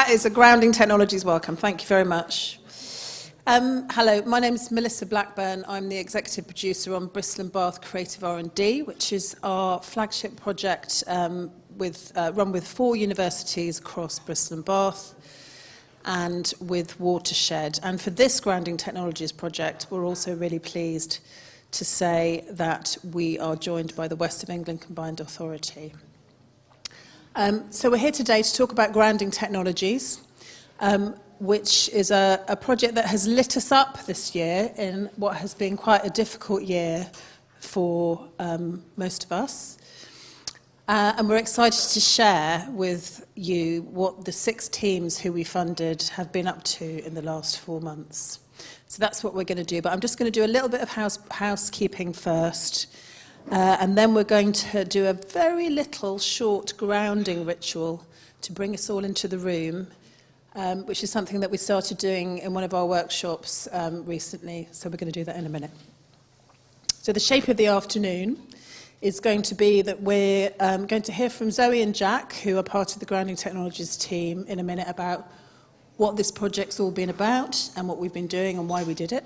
that is a Grounding Technologies welcome. Thank you very much. Hello, my name is Melissa Blackburn. I'm the executive producer on Bristol and Bath Creative R&D, which is our flagship project run with 4 universities across Bristol and Bath and with Watershed. And for this Grounding Technologies project, we're also really pleased to say that we are joined by the West of England Combined Authority. So we're here today to talk about Grounding Technologies, which is a project that has lit us up this year in what has been quite a difficult year for most of us. And we're excited to share with you what the 6 teams who we funded have been up to in the last 4 months. So that's what we're going to do. But I'm just going to do a little bit of housekeeping first. And then we're going to do a very little short grounding ritual to bring us all into the room, which is something that we started doing in one of our workshops recently. So we're going to do that in a minute. So the shape of the afternoon is going to be that we're going to hear from Zoe and Jack, who are part of the Grounding Technologies team, in a minute about what this project's all been about and what we've been doing and why we did it.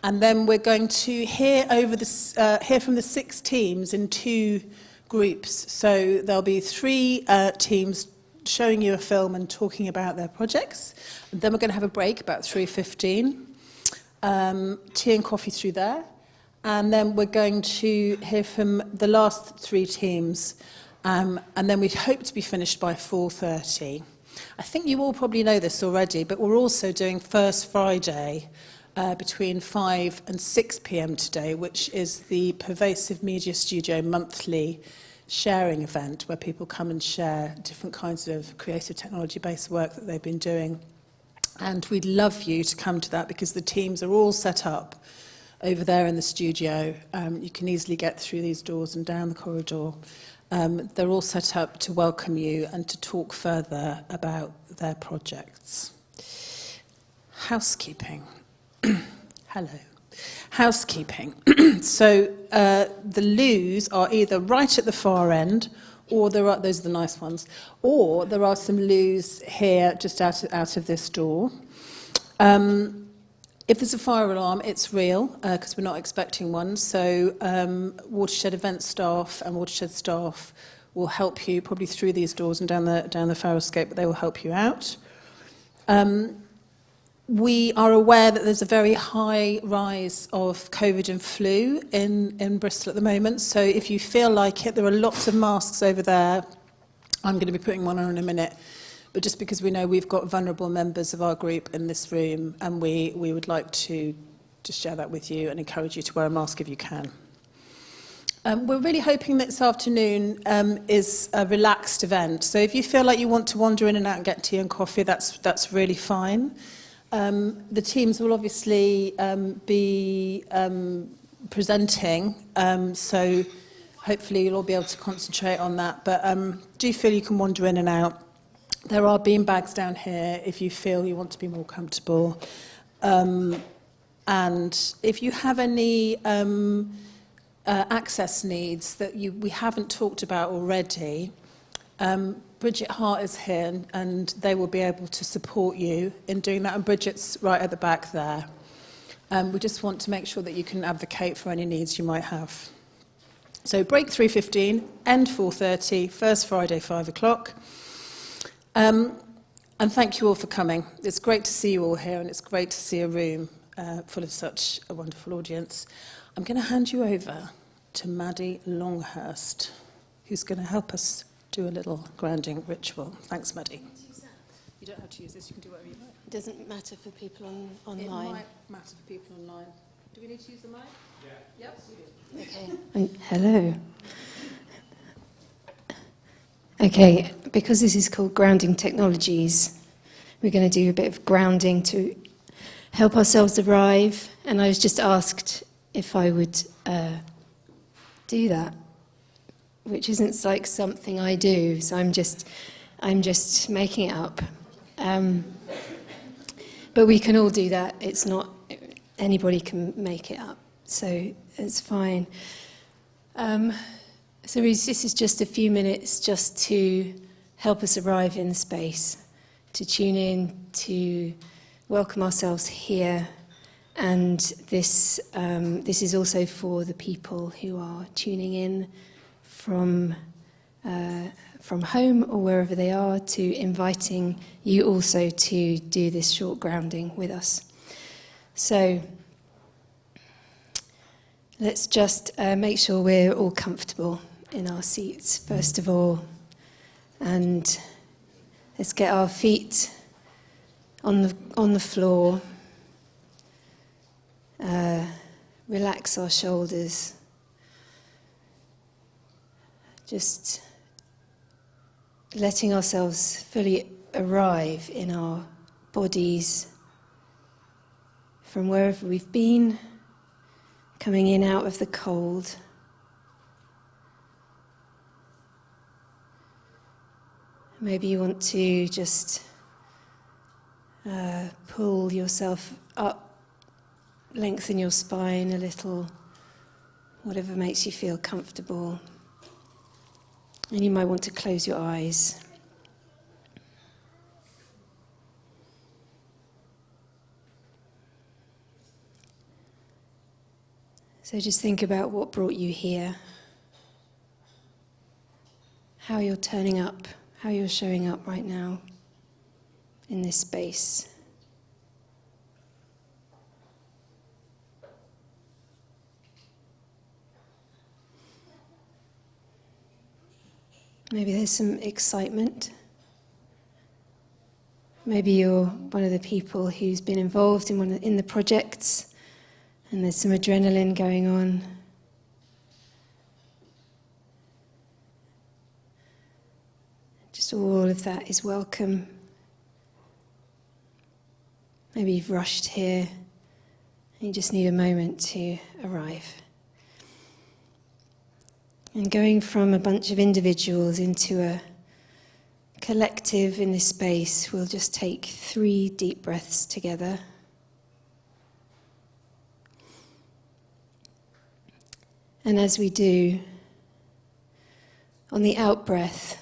And then we're going to hear from the 6 teams in 2 groups. So there'll be 3 teams showing you a film and talking about their projects. And then we're going to have a break about 3:15, tea and coffee through there. And then we're going to hear from the last 3 teams. And then we hope to be finished by 4:30. I think you all probably know this already, but we're also doing First Friday between 5 and 6 p.m. today, which is the Pervasive Media Studio monthly sharing event where people come and share different kinds of creative technology-based work that they've been doing. And we'd love you to come to that because the teams are all set up over there in the studio. You can easily get through these doors and down the corridor. They're all set up to welcome you and to talk further about their projects. Housekeeping. Hello. Housekeeping. So the loos are either right at the far end, or those are the nice ones, or there are some loos here just out of this door. If there's a fire alarm, it's real, because we're not expecting one. So Watershed event staff and Watershed staff will help you probably through these doors and down the fire escape, but they will help you out. We are aware that there's a very high rise of COVID and flu in Bristol at the moment. So if you feel like it, there are lots of masks over there. I'm going to be putting one on in a minute. But just because we know we've got vulnerable members of our group in this room, and we would like to just share that with you and encourage you to wear a mask if you can. We're really hoping that this afternoon is a relaxed event. So if you feel like you want to wander in and out and get tea and coffee, that's really fine. The teams will obviously be presenting, so hopefully you'll all be able to concentrate on that. But do feel you can wander in and out. There are bean bags down here if you feel you want to be more comfortable. And if you have any access needs that we haven't talked about already, Bridget Hart is here and they will be able to support you in doing that. And Bridget's right at the back there. We just want to make sure that you can advocate for any needs you might have. So break 3:15, end 4:30, first Friday 5 o'clock. And thank you all for coming. It's great to see you all here, and it's great to see a room full of such a wonderful audience. I'm going to hand you over to Maddie Longhurst, who's going to help us do a little grounding ritual. Thanks, Maddie. You don't have to use this, you can do whatever you like. It doesn't matter for people online. It might matter for people online. Do we need to use the mic? Yeah. Yep, we do. Okay. Hello. Okay, because this is called Grounding Technologies, we're going to do a bit of grounding to help ourselves arrive. And I was just asked if I would do that, which isn't like something I do. So I'm just making it up. But we can all do that. It's not anybody can make it up, so it's fine. So this is just a few minutes just to help us arrive in the space. to tune in, to welcome ourselves here. And this is also for the people who are tuning in from home or wherever they are, to inviting you also to do this short grounding with us. So let's just make sure we're all comfortable in our seats, first of all. And let's get our feet on the floor. Relax our shoulders. Just letting ourselves fully arrive in our bodies from wherever we've been, coming in out of the cold. Maybe you want to just pull yourself up, lengthen your spine a little, whatever makes you feel comfortable. And you might want to close your eyes. So just think about what brought you here, how you're turning up, how you're showing up right now in this space. Maybe there's some excitement. Maybe you're one of the people who's been involved in the projects, and there's some adrenaline going on. Just all of that is welcome. Maybe you've rushed here and you just need a moment to arrive. And going from a bunch of individuals into a collective in this space, we'll just take 3 deep breaths together. And as we do, on the out breath,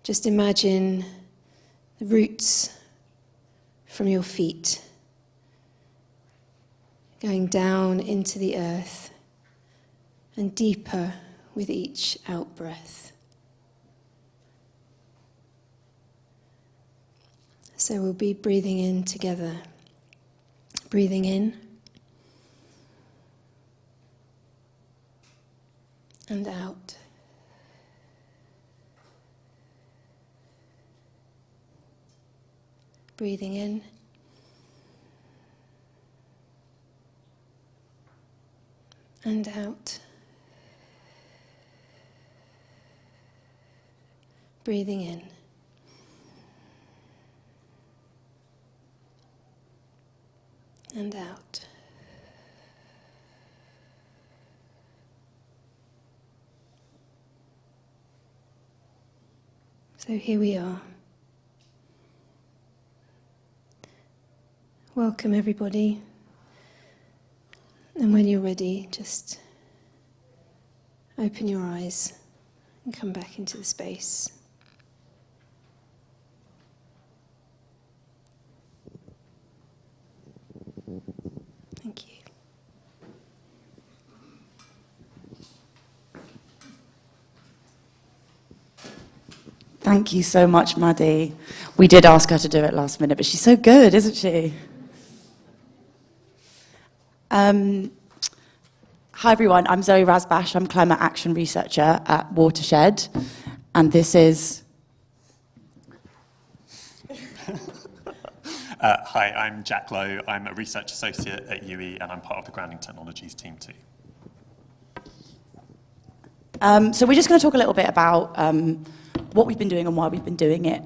just imagine the roots from your feet going down into the earth and deeper with each out breath. So we'll be breathing in together. Breathing in and out. Breathing in and out. Breathing in and out. So here we are. Welcome everybody. And when you're ready, just open your eyes and come back into the space. Thank you. Thank you so much, Maddie. We did ask her to do it last minute, but she's so good, isn't she? Hi everyone, I'm Zoe Razbash. I'm climate action researcher at Watershed, and this is... Hi, I'm Jack Lowe. I'm a research associate at UE, and I'm part of the Grounding Technologies team too. So we're just going to talk a little bit about what we've been doing and why we've been doing it,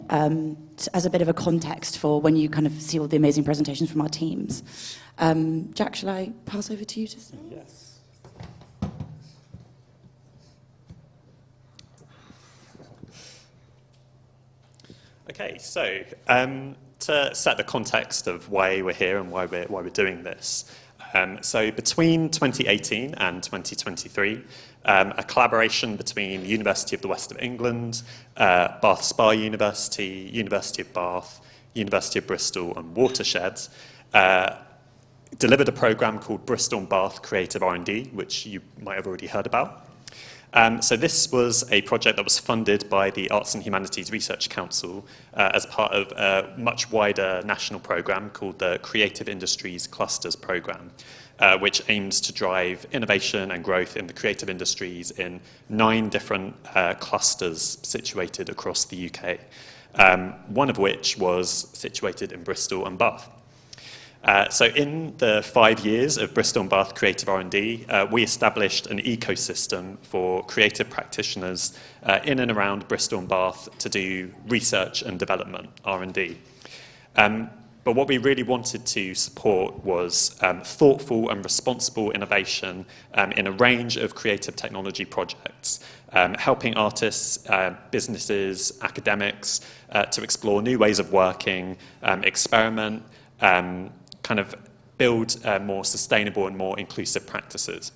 as a bit of a context for when you kind of see all the amazing presentations from our teams. Jack, shall I pass over to you to start? Yes. Okay, so to set the context of why we're here and why we're doing this, So between 2018 and 2023, a collaboration between the University of the West of England, Bath Spa University, University of Bath, University of Bristol and Watershed delivered a programme called Bristol and Bath Creative R&D, which you might have already heard about. So this was a project that was funded by the Arts and Humanities Research Council as part of a much wider national programme called the Creative Industries Clusters Programme, which aims to drive innovation and growth in the creative industries in 9 different clusters situated across the UK, one of which was situated in Bristol and Bath. So in the 5 years of Bristol and Bath Creative R&D, we established an ecosystem for creative practitioners in and around Bristol and Bath to do research and development, R&D. But what we really wanted to support was thoughtful and responsible innovation in a range of creative technology projects, helping artists, businesses, academics to explore new ways of working, experiment, kind of build more sustainable and more inclusive practices.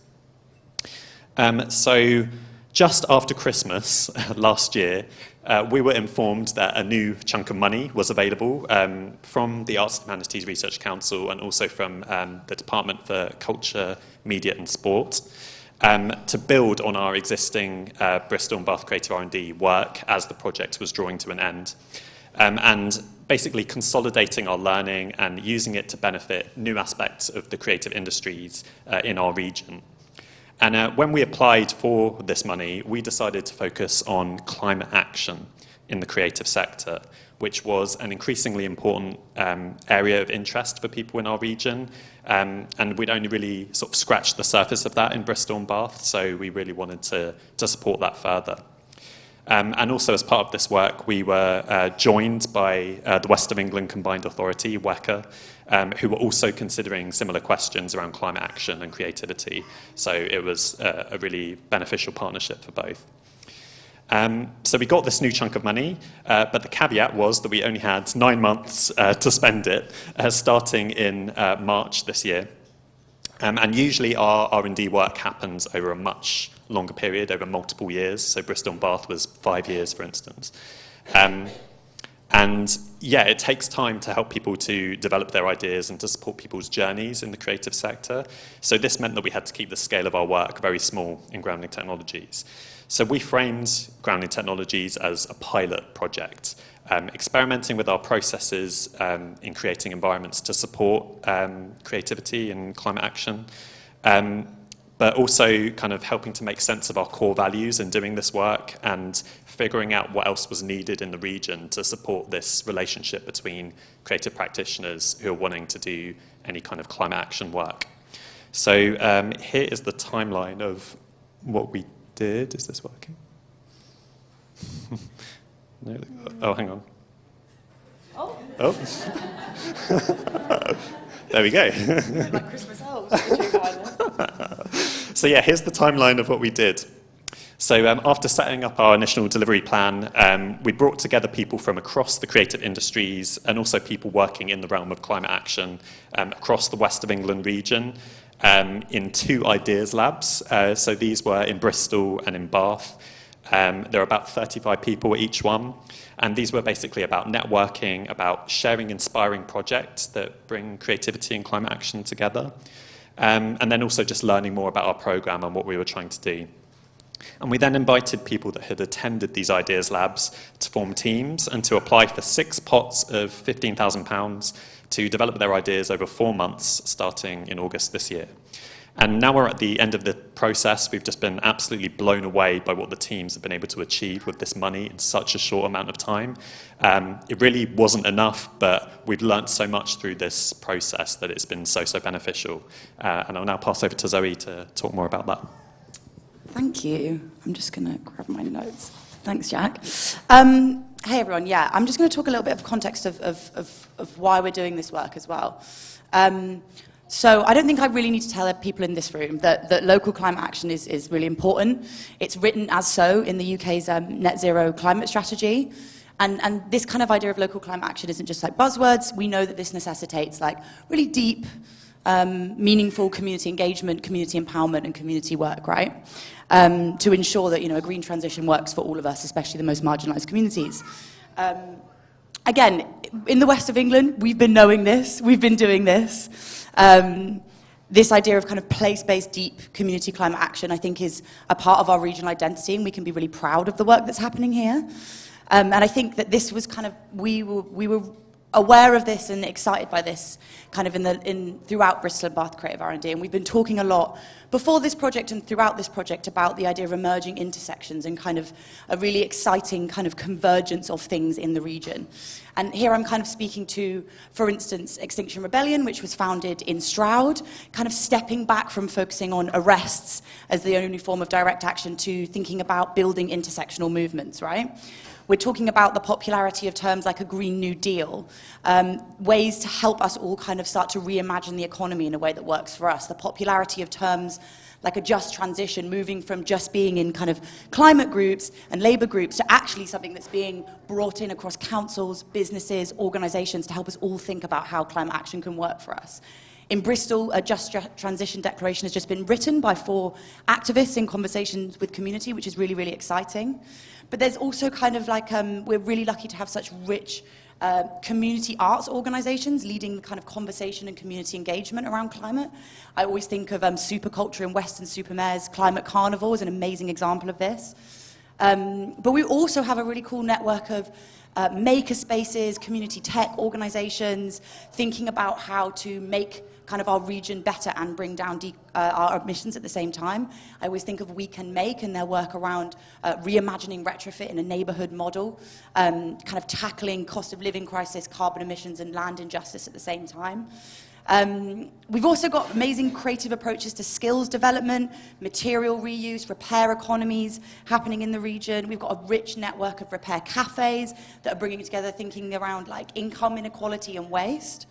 So just after Christmas last year, we were informed that a new chunk of money was available from the Arts and Humanities Research Council and also from the Department for Culture, Media and Sport to build on our existing Bristol and Bath Creative R&D work as the project was drawing to an end. And basically consolidating our learning and using it to benefit new aspects of the creative industries in our region. And when we applied for this money, we decided to focus on climate action in the creative sector, which was an increasingly important area of interest for people in our region. And we'd only really sort of scratched the surface of that in Bristol and Bath, so we really wanted to support that further. And also as part of this work, we were joined by the West of England Combined Authority, WECA, who were also considering similar questions around climate action and creativity. So it was a really beneficial partnership for both. So we got this new chunk of money, but the caveat was that we only had 9 months to spend it, starting in March this year. And usually our R&D work happens over a much longer period, over multiple years. So Bristol and Bath was 5 years, for instance. And yeah, it takes time to help people to develop their ideas and to support people's journeys in the creative sector. So this meant that we had to keep the scale of our work very small in Grounding Technologies. So we framed Grounding Technologies as a pilot project, experimenting with our processes in creating environments to support creativity and climate action, but also kind of helping to make sense of our core values in doing this work and figuring out what else was needed in the region to support this relationship between creative practitioners who are wanting to do any kind of climate action work. So here is the timeline of what we did. Is this working? No. Oh, hang on. Oh. There we go. Like Christmas elves. So yeah, here's the timeline of what we did. So after setting up our initial delivery plan, we brought together people from across the creative industries and also people working in the realm of climate action across the West of England region in 2 ideas labs. So these were in Bristol and in Bath. There are about 35 people at each one. And these were basically about networking, about sharing inspiring projects that bring creativity and climate action together. And then also just learning more about our programme and what we were trying to do. And we then invited people that had attended these ideas labs to form teams and to apply for 6 pots of £15,000 to develop their ideas over 4 months, starting in August this year. And now we're at the end of the process. We've just been absolutely blown away by what the teams have been able to achieve with this money in such a short amount of time. It really wasn't enough, but we've learnt so much through this process that it's been so beneficial. And I'll now pass over to Zoe to talk more about that. Thank you. I'm just going to grab my notes. Thanks, Jack. Hey, everyone. Yeah, I'm just going to talk a little bit of context of why we're doing this work as well. So I don't think I really need to tell people in this room that local climate action is really important. It's written as so in the UK's net zero climate strategy. And this kind of idea of local climate action isn't just like buzzwords. We know that this necessitates like really deep meaningful community engagement, community empowerment, and community work, right? To ensure that, a green transition works for all of us, especially the most marginalised communities. Again, in the west of England, we've been knowing this, we've been doing this. This idea of kind of place-based deep community climate action, I think, is a part of our regional identity, and we can be really proud of the work that's happening here. And I think that this was kind of, we were aware of this and excited by this kind of throughout Bristol and Bath Creative R&D, and we've been talking a lot before this project and throughout this project about the idea of emerging intersections and kind of a really exciting kind of convergence of things in the region. And here I'm kind of speaking to, for instance, Extinction Rebellion, which was founded in Stroud, kind of stepping back from focusing on arrests as the only form of direct action to thinking about building intersectional movements, right? We're talking about the popularity of terms like a Green New Deal, ways to help us all kind of start to reimagine the economy in a way that works for us. The popularity of terms like a just transition, moving from just being in kind of climate groups and labour groups to actually something that's being brought in across councils, businesses, organisations to help us all think about how climate action can work for us. In Bristol, a Just Transition Declaration has just been written by 4 activists in conversations with community, which is really, really exciting. But there's also kind of like, we're really lucky to have such rich community arts organisations leading the kind of conversation and community engagement around climate. I always think of Superculture in Western Supermare's Climate Carnival as an amazing example of this. But we also have a really cool network of maker spaces, community tech organisations, thinking about how to make kind of our region better and bring down our emissions at the same time. I always think of We Can Make and their work around reimagining retrofit in a neighbourhood model, kind of tackling cost of living crisis, carbon emissions and land injustice at the same time. We've also got amazing creative approaches to skills development, material reuse, repair economies happening in the region. We've got a rich network of repair cafes that are bringing together thinking around like income inequality and waste.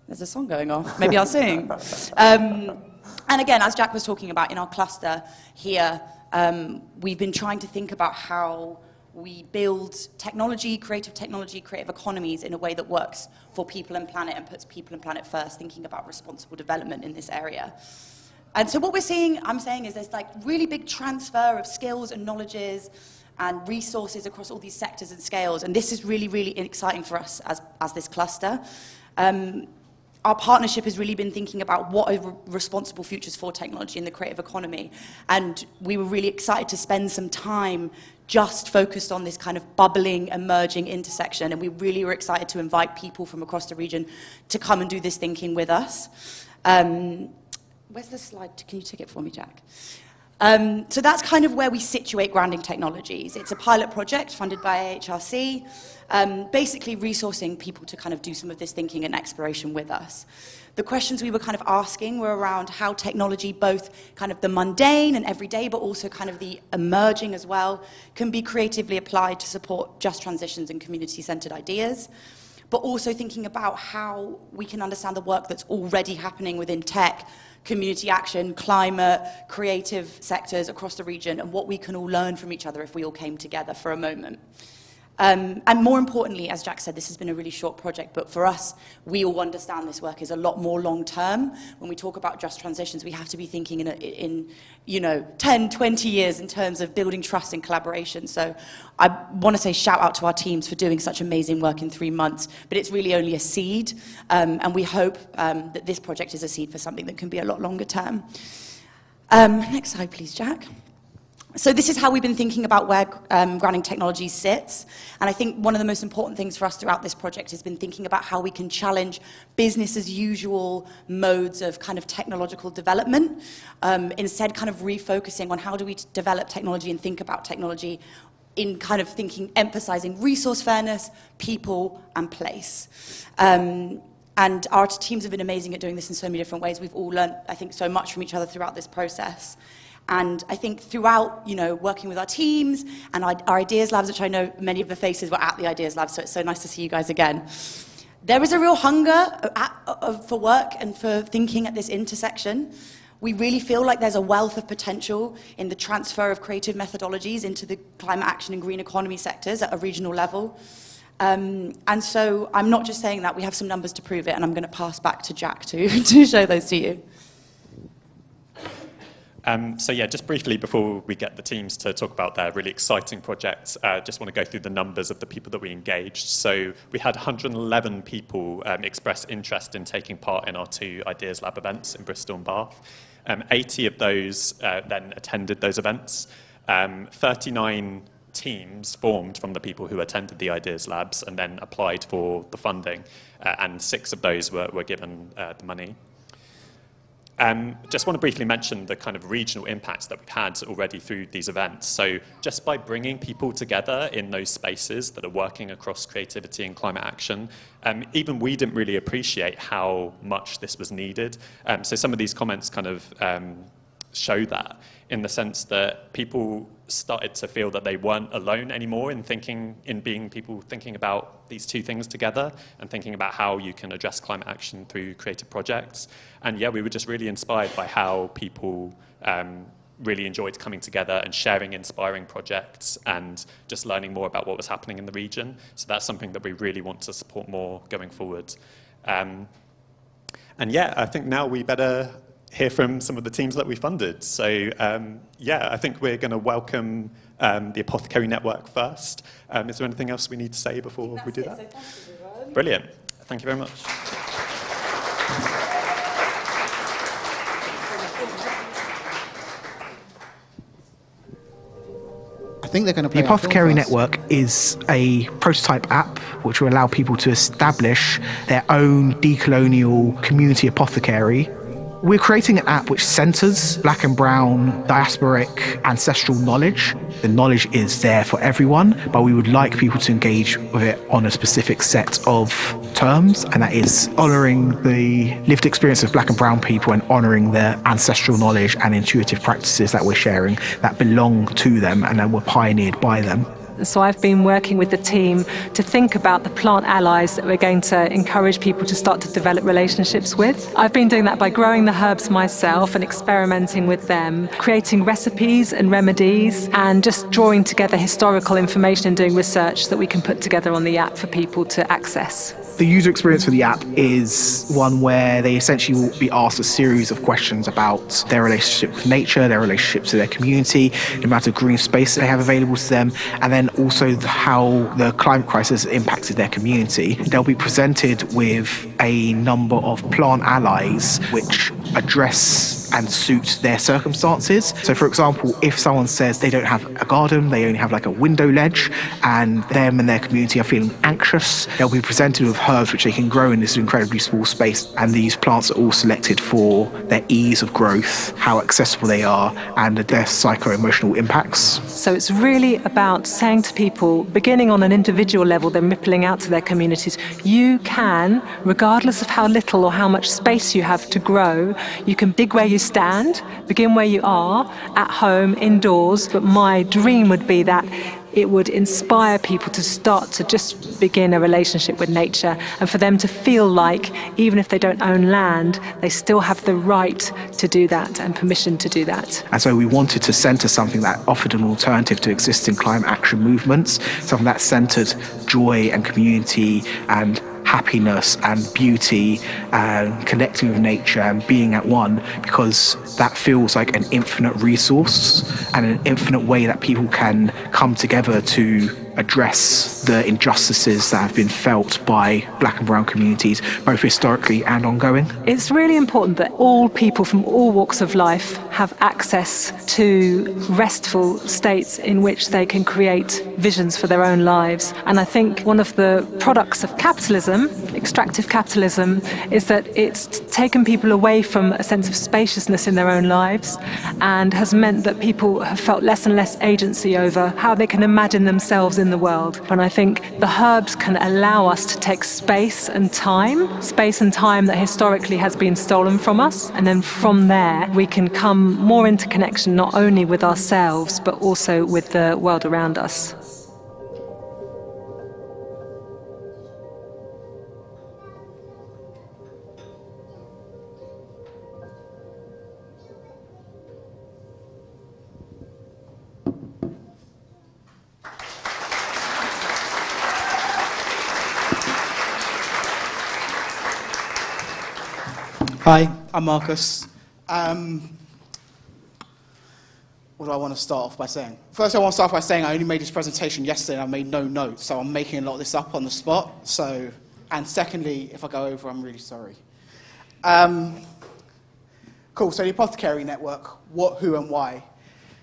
There's a song going off, maybe I'll sing. And again, as Jack was talking about in our cluster here, we've been trying to think about how we build technology, creative economies in a way that works for people and planet and puts people and planet first, thinking about responsible development in this area. And so what I'm saying is there's like really big transfer of skills and knowledges and resources across all these sectors and scales, and this is really, really exciting for us as this cluster. Our partnership has really been thinking about what are responsible futures for technology in the creative economy. And we were really excited to spend some time just focused on this kind of bubbling, emerging intersection. And we really were excited to invite people from across the region to come and do this thinking with us. Where's the slide? Can you take it for me, Jack? So that's kind of where we situate Grounding Technologies. It's a pilot project funded by AHRC, basically resourcing people to kind of do some of this thinking and exploration with us. The questions we were kind of asking were around how technology, both kind of the mundane and everyday, but also kind of the emerging as well, can be creatively applied to support just transitions and community-centered ideas, but also thinking about how we can understand the work that's already happening within tech, community action, climate, creative sectors across the region, and what we can all learn from each other if we all came together for a moment. And more importantly, as Jack said, this has been a really short project, but for us, we all understand this work is a lot more long-term. When we talk about just transitions, we have to be thinking in 10, 20 years in terms of building trust and collaboration. So I want to say shout out to our teams for doing such amazing work in 3 months, but it's really only a seed, and we hope that this project is a seed for something that can be a lot longer term. Next slide, please, Jack. So this is how we've been thinking about where Grounding Technologies sits. And I think one of the most important things for us throughout this project has been thinking about how we can challenge business as usual modes of kind of technological development, instead kind of refocusing on how do we develop technology and think about technology in kind of thinking, emphasizing resource fairness, people, and place. And our teams have been amazing at doing this in so many different ways. We've all learned, I think, so much from each other throughout this process. And I think throughout, working with our teams and our Ideas Labs, which I know many of the faces were at the Ideas Labs, so it's so nice to see you guys again. There is a real hunger for work and for thinking at this intersection. We really feel like there's a wealth of potential in the transfer of creative methodologies into the climate action and green economy sectors at a regional level. And so I'm not just saying that, we have some numbers to prove it, and I'm going to pass back to Jack to show those to you. So yeah, just briefly before we get the teams to talk about their really exciting projects, just want to go through the numbers of the people that we engaged. So we had 111 people express interest in taking part in our 2 Ideas Lab events in Bristol and Bath. 80 of those then attended those events. 39 teams formed from the people who attended the Ideas Labs and then applied for the funding, and 6 of those were given the money. Just want to briefly mention the kind of regional impacts that we've had already through these events. So just by bringing people together in those spaces that are working across creativity and climate action, even we didn't really appreciate how much this was needed. So some of these comments kind of show that, in the sense that people started to feel that they weren't alone anymore in being people thinking about these 2 things together and thinking about how you can address climate action through creative projects. And yeah, we were just really inspired by how people really enjoyed coming together and sharing inspiring projects and just learning more about what was happening in the region. So that's something that we really want to support more going forward. And yeah, I think now we better hear from some of the teams that we funded. So yeah, I think we're going to welcome the Apothecary Network first. Is there anything else we need to say before we do that? So thanks, everyone. Brilliant. Thank you very much. I think they're going to play The Apothecary Network is a prototype app which will allow people to establish their own decolonial community apothecary. We're creating an app which centres black and brown diasporic ancestral knowledge. The knowledge is there for everyone, but we would like people to engage with it on a specific set of terms, and that is honouring the lived experience of black and brown people and honouring their ancestral knowledge and intuitive practices that we're sharing that belong to them and that were pioneered by them. So I've been working with the team to think about the plant allies that we're going to encourage people to start to develop relationships with. I've been doing that by growing the herbs myself and experimenting with them, creating recipes and remedies, and just drawing together historical information and doing research that we can put together on the app for people to access. The user experience for the app is one where they essentially will be asked a series of questions about their relationship with nature, their relationship to their community, the amount of green space they have available to them, and then also how the climate crisis impacted their community. They'll be presented with a number of plant allies which address and suit their circumstances. So for example, if someone says they don't have a garden, they only have like a window ledge, and them and their community are feeling anxious, they'll be presented with herbs which they can grow in this incredibly small space, and these plants are all selected for their ease of growth, how accessible they are, and their psycho-emotional impacts. So it's really about saying to people, beginning on an individual level, then rippling out to their communities, you can, regardless of how little or how much space you have to grow, you can dig where you stand, begin where you are, at home, indoors, but my dream would be that it would inspire people to start to just begin a relationship with nature, and for them to feel like even if they don't own land, they still have the right to do that and permission to do that. And so we wanted to centre something that offered an alternative to existing climate action movements, something that centred joy and community and happiness and beauty and connecting with nature and being at one, because that feels like an infinite resource and an infinite way that people can come together to address the injustices that have been felt by black and brown communities, both historically and ongoing. It's really important that all people from all walks of life have access to restful states in which they can create visions for their own lives. And I think one of the products of capitalism, extractive capitalism, is that it's taken people away from a sense of spaciousness in their own lives and has meant that people have felt less and less agency over how they can imagine themselves in the world. And I think the herbs can allow us to take space and time that historically has been stolen from us, and then from there we can come more into connection not only with ourselves but also with the world around us. Hi, I'm Marcus. What do I want to start off by saying? First, I want to start off by saying I only made this presentation yesterday and I made no notes, so I'm making a lot of this up on the spot. And secondly, if I go over, I'm really sorry. Cool, so the Apothecary Network, what, who, and why.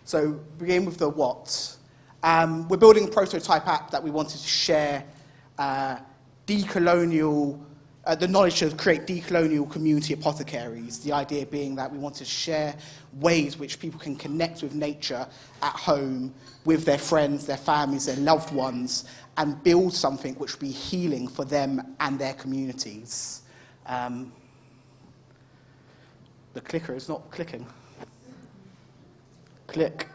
So begin with the what. We're building a prototype app that we wanted to share decolonial, the knowledge to create decolonial community apothecaries. The idea being that we want to share ways which people can connect with nature at home, with their friends, their families, their loved ones, and build something which will be healing for them and their communities. The clicker is not clicking. Click.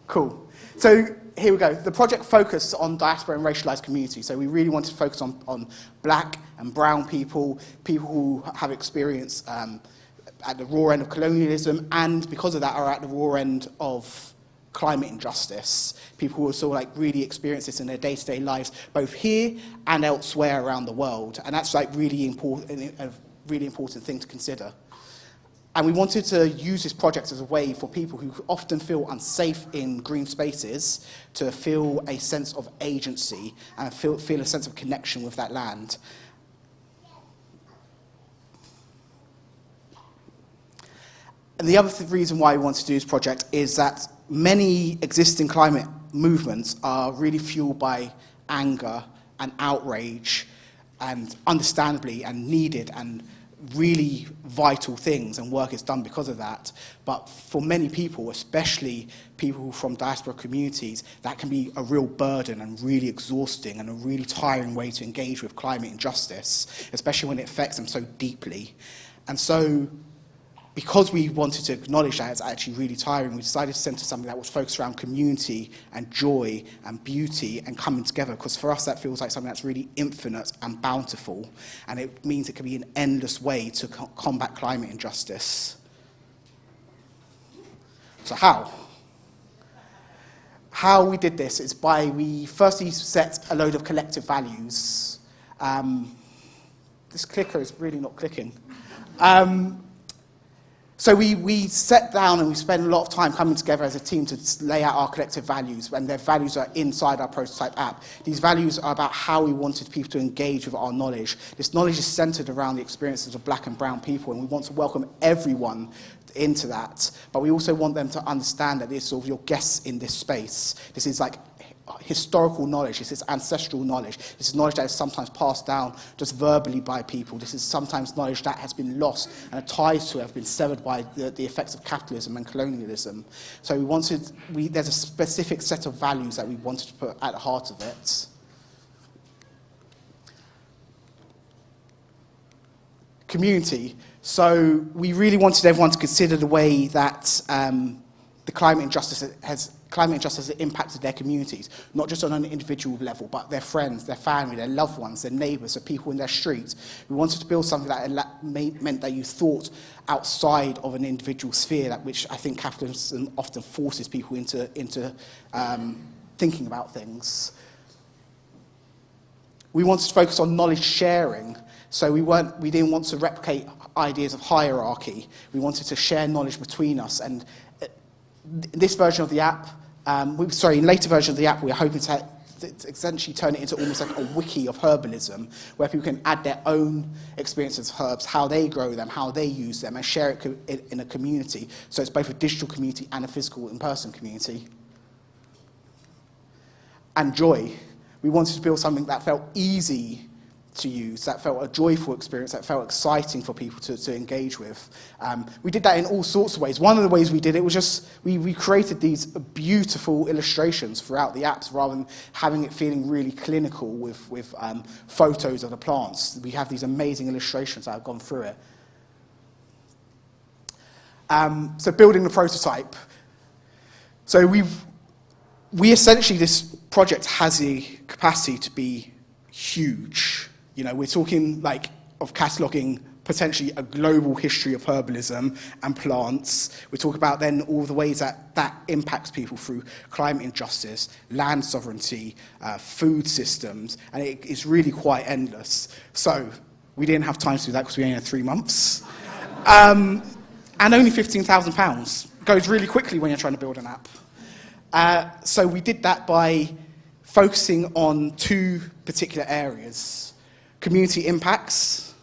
Cool. So here we go. The project focused on diaspora and racialized communities. So we really wanted to focus on black and brown people, people who have experience at the raw end of colonialism, and because of that are at the raw end of climate injustice. People who also really experience this in their day-to-day lives, both here and elsewhere around the world. And that's really important, a really important thing to consider. And we wanted to use this project as a way for people who often feel unsafe in green spaces to feel a sense of agency and feel a sense of connection with that land. And the other reason why we want to do this project is that many existing climate movements are really fueled by anger and outrage, and understandably and needed and really vital things, and work is done because of that. But for many people, especially people from diaspora communities, that can be a real burden and really exhausting and a really tiring way to engage with climate injustice, especially when it affects them so deeply. And so, because we wanted to acknowledge that it's actually really tiring, we decided to center something that was focused around community and joy and beauty and coming together, because for us that feels like something that's really infinite and bountiful, and it means it can be an endless way to combat climate injustice. So how we did this is we firstly set a load of collective values. This clicker is really not clicking. So we sat down and we spent a lot of time coming together as a team to lay out our collective values, and their values are inside our prototype app. These values are about how we wanted people to engage with our knowledge. This knowledge is centered around the experiences of black and brown people, and we want to welcome everyone into that. But we also want them to understand that they're sort of your guests in this space. This is historical knowledge, this is ancestral knowledge, this is knowledge that is sometimes passed down just verbally by people, this is sometimes knowledge that has been lost and ties to it have been severed by the effects of capitalism and colonialism. So there's a specific set of values that we wanted to put at the heart of it. Community. So we really wanted everyone to consider the way that the climate injustice has impacted their communities, not just on an individual level, but their friends, their family, their loved ones, their neighbours, the people in their streets. We wanted to build something that meant that you thought outside of an individual sphere, which I think capitalism often forces people into thinking about things. We wanted to focus on knowledge sharing. So we didn't want to replicate ideas of hierarchy. We wanted to share knowledge between us. And this version of the app, in later version of the app, we're hoping to essentially turn it into almost like a wiki of herbalism, where people can add their own experiences of herbs, how they grow them, how they use them, and share it in a community. So it's both a digital community and a physical in-person community. And joy. We wanted to build something that felt easy to use, that felt a joyful experience, that felt exciting for people to engage with. We did that in all sorts of ways. One of the ways we did it was just, we created these beautiful illustrations throughout the apps, rather than having it feeling really clinical with photos of the plants. We have these amazing illustrations that have gone through it. So building the prototype. So we essentially, this project has the capacity to be huge. You know, we're talking of cataloguing potentially a global history of herbalism and plants. We talk about then all the ways that impacts people through climate injustice, land sovereignty, food systems, and it is really quite endless. So we didn't have time to do that because we only had 3 months. And only £15,000. Goes really quickly when you're trying to build an app. So we did that by focusing on two particular areas: community impacts,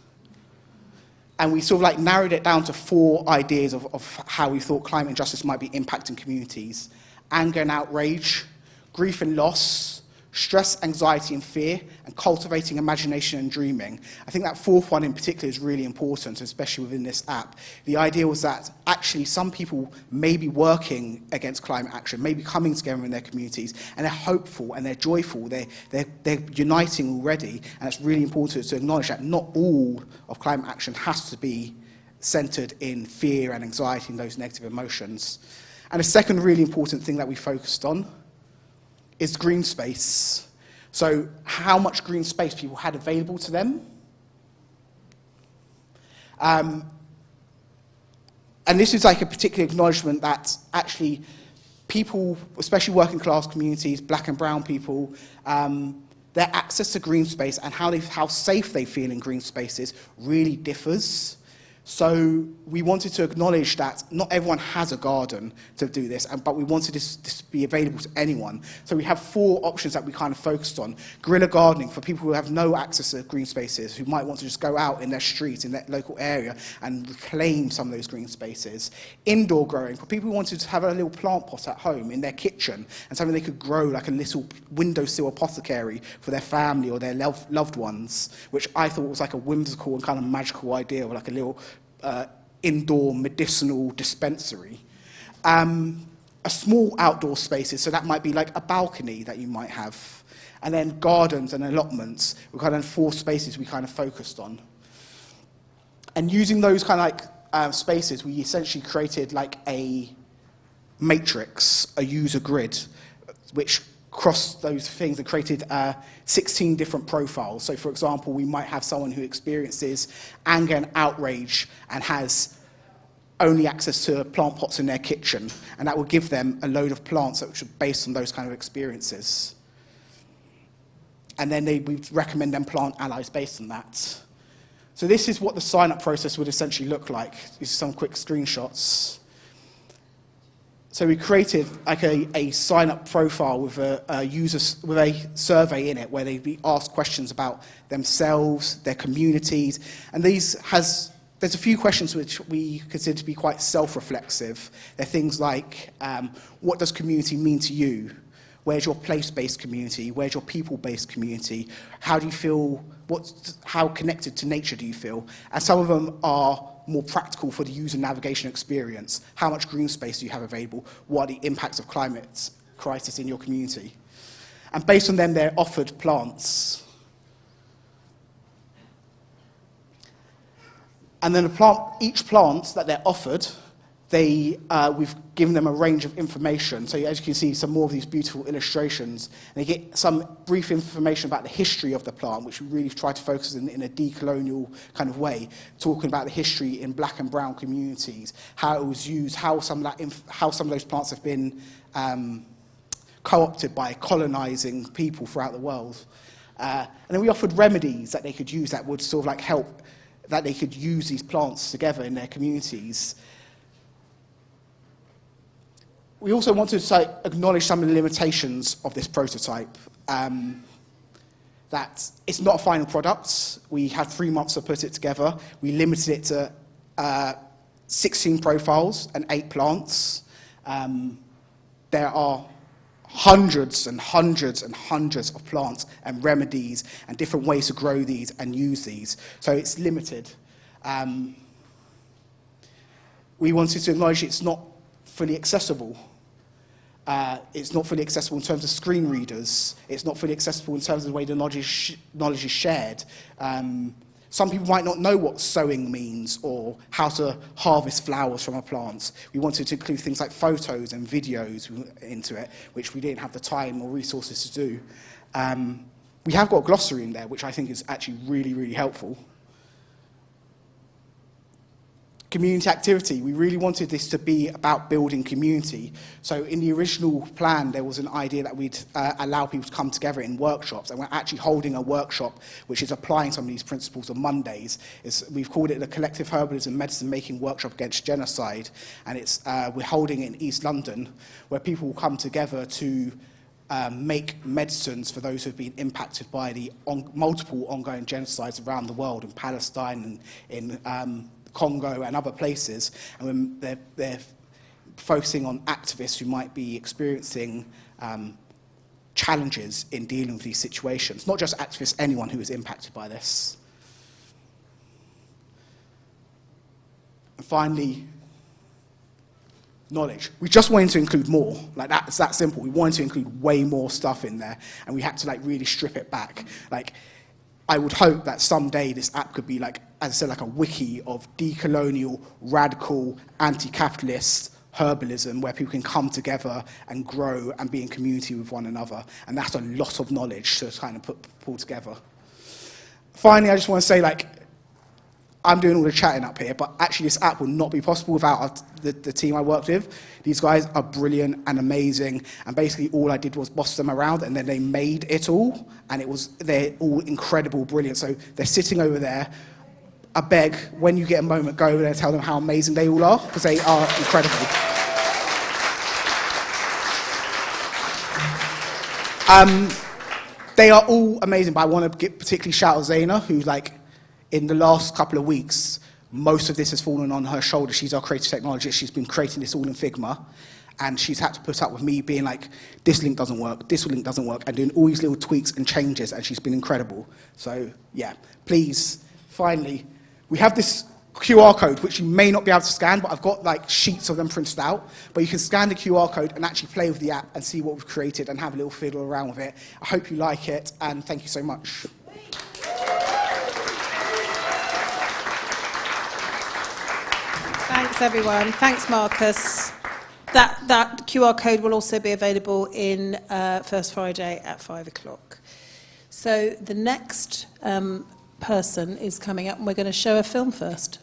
and we sort of like narrowed it down to 4 ideas of how we thought climate injustice might be impacting communities: anger and outrage, grief and loss, stress, anxiety and fear, and cultivating imagination and dreaming. I think that 4th one in particular is really important, especially within this app. The idea was that actually some people may be working against climate action, may be coming together in their communities, and they're hopeful and they're joyful, they're uniting already, and it's really important to acknowledge that not all of climate action has to be centred in fear and anxiety and those negative emotions. And a second really important thing that we focused on is green space. So how much green space people had available to them. And this is like a particular acknowledgement that actually people, especially working class communities, black and brown people, their access to green space and how safe they feel in green spaces really differs. So we wanted to acknowledge that not everyone has a garden to do this, but we wanted this to be available to anyone. So we have 4 options that we kind of focused on. Guerrilla gardening for people who have no access to green spaces, who might want to just go out in their street, in their local area, and reclaim some of those green spaces. Indoor growing for people who wanted to have a little plant pot at home in their kitchen, and something they could grow, like a little windowsill apothecary for their family or their loved ones, which I thought was like a whimsical and kind of magical idea, of like a little indoor medicinal dispensary. A small outdoor spaces, so that might be like a balcony that you might have. And then gardens and allotments were kind of 4 spaces we kind of focused on. And using those kind of like spaces, we essentially created like a matrix, a user grid, which crossed those things and created 16 different profiles. So for example, we might have someone who experiences anger and outrage and has only access to plant pots in their kitchen, and that will give them a load of plants which are based on those kind of experiences. And then we recommend them plant allies based on that. So this is what the sign-up process would essentially look like. These are some quick screenshots. So we created like a sign-up profile with a user with a survey in it where they'd be asked questions about themselves, their communities, and there's a few questions which we consider to be quite self-reflexive. They're things like, what does community mean to you? Where's your place-based community? Where's your people-based community? How do you feel? How connected to nature do you feel? And some of them are more practical for the user navigation experience. How much green space do you have available? What are the impacts of climate crisis in your community? And based on them, they're offered plants. And then each plant that they're offered, we've given them a range of information. So as you can see, some more of these beautiful illustrations. And they get some brief information about the history of the plant, which we really try to focus in a decolonial kind of way, talking about the history in black and brown communities, how it was used, how some of those plants have been co-opted by colonizing people throughout the world. And then we offered remedies that they could use that would sort of like help, that they could use these plants together in their communities. We also wanted to acknowledge some of the limitations of this prototype, that it's not a final product. We had 3 months to put it together. We limited it to 16 profiles and 8 plants. There are hundreds and hundreds and hundreds of plants and remedies and different ways to grow these and use these. So it's limited. We wanted to acknowledge it's not fully accessible. It's not fully accessible in terms of screen readers. It's not fully accessible in terms of the way the knowledge is shared. Some people might not know what sowing means or how to harvest flowers from a plant. We wanted to include things like photos and videos into it, which we didn't have the time or resources to do. We have got a glossary in there, which I think is actually really, really helpful. community activity. We really wanted this to be about building community. So in the original plan, there was an idea that we'd allow people to come together in workshops, and we're actually holding a workshop which is applying some of these principles on Mondays. We've called it the Collective Herbalism Medicine Making Workshop Against Genocide, and we're holding it in East London, where people will come together to make medicines for those who have been impacted by the multiple ongoing genocides around the world, in Palestine and in Congo and other places, and when they're focusing on activists who might be experiencing challenges in dealing with these situations. Not just activists, anyone who is impacted by this. And finally, knowledge. We just wanted to include more. Like, it's that simple. We wanted to include way more stuff in there, and we had to like really strip it back. Like, I would hope that someday this app could be like, as I said, like a wiki of decolonial, radical, anti-capitalist herbalism, where people can come together and grow and be in community with one another. And that's a lot of knowledge to kind of pull together. Finally, I just want to say, like, I'm doing all the chatting up here, but actually this app will not be possible without the team I worked with. These guys are brilliant and amazing, and basically all I did was boss them around, and then they made it all, and they're all incredible, brilliant. So they're sitting over there. I beg, when you get a moment, go over there and tell them how amazing they all are, because they are incredible. They are all amazing, but I want to particularly shout out Zaina, who's like, in the last couple of weeks, most of this has fallen on her shoulders. She's our creative technologist. She's been creating this all in Figma, and she's had to put up with me being like, this link doesn't work, this link doesn't work, and doing all these little tweaks and changes, and she's been incredible. So yeah, please, finally, we have this QR code, which you may not be able to scan, but I've got like sheets of them printed out, but you can scan the QR code and actually play with the app and see what we've created and have a little fiddle around with it. I hope you like it, and thank you so much. Thanks, everyone. Thanks, Marcus. That QR code will also be available in First Friday at 5 o'clock. So the next person is coming up, and we're going to show a film first.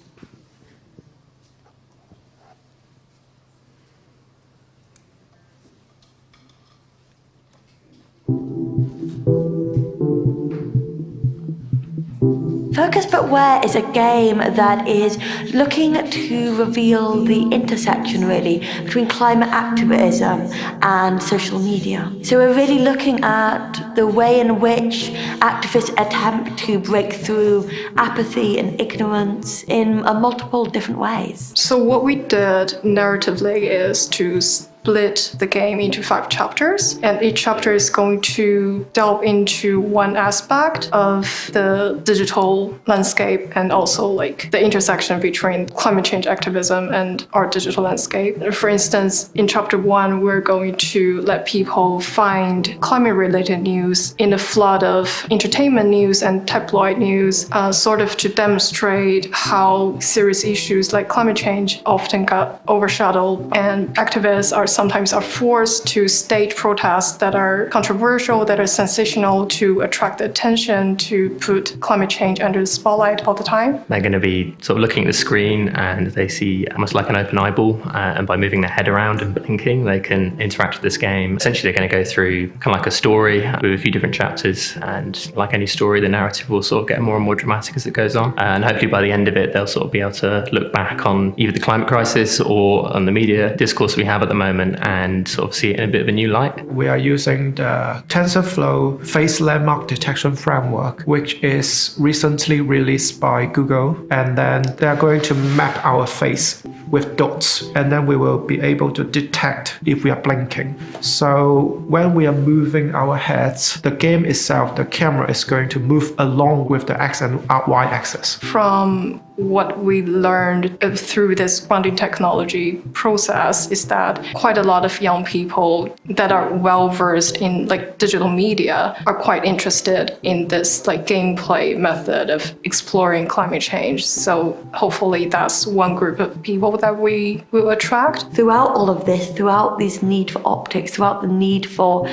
Focus But Where is a game that is looking to reveal the intersection, really, between climate activism and social media. So we're really looking at the way in which activists attempt to break through apathy and ignorance in multiple different ways. So what we did narratively is to split the game into 5 chapters, and each chapter is going to delve into one aspect of the digital landscape and also like the intersection between climate change activism and our digital landscape. For instance, in chapter 1, we're going to let people find climate-related news in a flood of entertainment news and tabloid news, sort of to demonstrate how serious issues like climate change often got overshadowed, and activists sometimes are forced to stage protests that are controversial, that are sensational, to attract attention, to put climate change under the spotlight all the time. They're going to be sort of looking at the screen, and they see almost like an open eyeball, and by moving their head around and thinking, they can interact with this game. Essentially, they're going to go through kind of like a story with a few different chapters, and like any story, the narrative will sort of get more and more dramatic as it goes on. And hopefully by the end of it, they'll sort of be able to look back on either the climate crisis or on the media discourse we have at the moment, and sort of see it in a bit of a new light. We are using the TensorFlow Face Landmark Detection Framework, which is recently released by Google, and then they are going to map our face with dots, and then we will be able to detect if we are blinking. So when we are moving our heads, the game itself, the camera is going to move along with the X and Y axis. From what we learned through this grounding technology process is that quite a lot of young people that are well versed in like digital media are quite interested in this like gameplay method of exploring climate change. So hopefully that's one group of people that we will attract. Throughout all of this, throughout this need for optics, throughout the need for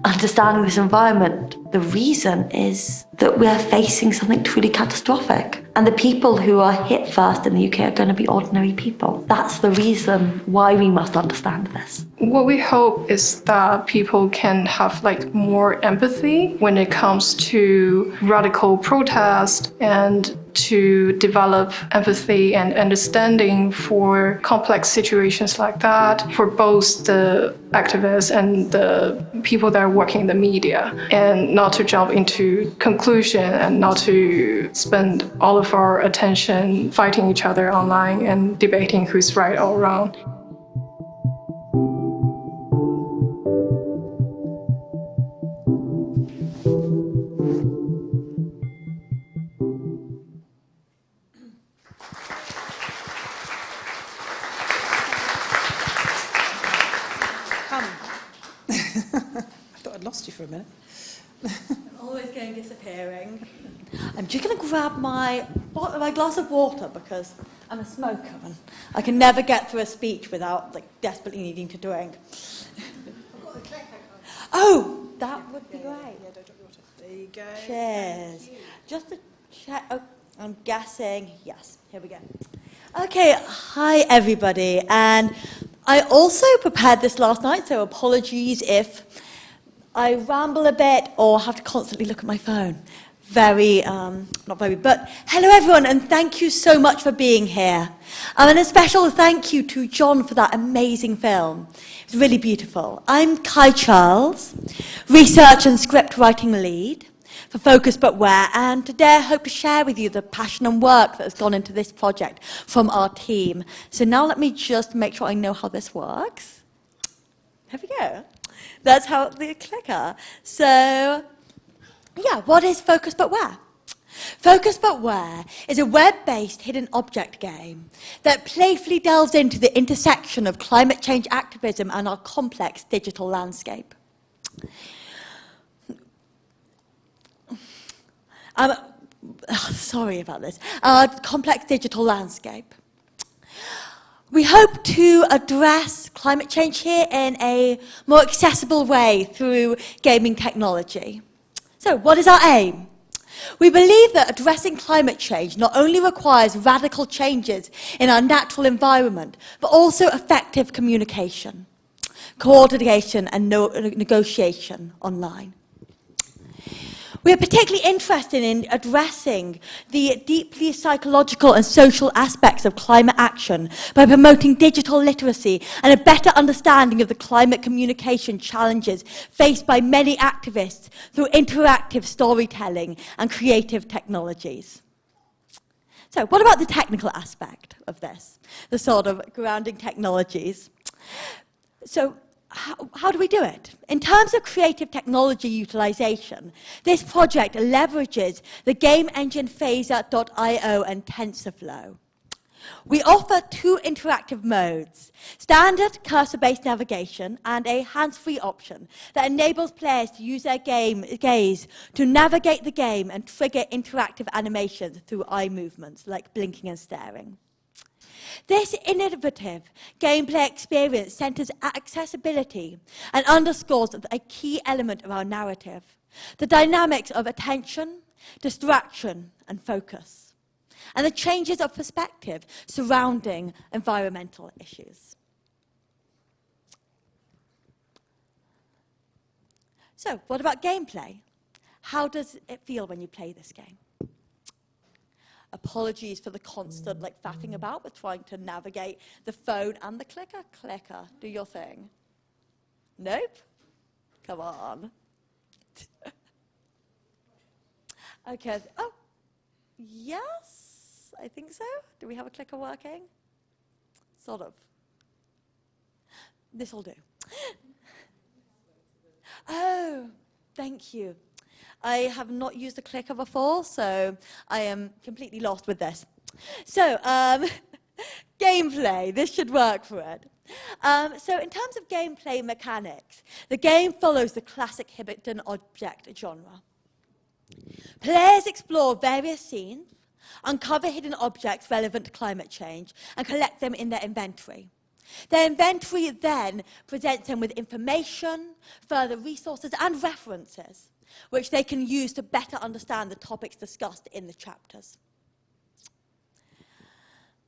understanding this environment, the reason is that we're facing something truly catastrophic. And the people who are hit first in the UK are going to be ordinary people. That's the reason why we must understand this. What we hope is that people can have more empathy when it comes to radical protest, and to develop empathy and understanding for complex situations like that for both the activists and the people that are working in the media, and not to jump into conclusion and not to spend all of our attention fighting each other online and debating who's right or wrong. I thought I'd lost you for a minute. I'm always going disappearing. I'm just going to grab my glass of water because I'm a smoker and I can never get through a speech without desperately needing to drink. Oh, that would be great. Yeah, don't drop your water. There you go. Cheers. Just to check. Oh, I'm guessing. Yes, here we go. Okay, hi everybody. And I also prepared this last night, so apologies if I ramble a bit or have to constantly look at my phone. Not very, but hello everyone, and thank you so much for being here. And a special thank you to John for that amazing film. It's really beautiful. I'm Kai Charles, research and script writing lead for Focus But Where, and today I hope to share with you the passion and work that has gone into this project from our team. So now let me just make sure I know how this works. There we go. That's how the clicker. So, yeah, what is Focus But Where? Focus But Where is a web-based hidden object game that playfully delves into the intersection of climate change activism and our complex digital landscape. Sorry about this. Our complex digital landscape. We hope to address climate change here in a more accessible way through gaming technology. So, what is our aim? We believe that addressing climate change not only requires radical changes in our natural environment, but also effective communication, coordination, and negotiation online. We are particularly interested in addressing the deeply psychological and social aspects of climate action by promoting digital literacy and a better understanding of the climate communication challenges faced by many activists through interactive storytelling and creative technologies. So, what about the technical aspect of this, the sort of grounding technologies? So, how do we do it? In terms of creative technology utilization, this project leverages the game engine Phaser.io and TensorFlow. We offer two interactive modes, standard cursor-based navigation and a hands-free option that enables players to use their gaze to navigate the game and trigger interactive animations through eye movements like blinking and staring. This innovative gameplay experience centers accessibility and underscores a key element of our narrative, the dynamics of attention, distraction, and focus, and the changes of perspective surrounding environmental issues. So, what about gameplay? How does it feel when you play this game? Apologies for the constant faffing about with trying to navigate the phone and the clicker. Clicker, do your thing. Nope? Come on. Okay. Oh, yes, I think so. Do we have a clicker working? Sort of. This'll do. Oh, thank you. I have not used a clicker before, so I am completely lost with this. So, gameplay. This should work for it. So in terms of gameplay mechanics, the game follows the classic hidden object genre. Players explore various scenes uncover hidden objects relevant to climate change, and collect them in their inventory. Their inventory then presents them with information, further resources, and references, which they can use to better understand the topics discussed in the chapters.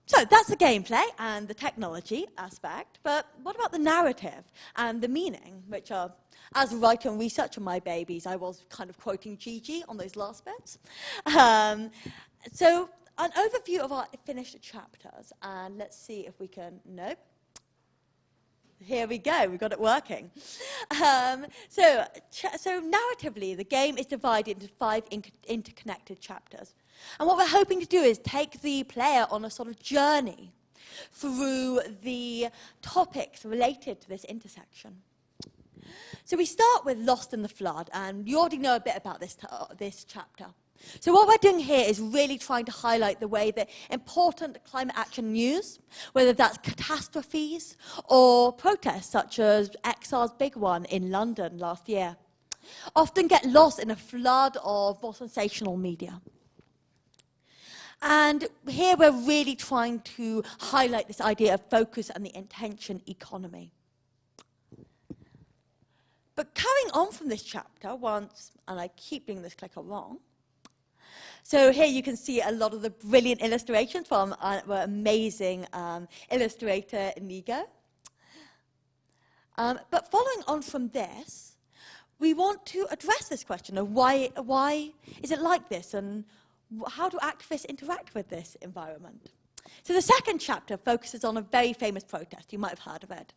So that's the gameplay and the technology aspect, but what about the narrative and the meaning, which are, as a writer and researcher, my babies, I was kind of quoting Gigi on those last bits. So an overview of our finished chapters, and let's see if we can, nope. Here we go, we got it working. So narratively, the game is divided into 5 interconnected chapters. And what we're hoping to do is take the player on a sort of journey through the topics related to this intersection. So we start with Lost in the Flood, and you already know a bit about this chapter. So what we're doing here is really trying to highlight the way that important climate action news, whether that's catastrophes or protests such as XR's big one in London last year, often get lost in a flood of more sensational media. And here we're really trying to highlight this idea of focus and the intention economy. But carrying on from this chapter, once, and I keep doing this clicker wrong, so here you can see a lot of the brilliant illustrations from our amazing illustrator, Inigo. But following on from this, we want to address this question of why is it like this, and how do activists interact with this environment? So the second chapter focuses on a very famous protest. You might have heard of it.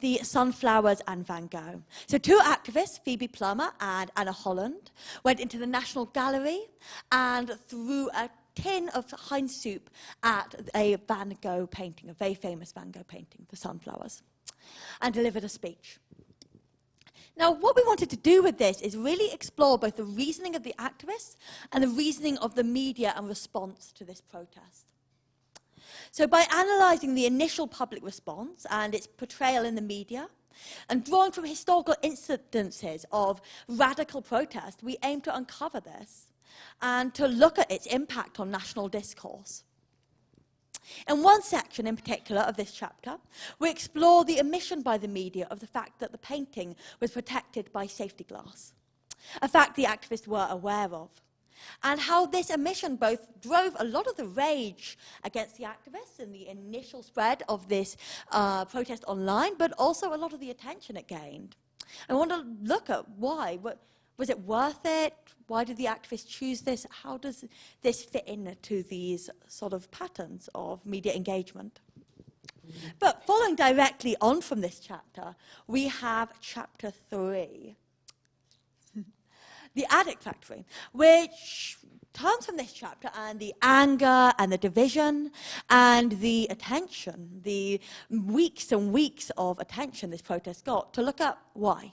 The Sunflowers and Van Gogh. So 2 activists, Phoebe Plummer and Anna Holland, went into the National Gallery and threw a tin of Heinz soup at a Van Gogh painting, a very famous Van Gogh painting, The Sunflowers, and delivered a speech. Now, what we wanted to do with this is really explore both the reasoning of the activists and the reasoning of the media and response to this protest. So by analysing the initial public response and its portrayal in the media, and drawing from historical incidences of radical protest, we aim to uncover this and to look at its impact on national discourse. In one section in particular of this chapter, we explore the omission by the media of the fact that the painting was protected by safety glass, a fact the activists were aware of, and how this omission both drove a lot of the rage against the activists and the initial spread of this protest online, but also a lot of the attention it gained. I want to look at why. Was it worth it? Why did the activists choose this? How does this fit into these sort of patterns of media engagement? But following directly on from this chapter, we have chapter 3, The Addict Factory, which turns from this chapter and the anger and the division and the attention, the weeks and weeks of attention this protest got, to look at why.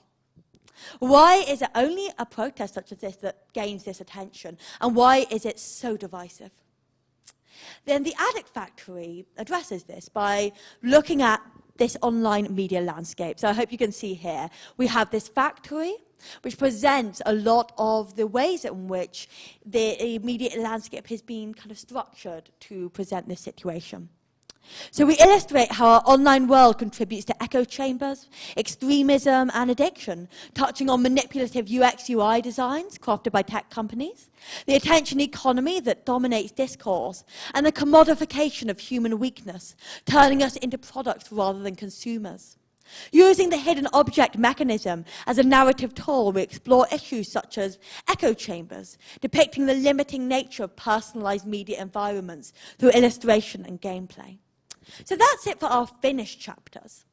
Why is it only a protest such as this that gains this attention? And why is it so divisive? Then the Addict Factory addresses this by looking at this online media landscape. So I hope you can see here, we have this factory which presents a lot of the ways in which the media landscape has been kind of structured to present this situation. So we illustrate how our online world contributes to echo chambers, extremism, and addiction, touching on manipulative UX/UI designs crafted by tech companies, the attention economy that dominates discourse, and the commodification of human weakness, turning us into products rather than consumers. Using the hidden object mechanism as a narrative tool, we explore issues such as echo chambers, depicting the limiting nature of personalized media environments through illustration and gameplay. So that's it for our finished chapters.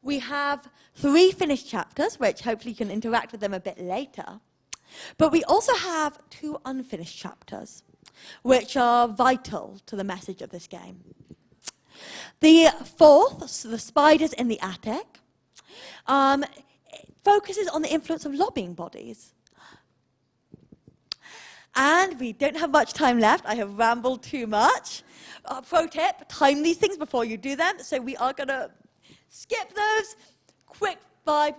We have 3 finished chapters, which hopefully you can interact with them a bit later. But we also have 2 unfinished chapters, which are vital to the message of this game. The 4th, so The Spiders in the Attic, focuses on the influence of lobbying bodies. And we don't have much time left. I have rambled too much. Pro tip, time these things before you do them. So we are going to skip those. Quick vibe,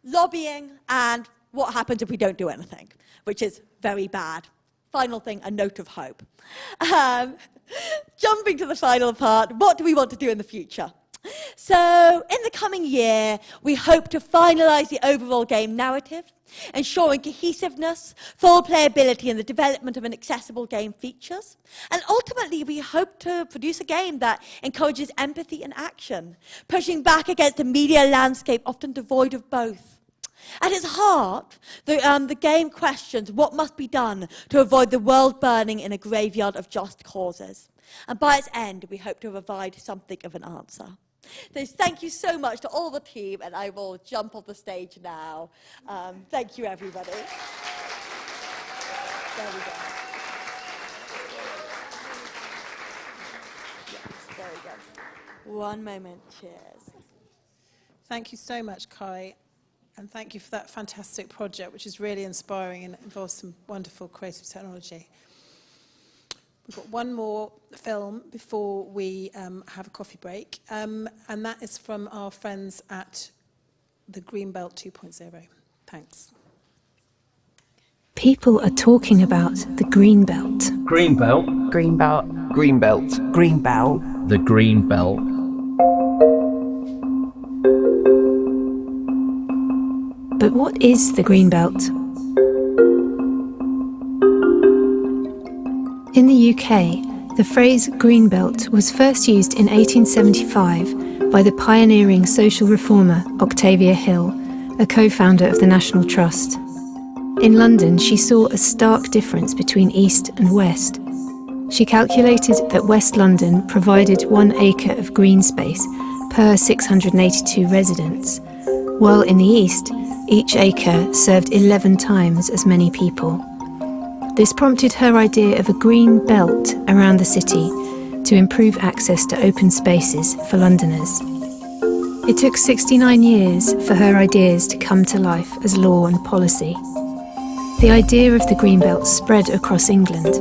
lobbying, and what happens if we don't do anything, which is very bad final thing, a note of hope. Jumping to the final part, what do we want to do in the future? So, in the coming year, we hope to finalise the overall game narrative, ensuring cohesiveness, full playability and the development of an accessible game features. And ultimately, we hope to produce a game that encourages empathy and action, pushing back against a media landscape often devoid of both. At its heart, the game questions what must be done to avoid the world burning in a graveyard of just causes. And by its end, we hope to provide something of an answer. So thank you so much to all the team, and I will jump off the stage now. Thank you, everybody. There we go. Yes, there we go. One moment, cheers. Thank you so much, Kai, and thank you for that fantastic project, which is really inspiring and involves some wonderful creative technology. We've got one more film before we have a coffee break, and that is from our friends at the Greenbelt 2.0. Thanks. People are talking about the Greenbelt. Greenbelt. Greenbelt. Greenbelt. Greenbelt. The Greenbelt. But what is the Greenbelt? In the UK, the phrase Greenbelt was first used in 1875 by the pioneering social reformer Octavia Hill, a co-founder of the National Trust. In London, she saw a stark difference between East and West. She calculated that West London provided 1 acre of green space per 682 residents, while in the East, each acre served 11 times as many people. This prompted her idea of a green belt around the city to improve access to open spaces for Londoners. It took 69 years for her ideas to come to life as law and policy. The idea of the green belt spread across England.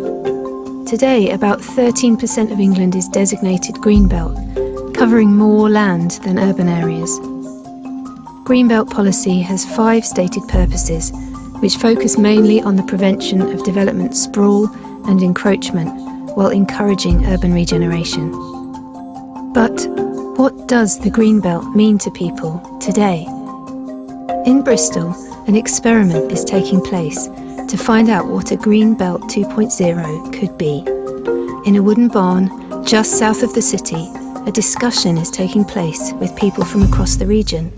Today, about 13% of England is designated green belt, covering more land than urban areas. Greenbelt policy has 5 stated purposes, which focus mainly on the prevention of development sprawl and encroachment while encouraging urban regeneration. But what does the Greenbelt mean to people today? In Bristol, an experiment is taking place to find out what a Greenbelt 2.0 could be. In a wooden barn just south of the city, a discussion is taking place with people from across the region.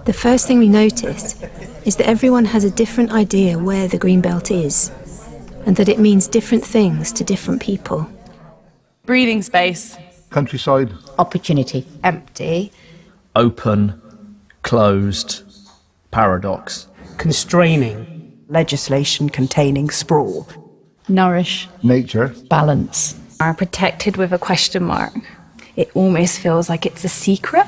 The first thing we notice is that everyone has a different idea where the Greenbelt is, and that it means different things to different people. Breathing space. Countryside. Opportunity. Empty. Open. Closed. Paradox. Constraining. Legislation containing sprawl. Nourish. Nature. Balance. Are protected with a question mark. It almost feels like it's a secret.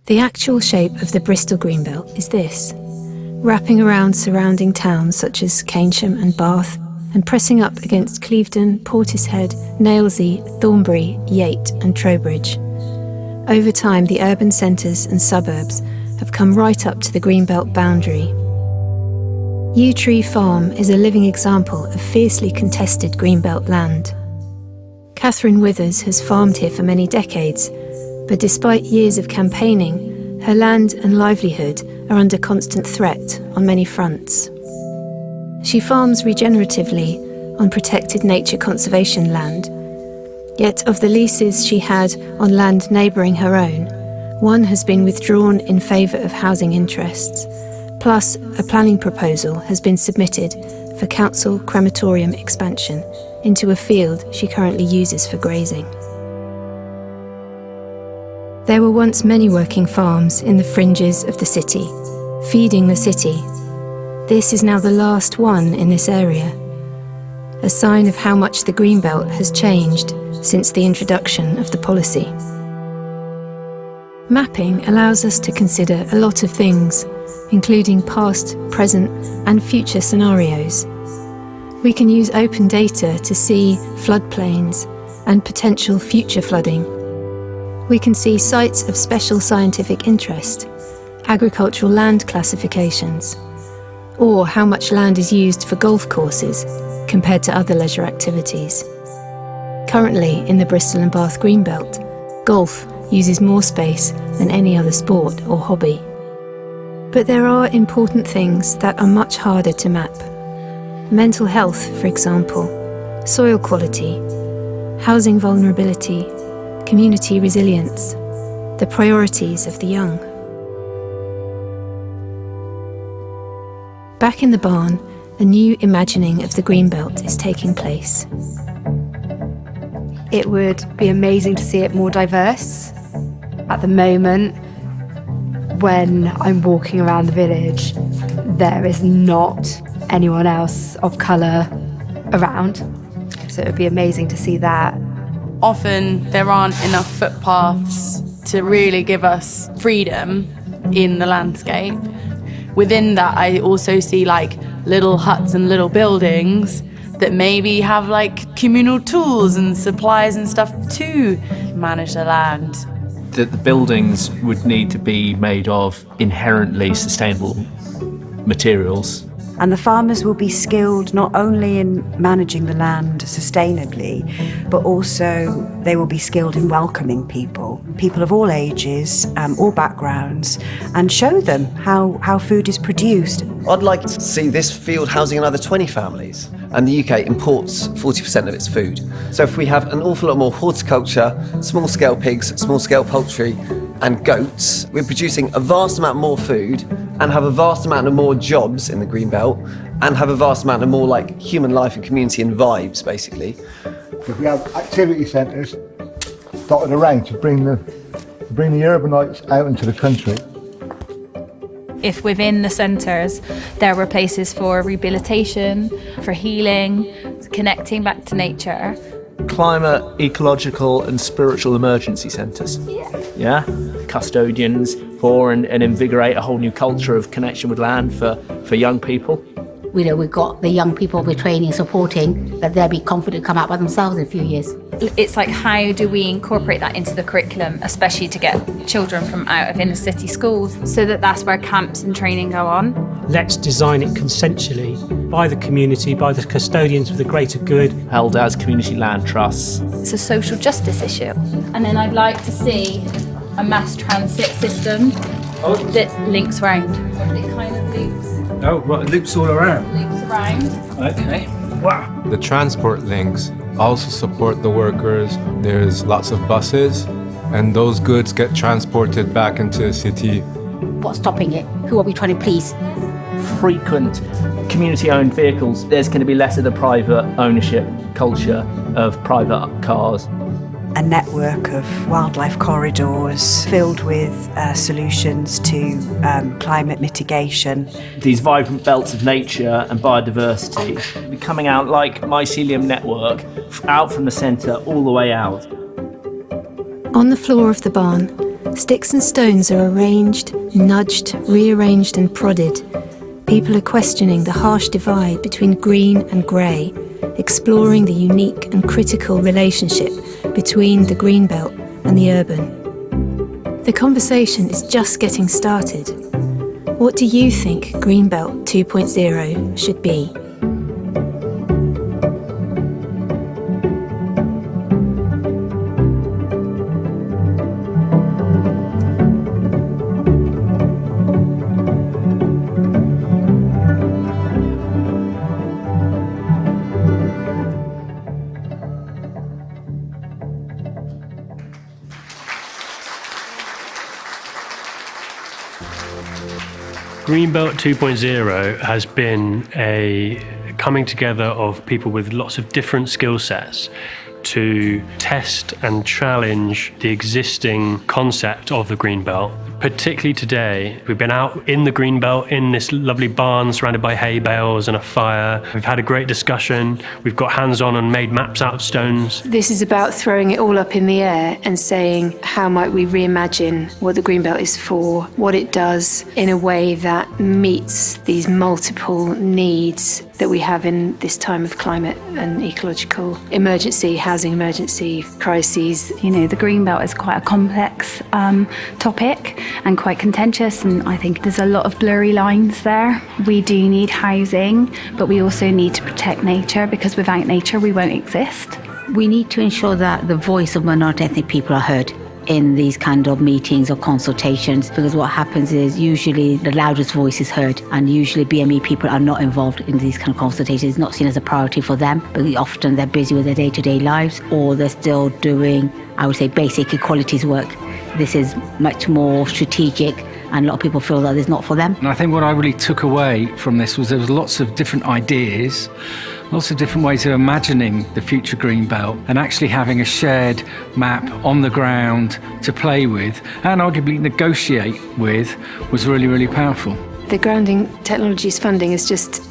The actual shape of the Bristol Greenbelt is this, wrapping around surrounding towns such as Keynsham and Bath, and pressing up against Clevedon, Portishead, Nailsea, Thornbury, Yate and Trowbridge. Over time, the urban centres and suburbs have come right up to the Greenbelt boundary. Yew Tree Farm is a living example of fiercely contested Greenbelt land. Catherine Withers has farmed here for many decades, but despite years of campaigning, her land and livelihood are under constant threat on many fronts. She farms regeneratively on protected nature conservation land, yet of the leases she had on land neighbouring her own, one has been withdrawn in favour of housing interests, plus a planning proposal has been submitted for council crematorium expansion into a field she currently uses for grazing. There were once many working farms in the fringes of the city, feeding the city. This is now the last one in this area, a sign of how much the Greenbelt has changed since the introduction of the policy. Mapping allows us to consider a lot of things, including past, present, and future scenarios. We can use open data to see floodplains and potential future flooding. We can see sites of special scientific interest, agricultural land classifications, or how much land is used for golf courses, compared to other leisure activities. Currently, in the Bristol and Bath Greenbelt, golf uses more space than any other sport or hobby. But there are important things that are much harder to map. Mental health, for example, soil quality, housing vulnerability, community resilience, the priorities of the young. Back in the barn, a new imagining of the Greenbelt is taking place. It would be amazing to see it more diverse. At the moment, when I'm walking around the village, there is not anyone else of colour around. So it would be amazing to see that. Often there aren't enough footpaths to really give us freedom in the landscape. Within that, I also see like little huts and little buildings that maybe have like communal tools and supplies and stuff to manage the land. That the buildings would need to be made of inherently sustainable materials. And the farmers will be skilled not only in managing the land sustainably, but also they will be skilled in welcoming people of all ages, all backgrounds, and show them how food is produced. I'd like to see this field housing another 20 families. And the UK imports 40% of its food. So if we have an awful lot more horticulture, small-scale pigs, small-scale poultry, and goats, we're producing a vast amount more food and have a vast amount of more jobs in the Greenbelt and have a vast amount of more like human life and community and vibes, basically. If we have activity centres dotted around to bring the urbanites out into the country. If within the centres there were places for rehabilitation, for healing, connecting back to nature. Climate, ecological and spiritual emergency centres. Yeah? Custodians for and invigorate a whole new culture of connection with land for young people. We've got the young people we're training, supporting, that they'll be confident to come out by themselves in a few years. It's like, how do we incorporate that into the curriculum, especially to get children from out of inner city schools, so that that's where camps and training go on. Let's design it consensually by the community, by the custodians for the greater good. Held as community land trusts. It's a social justice issue. And then I'd like to see a mass transit system that links round. It kind of loops. Oh, well, it loops all around. Loops around. Okay. Wow. The transport links also support the workers. There's lots of buses, and those goods get transported back into the city. What's stopping it? Who are we trying to please? Frequent community-owned vehicles. There's going to be less of the private ownership culture of private cars. A network of wildlife corridors filled with solutions to climate mitigation. These vibrant belts of nature and biodiversity be coming out like mycelium network, out from the centre all the way out. On the floor of the barn, sticks and stones are arranged, nudged, rearranged and prodded. People are questioning the harsh divide between green and grey, exploring the unique and critical relationship between the Greenbelt and the urban. The conversation is just getting started. What do you think Greenbelt 2.0 should be? Greenbelt 2.0 has been a coming together of people with lots of different skill sets to test and challenge the existing concept of the Greenbelt. Particularly today, we've been out in the Greenbelt in this lovely barn surrounded by hay bales and a fire. We've had a great discussion. We've got hands-on and made maps out of stones. This is about throwing it all up in the air and saying, how might we reimagine what the Greenbelt is for, what it does in a way that meets these multiple needs that we have in this time of climate and ecological emergency, housing emergency, crises. You know, the Greenbelt is quite a complex topic and quite contentious, and I think there's a lot of blurry lines there. We do need housing, but we also need to protect nature, because without nature we won't exist. We need to ensure that the voice of minority ethnic people are heard in these kind of meetings or consultations, because what happens is usually the loudest voice is heard, and usually BME people are not involved in these kind of consultations. It's not seen as a priority for them, but often they're busy with their day-to-day lives, or they're still doing, I would say, basic equalities work. This is much more strategic, and a lot of people feel that it's not for them. And I think what I really took away from this was there was lots of different ideas, lots of different ways of imagining the future Greenbelt, and actually having a shared map on the ground to play with and arguably negotiate with was really, really powerful. The Grounding Technologies funding has just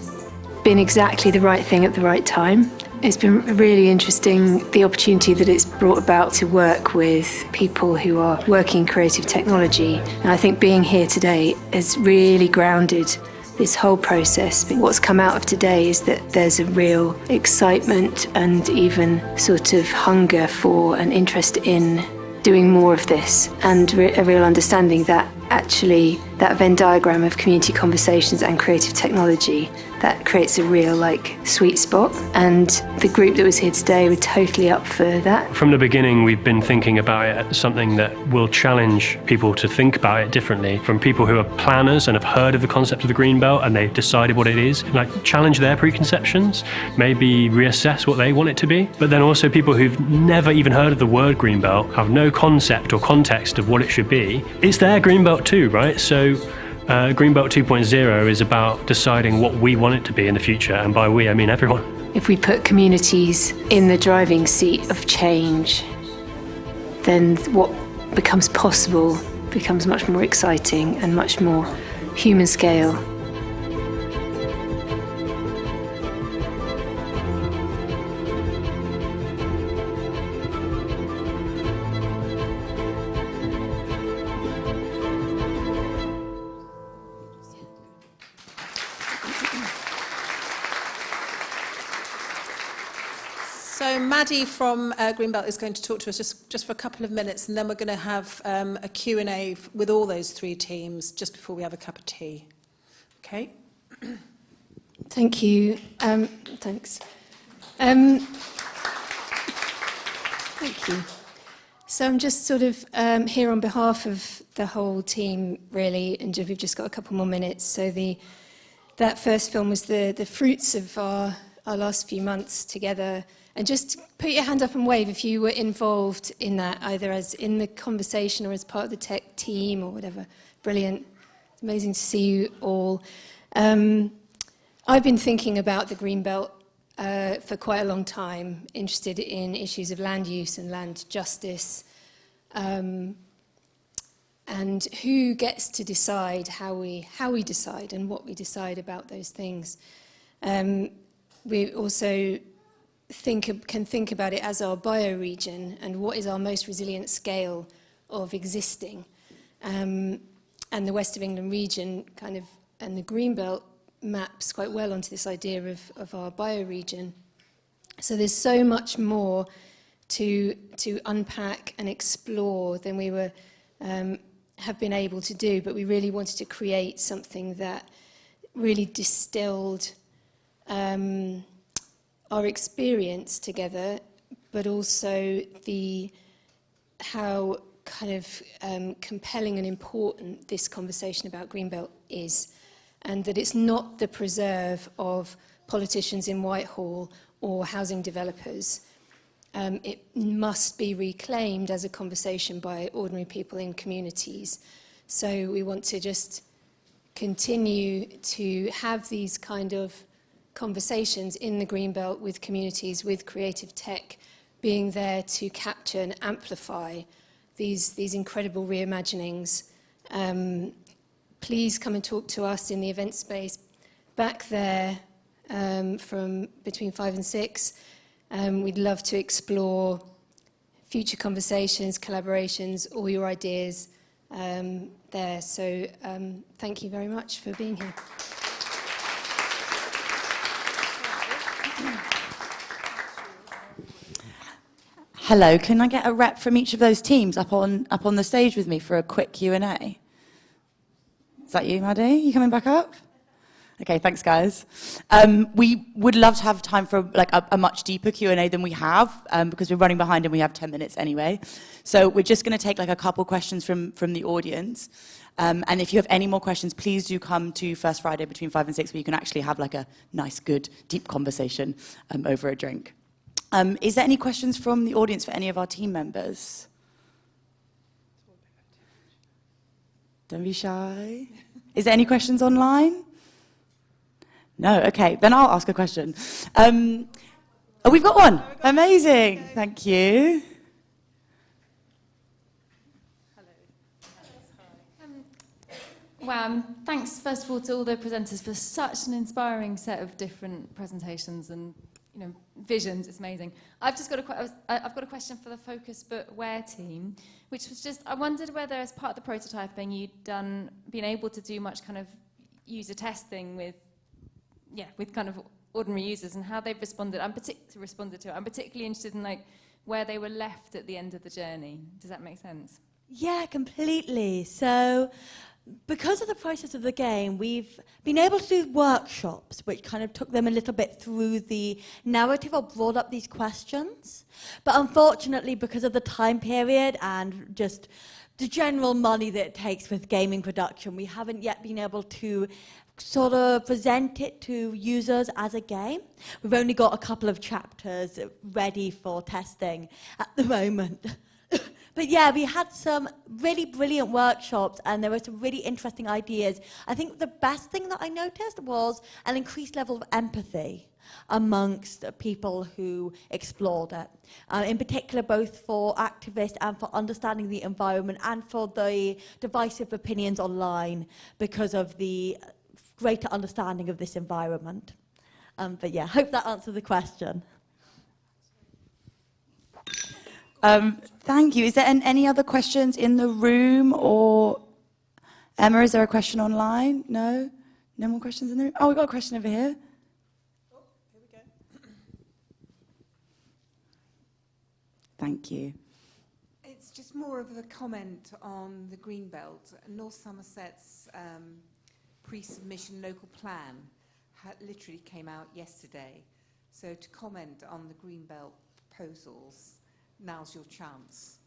been exactly the right thing at the right time. It's been really interesting, the opportunity that it's brought about to work with people who are working in creative technology. And I think being here today has really grounded this whole process. But what's come out of today is that there's a real excitement and even sort of hunger for and interest in doing more of this, and a real understanding that actually that Venn diagram of community conversations and creative technology, that creates a real sweet spot, and the group that was here today were totally up for that. From the beginning, we've been thinking about it as something that will challenge people to think about it differently, from people who are planners and have heard of the concept of the Greenbelt and they've decided what it is, challenge their preconceptions, maybe reassess what they want it to be, but then also people who've never even heard of the word Greenbelt, have no concept or context of what it should be. It's their Greenbelt too, right? So Greenbelt 2.0 is about deciding what we want it to be in the future, and by we I mean everyone. If we put communities in the driving seat of change, then what becomes possible becomes much more exciting and much more human scale. So Maddie from Greenbelt is going to talk to us just for a couple of minutes, and then we're going to have a Q&A with all those three teams just before we have a cup of tea. Okay? Thank you. Thanks. Thank you. So I'm just sort of here on behalf of the whole team, really, and we've just got a couple more minutes. So that first film was the fruits of our last few months together. And just put your hand up and wave if you were involved in that, either as in the conversation or as part of the tech team or whatever. Brilliant. Amazing to see you all. I've been thinking about the Greenbelt for quite a long time, interested in issues of land use and land justice, and who gets to decide how we decide and what we decide about those things. We also can think about it as our bioregion and what is our most resilient scale of existing. And the West of England region and the Greenbelt maps quite well onto this idea of our bioregion. So there's so much more to unpack and explore than we have been able to do, but we really wanted to create something that really distilled our experience together, but also how compelling and important this conversation about Greenbelt is, and that it's not the preserve of politicians in Whitehall or housing developers. It must be reclaimed as a conversation by ordinary people in communities. So we want to just continue to have these kind of conversations in the Greenbelt with communities, with creative tech, being there to capture and amplify these incredible reimaginings. Please come and talk to us in the event space back there from between 5 and 6. We'd love to explore future conversations, collaborations, all your ideas there. So thank you very much for being here. Hello, can I get a rep from each of those teams up on the stage with me for a quick Q&A? Is that you, Maddie? You coming back up? Okay, thanks, guys. We would love to have time for like a much deeper Q&A than we have, because we're running behind and we have 10 minutes anyway. So we're just going to take like a couple questions from the audience. And if you have any more questions, please do come to First Friday between 5 and 6, where you can actually have like a nice, good, deep conversation over a drink. Is there any questions from the audience for any of our team members? Don't be shy. Is there any questions online? No, okay, then I'll ask a question. Oh, we've got one. Amazing, thank you. Wow, thanks first of all to all the presenters for such an inspiring set of different presentations and visions. It's amazing. I've got a question for the Focus But Where team, which was just, I wondered whether as part of the prototyping you'd been able to do much kind of user testing with kind of ordinary users and how they've responded. I'm particularly interested in like where they were left at the end of the journey. Does that make sense? Yeah, completely. So because of the process of the game, we've been able to do workshops which kind of took them a little bit through the narrative or brought up these questions. But unfortunately, because of the time period and just the general money that it takes with gaming production, we haven't yet been able to sort of present it to users as a game. We've only got a couple of chapters ready for testing at the moment. But yeah, we had some really brilliant workshops and there were some really interesting ideas. I think the best thing that I noticed was an increased level of empathy amongst the people who explored it. In particular, both for activists and for understanding the environment and for the divisive opinions online because of the greater understanding of this environment. But yeah, hope that answers the question. Thank you. Is there any other questions in the room, or Emma, is there a question online? No? No more questions in the room? Oh, we've got a question over here. Oh, here we go. Thank you. It's just more of a comment on the Greenbelt. North Somerset's pre-submission local plan literally came out yesterday. So to comment on the Greenbelt proposals, now's your chance.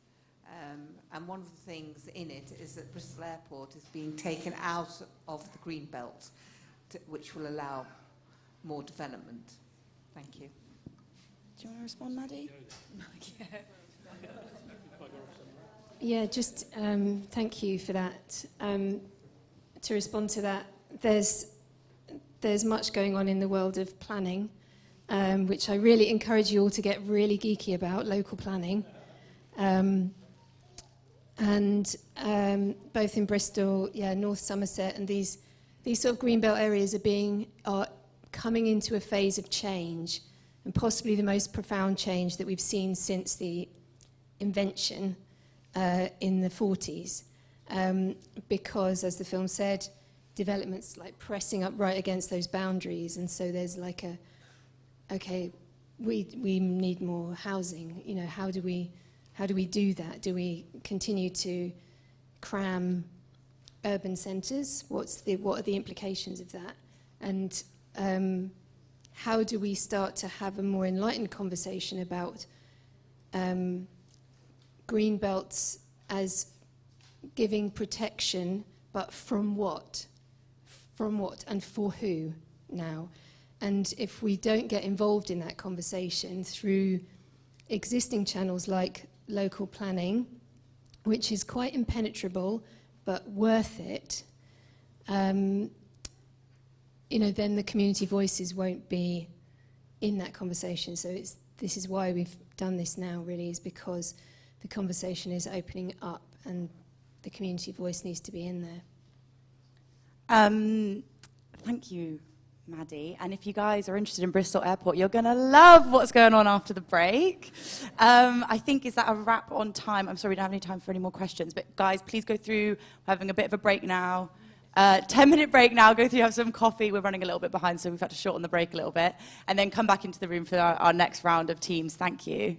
And one of the things in it is that Bristol Airport is being taken out of the Greenbelt, which will allow more development. Thank you. Do you want to respond, Maddie? Yeah, just thank you for that. To respond to that, there's much going on in the world of planning, which I really encourage you all to get really geeky about, local planning. And both in Bristol, North Somerset, and these sort of greenbelt areas are coming into a phase of change, and possibly the most profound change that we've seen since the invention in the 40s. Because, as the film said, development's like pressing up right against those boundaries, and so there's like okay, we need more housing. How do we do that? Do we continue to cram urban centres? What are the implications of that? And how do we start to have a more enlightened conversation about green belts as giving protection, but from what? From what and for who now? And if we don't get involved in that conversation through existing channels like local planning, which is quite impenetrable but worth it, then the community voices won't be in that conversation. So this is why we've done this now, really, is because the conversation is opening up and the community voice needs to be in there. Thank you, Maddie. And if you guys are interested in Bristol Airport, you're going to love what's going on after the break. I think, is that a wrap on time? I'm sorry, we don't have any time for any more questions. But guys, please go through. We're having a bit of a break now. 10-minute break now. Go through, have some coffee. We're running a little bit behind, so we've had to shorten the break a little bit. And then come back into the room for our next round of teams. Thank you.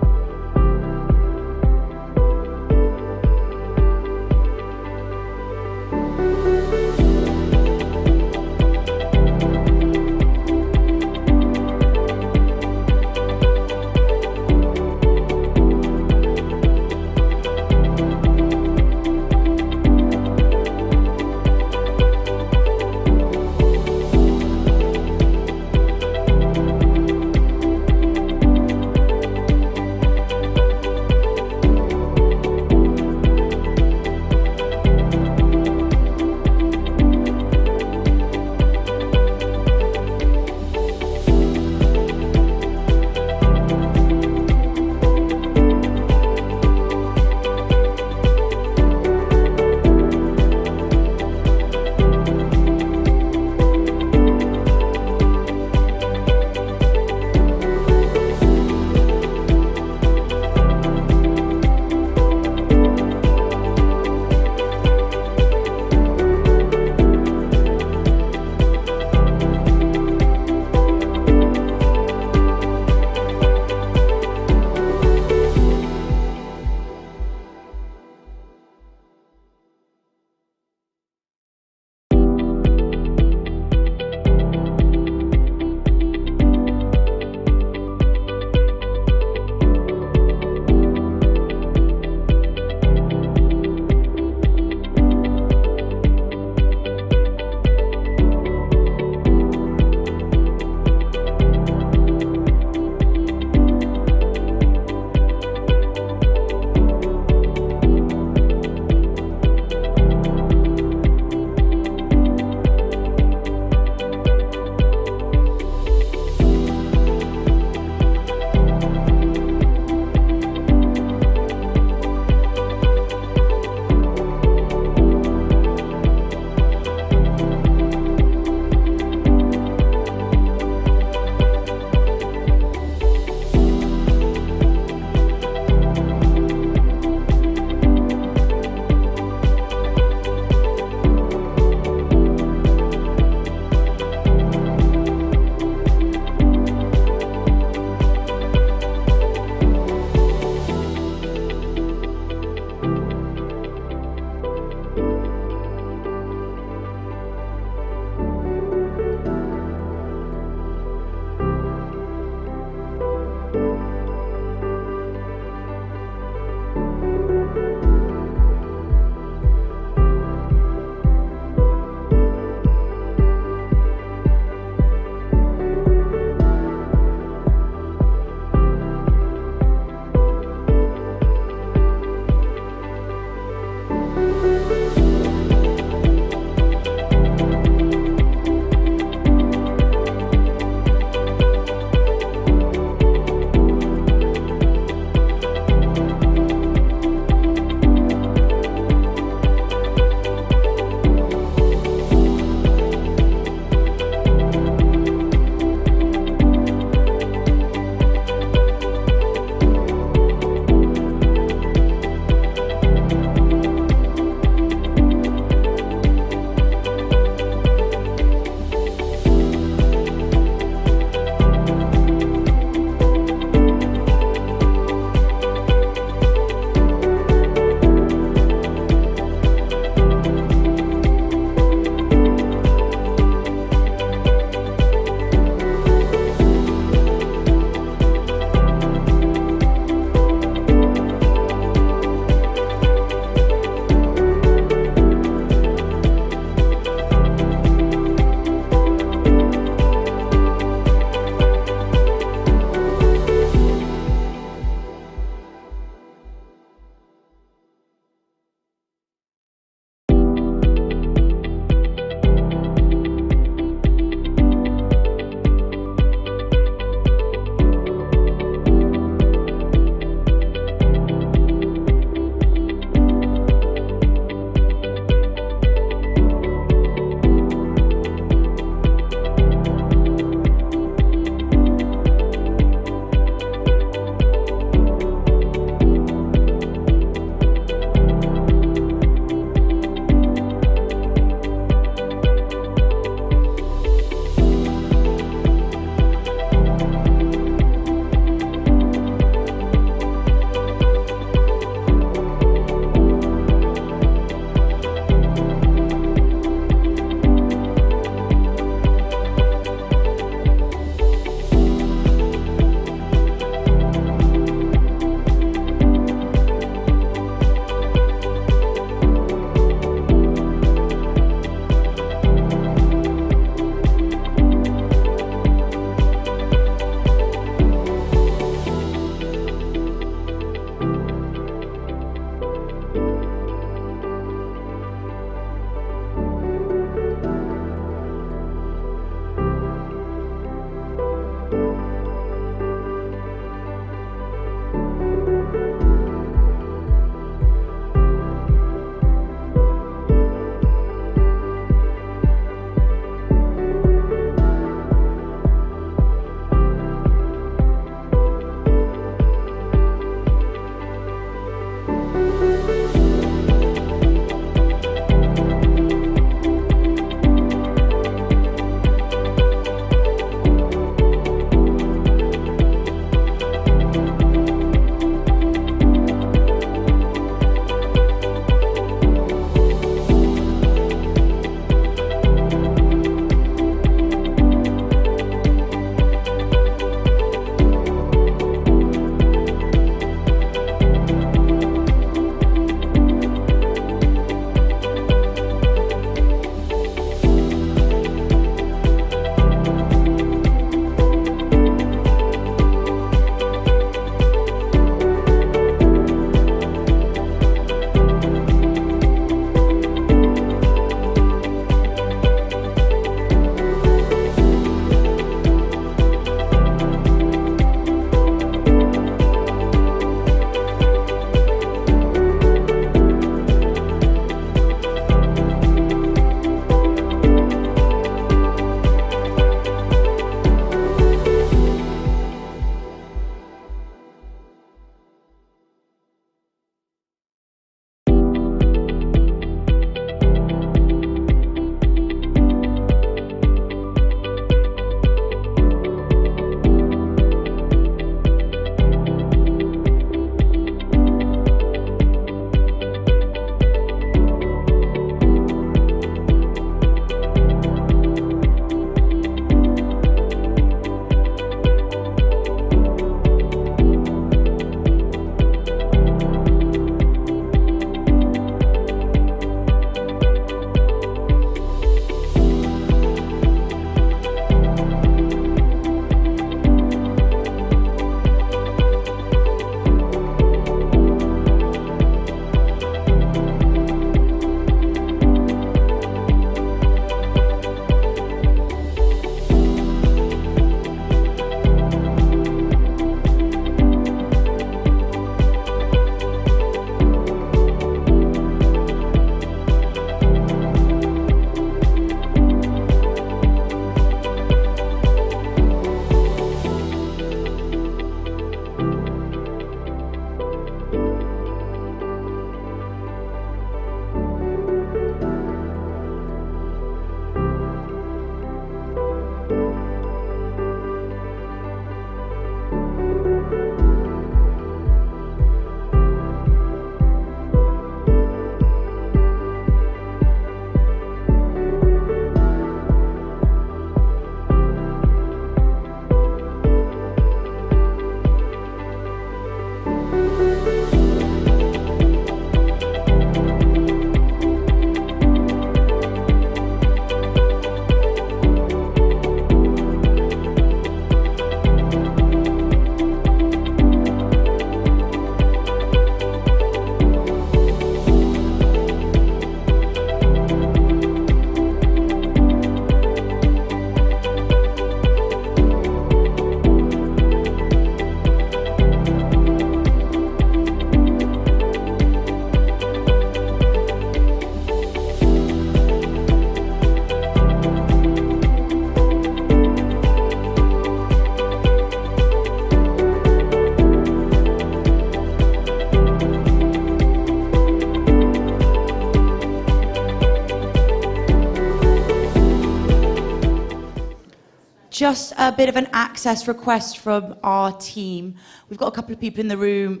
just a bit of an access request from our team. We've got a couple of people in the room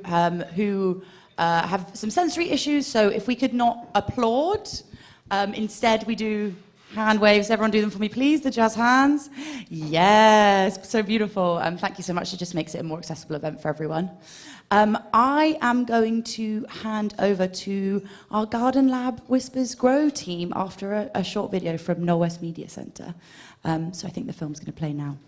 who have some sensory issues, so if we could not applaud, instead we do hand waves. Everyone do them for me, please, the jazz hands. Yes, so beautiful. Thank you so much. It just makes it a more accessible event for everyone. I am going to hand over to our Garden Lab Whispers Grow team after a short video from Knoll West Media Centre. So I think the film's going to play now.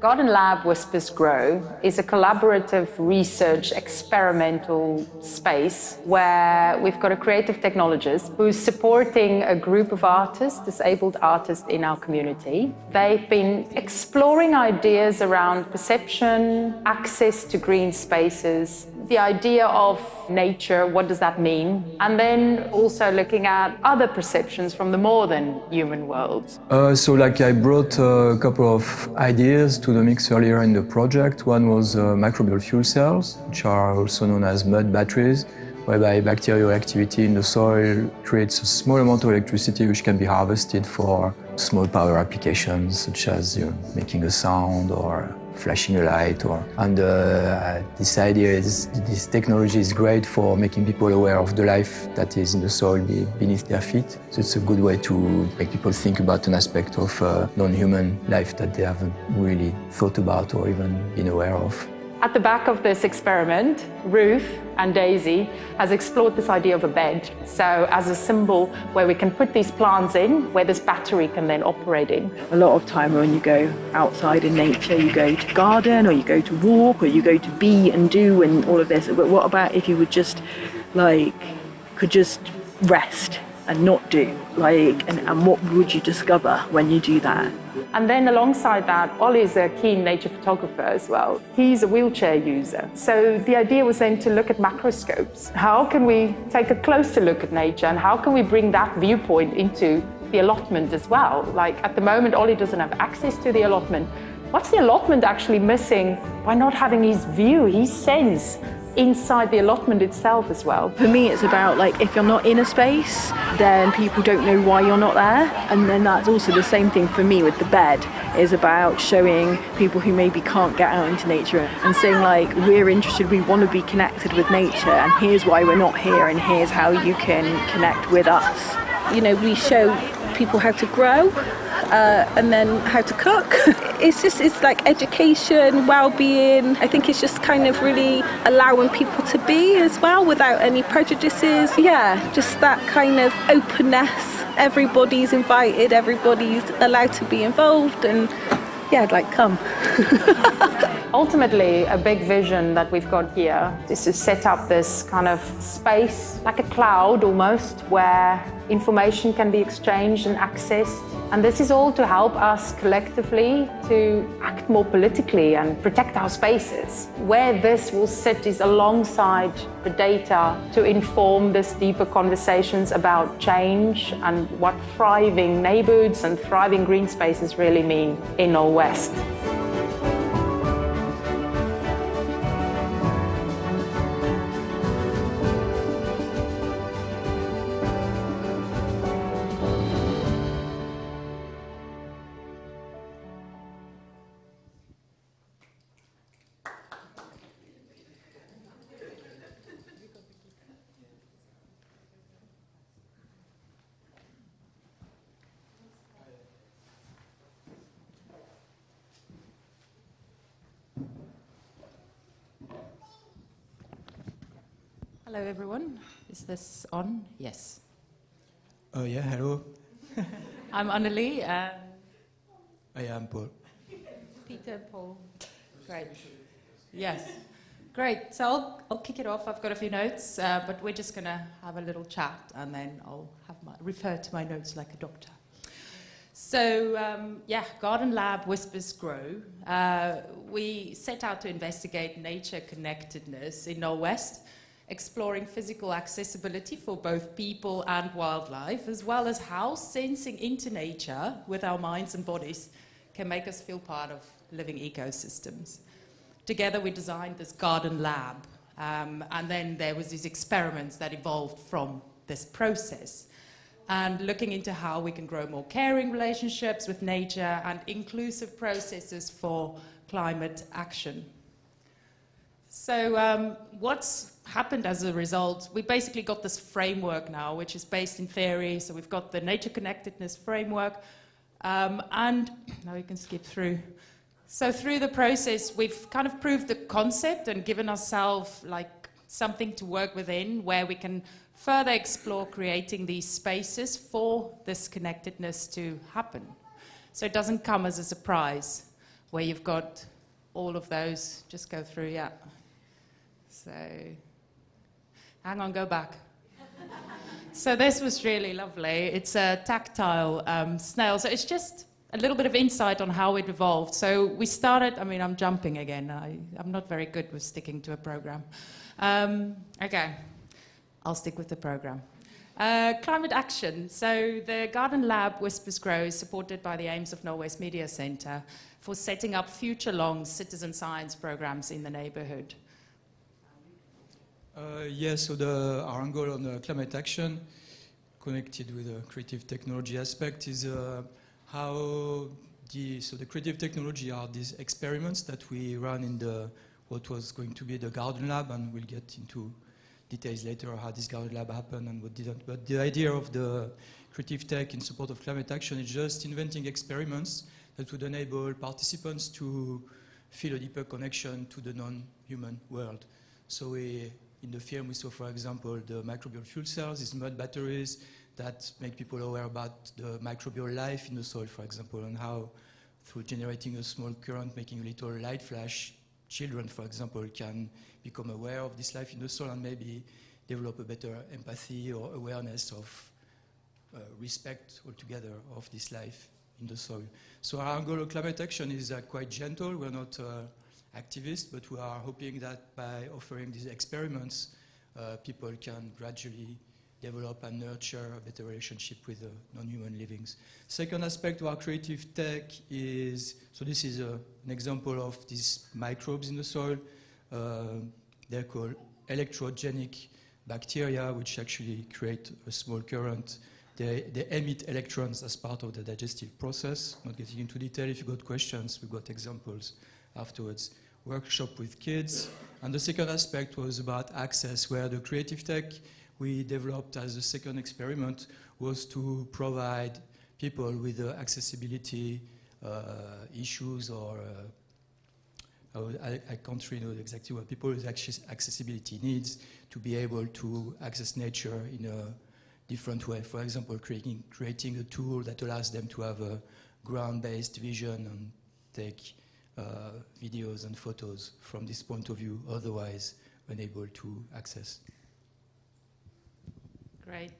Garden Lab Whispers Grow is a collaborative research experimental space where we've got a creative technologist who's supporting a group of artists, disabled artists in our community. They've been exploring ideas around perception, access to green spaces, the idea of nature, what does that mean? And then also looking at other perceptions from the more than human world. So I brought a couple of ideas to the mix earlier in the project. One was microbial fuel cells, which are also known as mud batteries, whereby bacterial activity in the soil creates a small amount of electricity which can be harvested for small power applications, such as making a sound or flashing a light. And this idea is, this technology is great for making people aware of the life that is in the soil beneath their feet. So it's a good way to make people think about an aspect of non-human life that they haven't really thought about or even been aware of. At the back of this experiment, Ruth and Daisy has explored this idea of a bed. So as a symbol where we can put these plants in, where this battery can then operate in. A lot of time when you go outside in nature, you go to garden or you go to walk or you go to be and do and all of this. But what about if you would just could just rest and not do? And what would you discover when you do that? And then alongside that, Ollie's a keen nature photographer as well. He's a wheelchair user. So the idea was then to look at macroscopes. How can we take a closer look at nature and how can we bring that viewpoint into the allotment as well? At the moment, Ollie doesn't have access to the allotment. What's the allotment actually missing by not having his view, his sense inside the allotment itself as well? For me, it's about if you're not in a space, then people don't know why you're not there. And then that's also the same thing for me with the bed, is about showing people who maybe can't get out into nature and saying we're interested, we want to be connected with nature, and here's why we're not here, and here's how you can connect with us. We show people how to grow and then how to cook. It's like education, well-being. I think it's just kind of really allowing people to be as well without any prejudices. Yeah, just that kind of openness. Everybody's invited, everybody's allowed to be involved, and yeah, come. Ultimately, a big vision that we've got here is to set up this kind of space, like a cloud almost, where information can be exchanged and accessed. And this is all to help us collectively to act more politically and protect our spaces. Where this will sit is alongside the data to inform this deeper conversations about change and what thriving neighbourhoods and thriving green spaces really mean in Knoll West. Hello everyone, is this on? Yes. Oh yeah, hello. I'm Annelie and I am Paul. Peter, Paul. Great. Yes. Great, so I'll kick it off. I've got a few notes, but we're just going to have a little chat and then I'll refer to my notes like a doctor. So, Garden Lab Whispers Grow. We set out to investigate nature connectedness in Knoll West, exploring physical accessibility for both people and wildlife, as well as how sensing into nature with our minds and bodies can make us feel part of living ecosystems. Together we designed this garden lab, and then there was these experiments that evolved from this process. and looking into how we can grow more caring relationships with nature and inclusive processes for climate action. So what's happened as a result? We basically got this framework now, which is based in theory. So we've got the nature connectedness framework. And now you can skip through. So through the process, we've kind of proved the concept and given ourselves like something to work within where we can further explore creating these spaces for this connectedness to happen. So it doesn't come as a surprise where you've got all of those. Just go through, yeah. So, hang on, go back. So this was really lovely. It's a tactile snail. So it's just a little bit of insight on how it evolved. So we started, I mean, I'm jumping again. I'm not very good with sticking to a program. Okay, I'll stick with the program. Climate action. So the Garden Lab Whispers Grow is supported by the aims of Norway's Media Centre for setting up future-long citizen science programs in the neighbourhood. Yes, so our angle on climate action, connected with the creative technology aspect, is how the creative technology are these experiments that we run in what was going to be the Garden Lab, and we'll get into details later how this Garden Lab happened and what didn't. But the idea of the creative tech in support of climate action is just inventing experiments that would enable participants to feel a deeper connection to the non-human world. So in the film we saw, for example, the microbial fuel cells, these mud batteries that make people aware about the microbial life in the soil, for example, and how through generating a small current, making a little light flash, children, for example, can become aware of this life in the soil and maybe develop a better empathy or awareness of respect altogether of this life in the soil. So our angle of climate action is quite gentle. We're not activists, but we are hoping that by offering these experiments, people can gradually develop and nurture a better relationship with non-human livings. Second aspect of our creative tech is, so this is an example of these microbes in the soil. They're called electrogenic bacteria, which actually create a small current. They emit electrons as part of the digestive process. Not getting into detail. If you've got questions, we've got examples afterwards. Workshop with kids. And the second aspect was about access, where the creative tech we developed as a second experiment was to provide people with accessibility issues, or I can't really know exactly what people with accessibility needs to be able to access nature in a different way. For example, creating a tool that allows them to have a ground-based vision and take videos and photos from this point of view, otherwise unable to access. Great.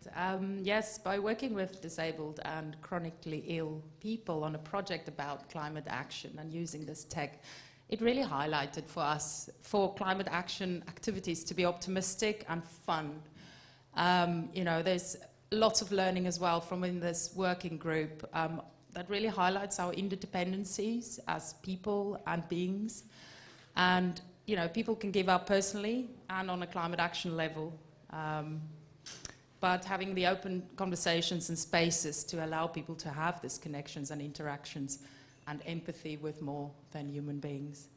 Yes, by working with disabled and chronically ill people on a project about climate action and using this tech, it really highlighted for us for climate action activities to be optimistic and fun. You know, there's lots of learning as well from in this working group that really highlights our interdependencies as people and beings. And, you know, people can give up personally and on a climate action level. But having the open conversations and spaces to allow people to have these connections and interactions and empathy with more than human beings.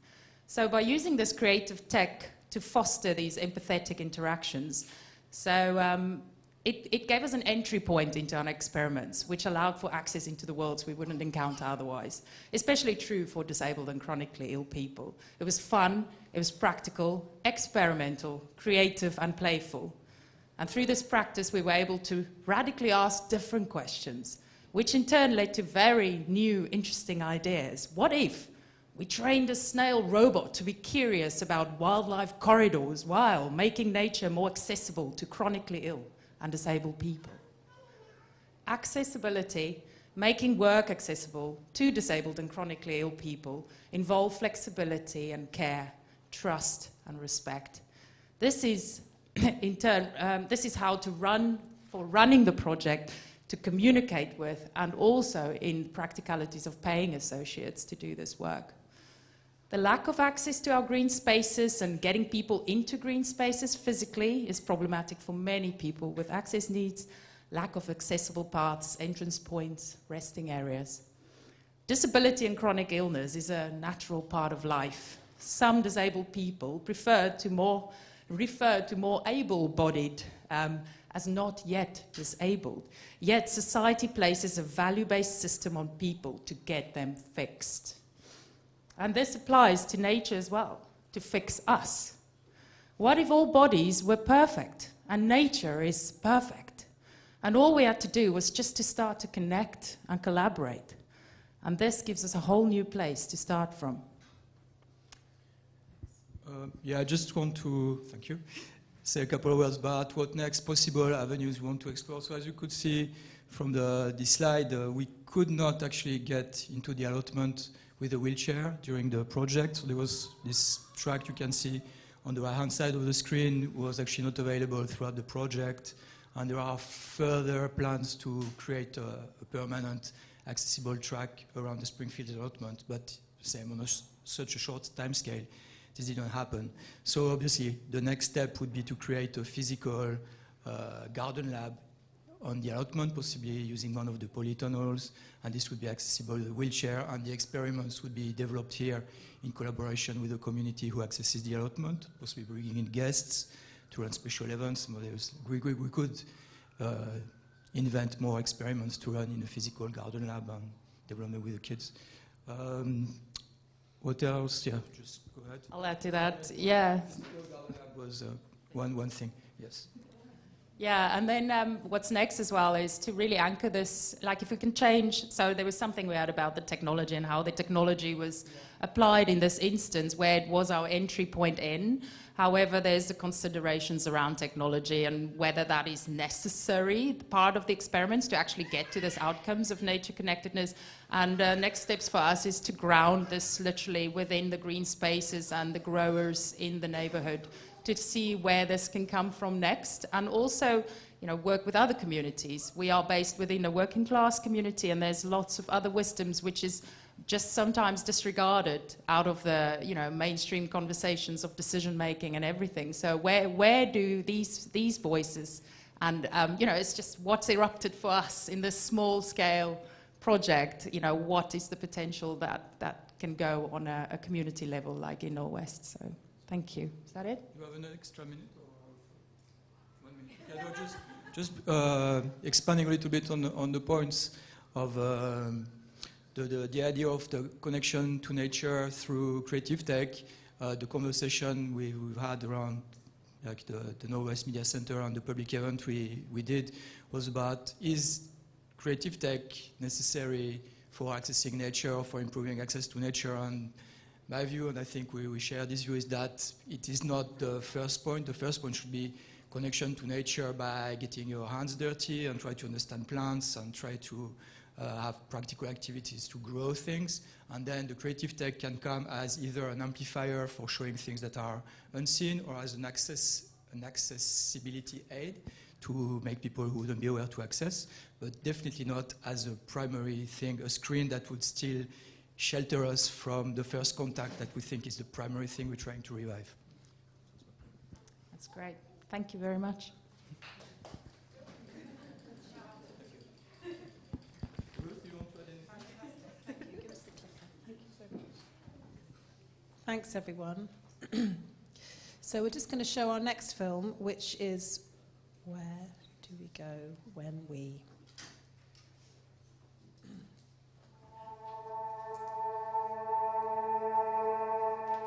So by using this creative tech to foster these empathetic interactions, so it gave us an entry point into our experiments, which allowed for access into the worlds we wouldn't encounter otherwise, especially true for disabled and chronically ill people. It was fun, it was practical, experimental, creative and playful. And through this practice, we were able to radically ask different questions, which in turn led to very new, interesting ideas. What if we trained a snail robot to be curious about wildlife corridors while making nature more accessible to chronically ill and disabled people? Accessibility, making work accessible to disabled and chronically ill people, involve flexibility and care, trust and respect. This is in turn, this is how to running the project, to communicate with, and also in practicalities of paying associates to do this work. The lack of access to our green spaces and getting people into green spaces physically is problematic for many people with access needs, lack of accessible paths, entrance points, resting areas. Disability and chronic illness is a natural part of life. Some disabled people refer to more able-bodied as not yet disabled. Yet society places a value-based system on people to get them fixed. And this applies to nature as well, to fix us. What if all bodies were perfect and nature is perfect? And all we had to do was just to start to connect and collaborate. And this gives us a whole new place to start from. Yeah, I just want to, thank you, say a couple of words about what next possible avenues we want to explore. So as you could see from this slide, we could not actually get into the allotment with a wheelchair during the project. So there was this track you can see on the right-hand side of the screen was actually not available throughout the project. And there are further plans to create a permanent accessible track around the Springfield allotment, but same on such a short time scale. This didn't happen. So obviously the next step would be to create a physical garden lab on the allotment, possibly using one of the polytunnels, and this would be accessible with a wheelchair, and the experiments would be developed here in collaboration with the community who accesses the allotment, possibly bringing in guests to run special events. We could invent more experiments to run in a physical garden lab and develop them with the kids. What else? Yeah, just go ahead. I'll add to that. Yeah. Was one thing. Yes. Yeah, and then what's next as well is to really anchor this, like if we can change, so there was something we had about the technology and how the technology was applied in this instance where it was our entry point in. However, there's the considerations around technology and whether that is necessary, part of the experiments to actually get to these outcomes of nature connectedness. And next steps for us is to ground this literally within the green spaces and the growers in the neighborhood to see where this can come from next, and also, you know, work with other communities. We are based within a working class community, and there's lots of other wisdoms which is just sometimes disregarded out of the, you know, mainstream conversations of decision making and everything. So where do these voices, and you know, it's just what's erupted for us in this small scale project. You know, what is the potential that can go on a community level like in Norwest? So. Thank you. Is that it? You have an extra minute or 1 minute? Yeah, no, just expanding a little bit on the points of the idea of the connection to nature through creative tech, the conversation we've had around like the Norwest Media Center and the public event we did was about, is creative tech necessary for accessing nature, for improving access to nature? And my view, and I think we share this view, is that it is not the first point. The first point should be connection to nature by getting your hands dirty and try to understand plants and try to have practical activities to grow things. And then the creative tech can come as either an amplifier for showing things that are unseen, or as an accessibility aid to make people who wouldn't be aware to access, but definitely not as a primary thing, a screen that would still shelter us from the first contact that we think is the primary thing we're trying to revive. That's great. Thank you very much. Thanks, everyone. So we're just going to show our next film, which is Where Do We Go When We...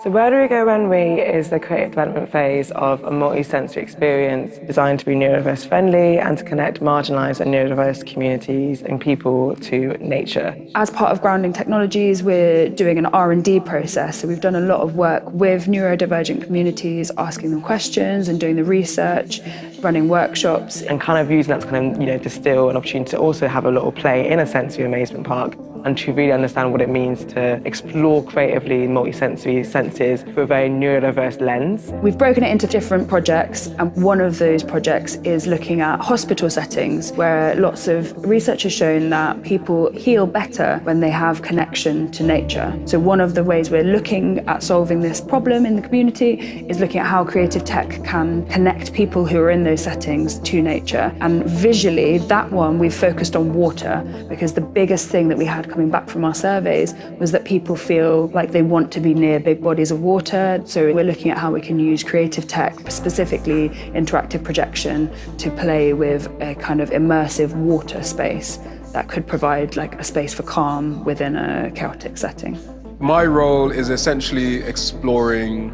So Where Do We Go When We is the creative development phase of a multi-sensory experience designed to be neurodiverse friendly and to connect marginalised and neurodiverse communities and people to nature. As part of Grounding Technologies, we're doing an R&D process. So we've done a lot of work with neurodivergent communities, asking them questions and doing the research, running workshops. And kind of using that to kind of, distill an opportunity to also have a little play in a sensory amazement park. and to really understand what it means to explore creatively multisensory senses through a very neurodiverse lens. We've broken it into different projects, and one of those projects is looking at hospital settings where lots of research has shown that people heal better when they have connection to nature. So one of the ways we're looking at solving this problem in the community is looking at how creative tech can connect people who are in those settings to nature. And visually, that one we've focused on water, because the biggest thing that we had coming back from our surveys was that people feel like they want to be near big bodies of water. So we're looking at how we can use creative tech, specifically interactive projection, to play with a kind of immersive water space that could provide like a space for calm within a chaotic setting. My role is essentially exploring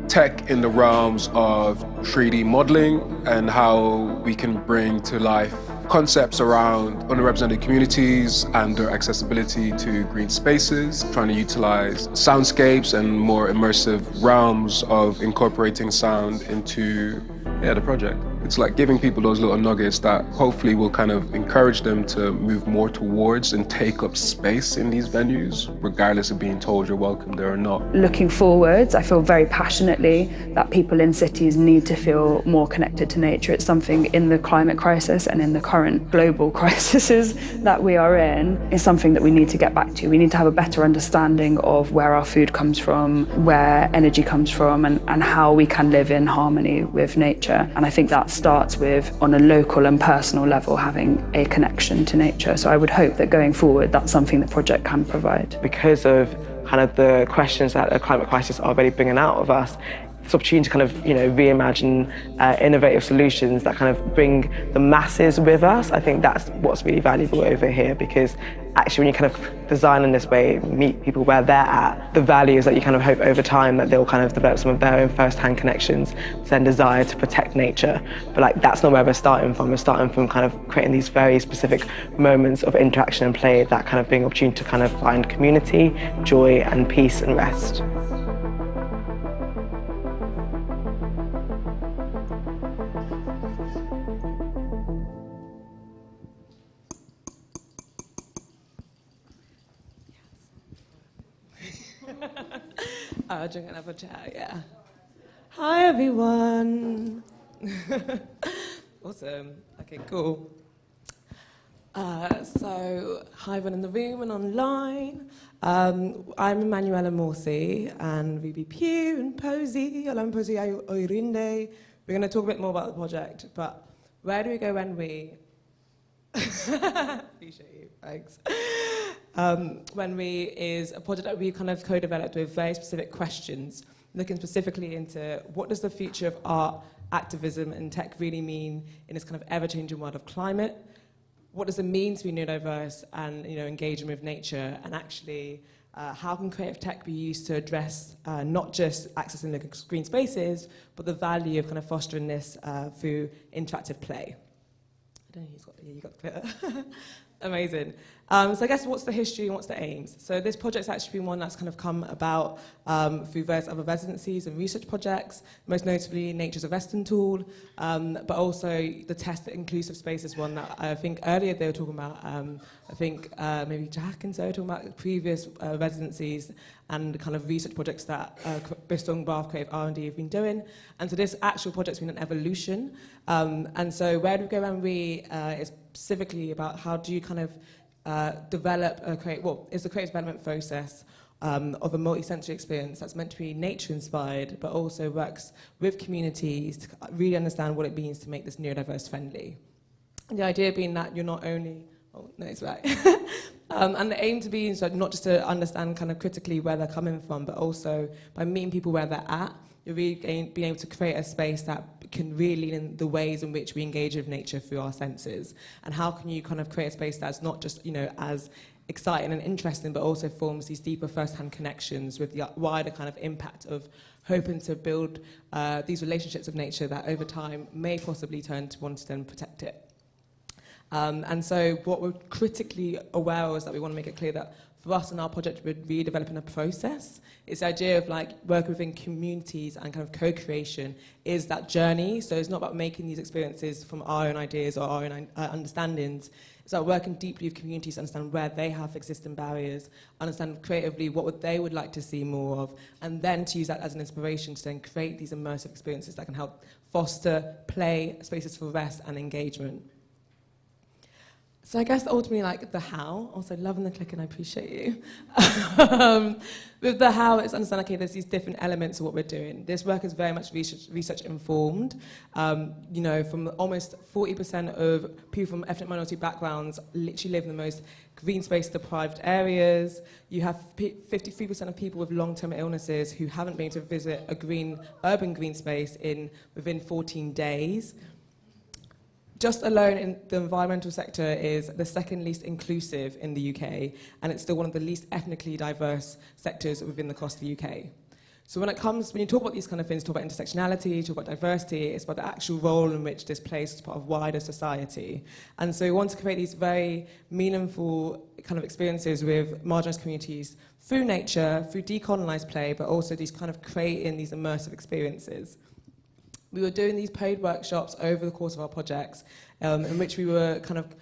tech in the realms of 3D modeling and how we can bring to life concepts around underrepresented communities and their accessibility to green spaces, trying to utilize soundscapes and more immersive realms of incorporating sound into the project. It's like giving people those little nuggets that hopefully will kind of encourage them to move more towards and take up space in these venues, regardless of being told you're welcome there or not. Looking forwards, I feel very passionately that people in cities need to feel more connected to nature. It's something in the climate crisis and in the current global crises that we are in, is something that we need to get back to. We need to have a better understanding of where our food comes from, where energy comes from, and how we can live in harmony with nature. And I think that starts with, on a local and personal level, having a connection to nature. So I would hope that going forward, that's something the project can provide. Because of kind of the questions that the climate crisis are already bringing out of us, this opportunity to kind of, reimagine innovative solutions that kind of bring the masses with us. I think that's what's really valuable over here, because actually when you kind of design in this way, meet people where they're at, the values that you kind of hope over time that they'll kind of develop some of their own first-hand connections to then desire to protect nature. But that's not where we're starting from. We're starting from kind of creating these very specific moments of interaction and play that kind of bring opportunity to kind of find community, joy and peace and rest. Drink another chat, yeah. Hi everyone. Awesome. Okay, cool. So, hi everyone in the room and online. I'm Emanuela Morsi and Ruby Pugh and Posey. Alam Posey Oirinde. We're going to talk a bit more about the project, but where do we go when we... Appreciate you, thanks. When we is a project that we kind of co-developed with very specific questions, looking specifically into what does the future of art, activism and tech really mean in this kind of ever-changing world of climate? What does it mean to be neurodiverse and engaging with nature? And actually, how can creative tech be used to address not just accessing the green spaces, but the value of kind of fostering this through interactive play? I don't know who's got the, you got the glitter. Amazing. So I guess what's the history and what's the aims? So this project's actually been one that's kind of come about through various other residencies and research projects, most notably Nature's a Western tool, but also the Test Inclusive Spaces one that I think earlier they were talking about, I think maybe Jack and Zoe were talking about previous residencies and kind of research projects that Bristol and Bath Creative R&D have been doing. And so this actual project's been an evolution. And so where do we go when we is specifically about how do you kind of develop a it's the creative development process of a multi-sensory experience that's meant to be nature-inspired, but also works with communities to really understand what it means to make this neurodiverse friendly. And the idea being that you're not only, it's right. And the aim to be so not just to understand kind of critically where they're coming from, but also by meeting people where they're at, you're really being able to create a space that can really in the ways in which we engage with nature through our senses. And how can you kind of create a space that's not just, as exciting and interesting, but also forms these deeper first-hand connections with the wider kind of impact of hoping to build these relationships with nature that over time may possibly turn to want to then protect it. And so what we're critically aware of is that we want to make it clear that for us in our project, we're really developing a process. It's the idea of like working within communities and kind of co-creation is that journey. So it's not about making these experiences from our own ideas or our own understandings. It's about working deeply with communities to understand where they have existing barriers, understand creatively what they would like to see more of, and then to use that as an inspiration to then create these immersive experiences that can help foster play, spaces for rest and engagement. So I guess ultimately, like the how, also loving the click and I appreciate you. With the how, it's understand, okay, there's these different elements of what we're doing. This work is very much research informed. You know, from almost 40% of people from ethnic minority backgrounds literally live in the most green space deprived areas. You have 53% of people with long-term illnesses who haven't been able to visit a urban green space within 14 days. Just alone in the environmental sector is the second least inclusive in the UK, and it's still one of the least ethnically diverse sectors across the UK. So when you talk about these kind of things, talk about intersectionality, talk about diversity, it's about the actual role in which this plays as part of wider society. And so we want to create these very meaningful kind of experiences with marginalised communities through nature, through decolonized play, but also these kind of creating these immersive experiences. We were doing these paid workshops over the course of our projects, in which we were kind of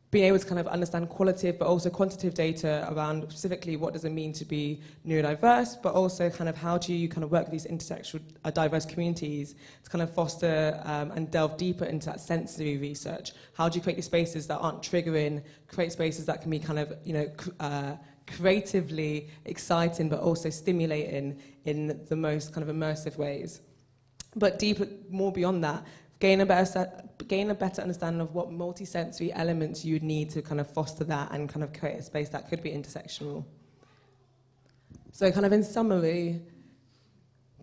being able to kind of understand qualitative but also quantitative data around specifically what does it mean to be neurodiverse, but also kind of how do you kind of work with these intersectional diverse communities to kind of foster and delve deeper into that sensory research. How do you create these spaces that aren't triggering, create spaces that can be kind of, you know, creatively exciting but also stimulating in the most kind of immersive ways. But deeper, more beyond that, gain a better understanding of what multisensory elements you would need to kind of foster that and kind of create a space that could be intersectional. So kind of in summary,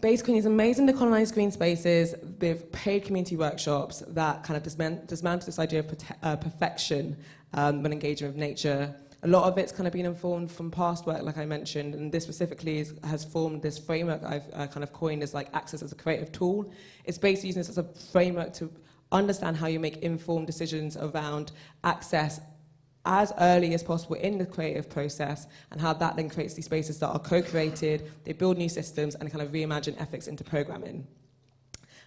basically these amazing decolonized green spaces with paid community workshops that kind of dismantle this idea of perfection when engaging with nature. A lot of it's kind of been informed from past work, like I mentioned, and this specifically has formed this framework I've kind of coined as like access as a creative tool. It's basically using this as a framework to understand how you make informed decisions around access as early as possible in the creative process, and how that then creates these spaces that are co-created, they build new systems and kind of reimagine ethics into programming.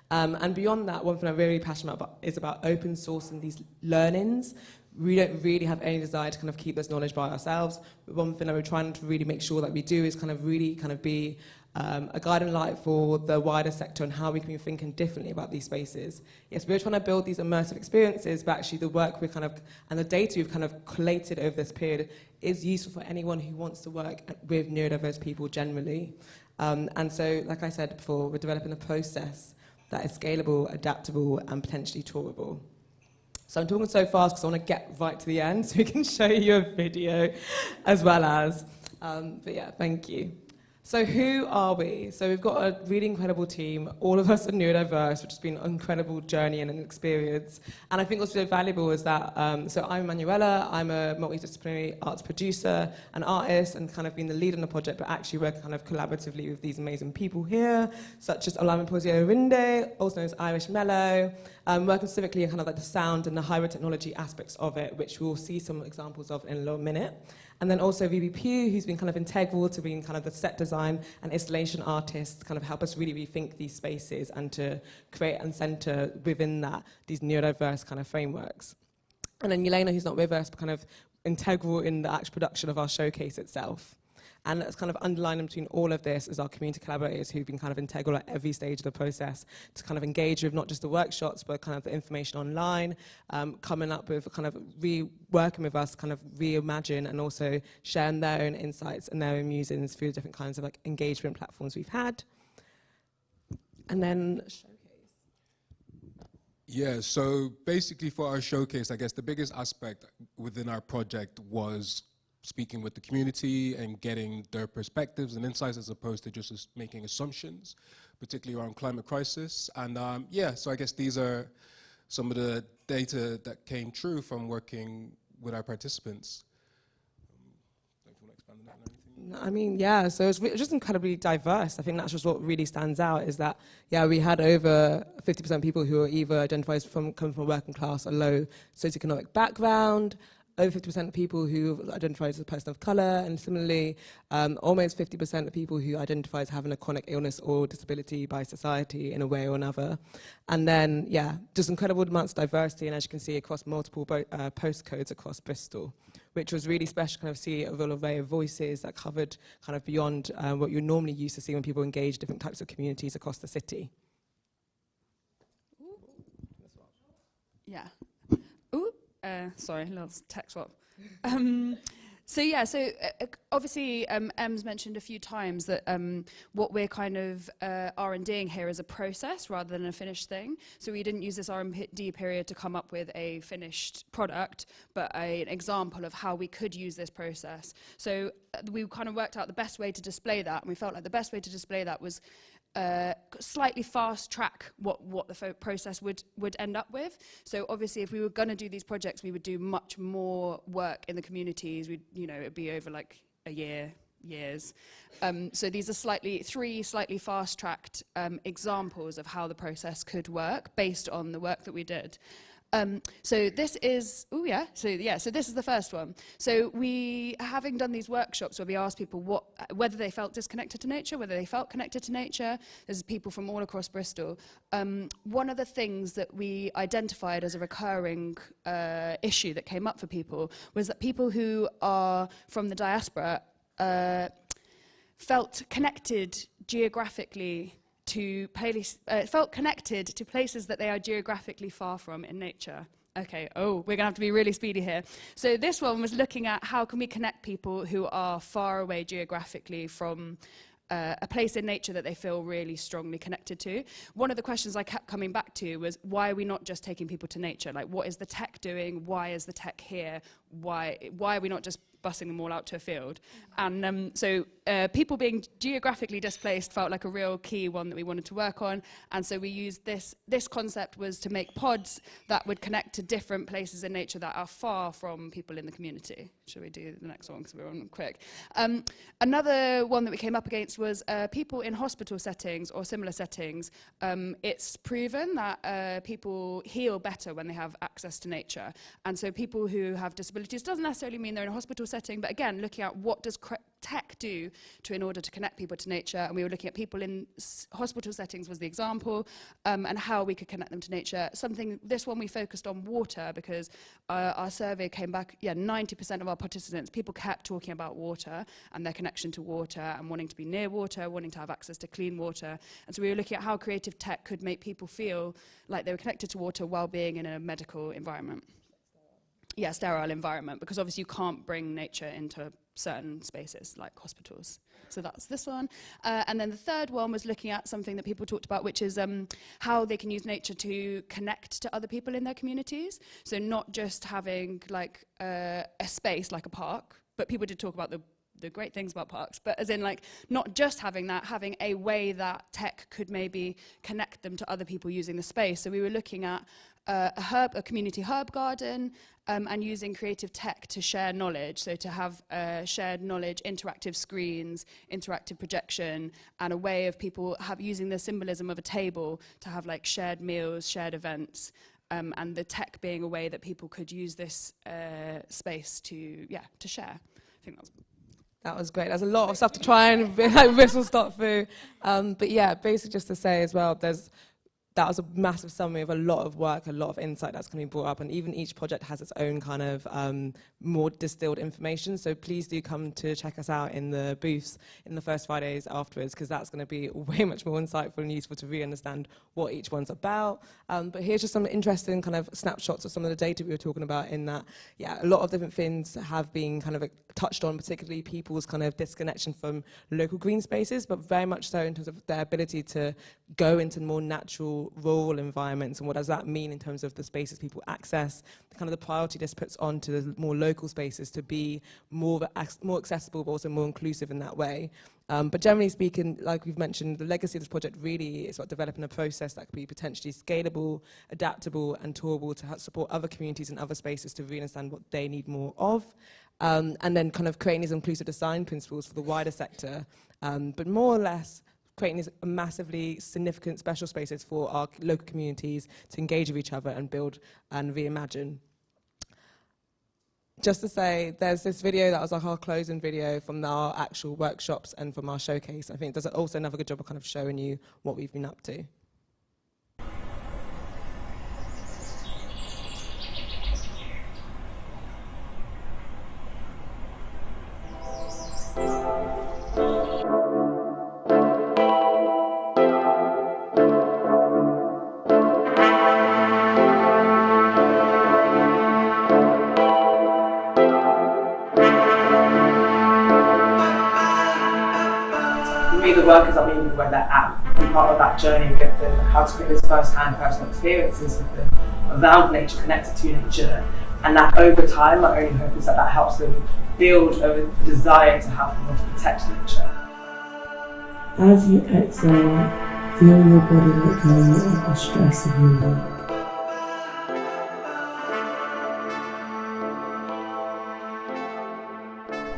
And beyond that, one thing I'm really passionate about is about open sourcing these learnings. We don't really have any desire to kind of keep this knowledge by ourselves. But one thing that we're trying to really make sure that we do is kind of really kind of be a guiding light for the wider sector and how we can be thinking differently about these spaces. Yes, we're trying to build these immersive experiences, but actually the work we're kind of, and the data we've kind of collated over this period is useful for anyone who wants to work with neurodiverse people generally. And so, like I said before, we're developing a process that is scalable, adaptable, and potentially tourable. So I'm talking so fast because I want to get right to the end so we can show you a video as well as. But yeah, thank you. So who are we? So we've got a really incredible team. All of us are neurodiverse, which has been an incredible journey and an experience. And I think what's really valuable is that, so I'm Manuela, I'm a multidisciplinary arts producer, an artist, and kind of been the lead on the project, but actually work kind of collaboratively with these amazing people here, such as Olame Posio Rinde, also known as Irish Mellow, working specifically in kind of like the sound and the hybrid technology aspects of it, which we'll see some examples of in a little minute. And then also Vivi Pugh, who's been kind of integral to being kind of the set design and installation artist to kind of help us really rethink these spaces and to create and center within that these neurodiverse kind of frameworks. And then Yelena, who's not with us, but kind of integral in the actual production of our showcase itself. And that's kind of underlining between all of this is our community collaborators who've been kind of integral at every stage of the process to kind of engage with not just the workshops, but kind of the information online, coming up with kind of working with us, kind of reimagine and also sharing their own insights and their own musings through the different kinds of like engagement platforms we've had. And then showcase. Yeah, so basically for our showcase, I guess the biggest aspect within our project was speaking with the community and getting their perspectives and insights as opposed to just making assumptions, particularly around climate crisis. And yeah, so I guess these are some of the data that came true from working with our participants. Don't you want to expand on that or anything? I mean, yeah, so it's just incredibly diverse. I think that's just what really stands out is that, yeah, we had over 50% people who are either identified coming from a working class or low socioeconomic background. over 50% of people who identify as a person of colour, and similarly, almost 50% of people who identify as having a chronic illness or disability by society in a way or another. And then, yeah, just incredible amounts of diversity, and as you can see, across multiple postcodes across Bristol, which was really special to kind of see a real array of voices that covered kind of beyond what you're normally used to see when people engage different types of communities across the city. Yeah. Ooh, sorry, a little tech swap. So obviously Em's mentioned a few times that what we're kind of R&Ding here is a process rather than a finished thing. So we didn't use this R&D period to come up with a finished product, but an example of how we could use this process. So we kind of worked out the best way to display that, and we felt like the best way to display that was slightly fast track what the process would end up with. So obviously, if we were going to do these projects, we would do much more work in the communities. It'd be over like a years. So these are three slightly fast tracked examples of how the process could work based on the work that we did. So this is, so this is the first one. So we, having done these workshops where we asked people whether they felt disconnected to nature, whether they felt connected to nature, there's people from all across Bristol. One of the things that we identified as a recurring issue that came up for people was that people who are from the diaspora felt connected geographically felt connected to places that they are geographically far from in nature. Okay, we're going to have to be really speedy here. So this one was looking at how can we connect people who are far away geographically from a place in nature that they feel really strongly connected to. One of the questions I kept coming back to was, why are we not just taking people to nature? Like, what is the tech doing? Why is the tech here? Why are we not just busing them all out to a field? And so people being geographically displaced felt like a real key one that we wanted to work on. And so we used this concept was to make pods that would connect to different places in nature that are far from people in the community. Should we do the next one because we're on quick? Another one that we came up against was people in hospital settings or similar settings. It's proven that people heal better when they have access to nature. And so people who have disabilities doesn't necessarily mean they're in a hospital setting, but again, looking at what does tech do in order to connect people to nature, and we were looking at people in hospital settings was the example, and how we could connect them to nature. This one we focused on water because our survey came back, 90% of our participants, people kept talking about water and their connection to water and wanting to be near water, wanting to have access to clean water. And so we were looking at how creative tech could make people feel like they were connected to water while being in a medical environment. Yeah, sterile environment, because obviously you can't bring nature into certain spaces like hospitals. So that's this one. And then the third one was looking at something that people talked about, which is how they can use nature to connect to other people in their communities. So not just having like a space like a park, but people did talk about the great things about parks, but as in like not just having that, having a way that tech could maybe connect them to other people using the space. So we were looking at a community herb garden, and using creative tech to share knowledge, so to have shared knowledge, interactive screens, interactive projection, and a way of people using the symbolism of a table to have like shared meals, shared events, and the tech being a way that people could use this space to share. I think that was great. There's a lot of stuff to try and whistle stop through. But yeah, basically just to say as well, that was a massive summary of a lot of work, a lot of insight that's going to be brought up, and even each project has its own kind of more distilled information. So please do come to check us out in the booths in the first Fridays afterwards, because that's going to be way much more insightful and useful to really understand what each one's about. But here's just some interesting kind of snapshots of some of the data we were talking about in that, a lot of different things have been kind of touched on, particularly people's kind of disconnection from local green spaces, but very much so in terms of their ability to go into more natural rural environments, and what does that mean in terms of the spaces people access, kind of the priority this puts on to the more local spaces to be more accessible but also more inclusive in that way. But generally speaking, like we've mentioned, the legacy of this project really is about developing a process that could be potentially scalable, adaptable and tourable to help support other communities and other spaces to really understand what they need more of. And then kind of creating these inclusive design principles for the wider sector, but more or less creating these massively significant special spaces for our local communities to engage with each other and build and reimagine. Just to say, there's this video that was like our closing video from our actual workshops and from our showcase. I think it does also another good job of kind of showing you what we've been up to. The workers are being where they're at, and part of that journey we give them how to create those first-hand personal experiences with them around nature, connected to nature, and that over time my only hope is that that helps them build a desire to have and want to protect nature. As you exhale, feel your body let go of the stress of your week.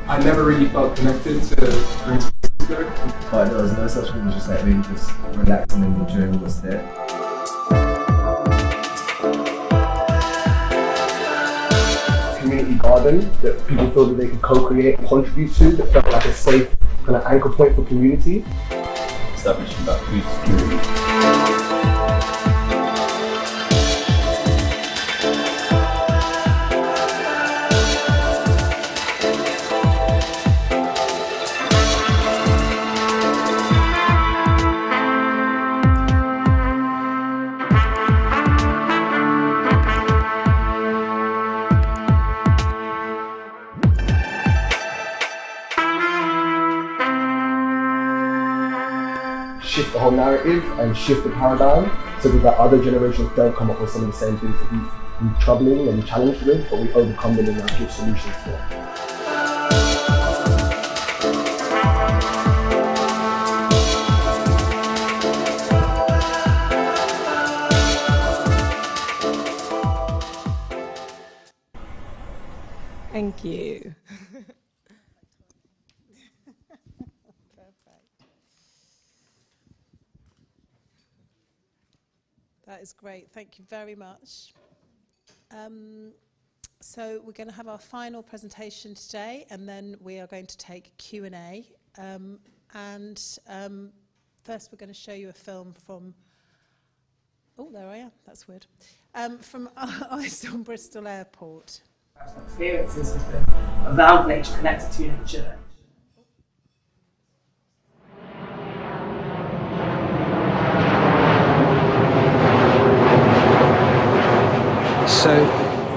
I never really felt connected to green space together. But there was no such thing as just like really just relaxing and enjoying what's there. Community garden that people feel that they can co-create and contribute to, that felt like a safe kind of anchor point for community. Establishing that food security. Shift the whole narrative and shift the paradigm so that other generations don't come up with some of the same things that we've been troubling and challenged with, but we overcome them and now give solutions for. Thank you. That is great. Thank you very much. So we're going to have our final presentation today, and then we are going to take Q&A. First we're going to show you a film from... Oh, there I am. That's weird. From Islington Bristol Airport. Experiences with them around nature, connected to nature. So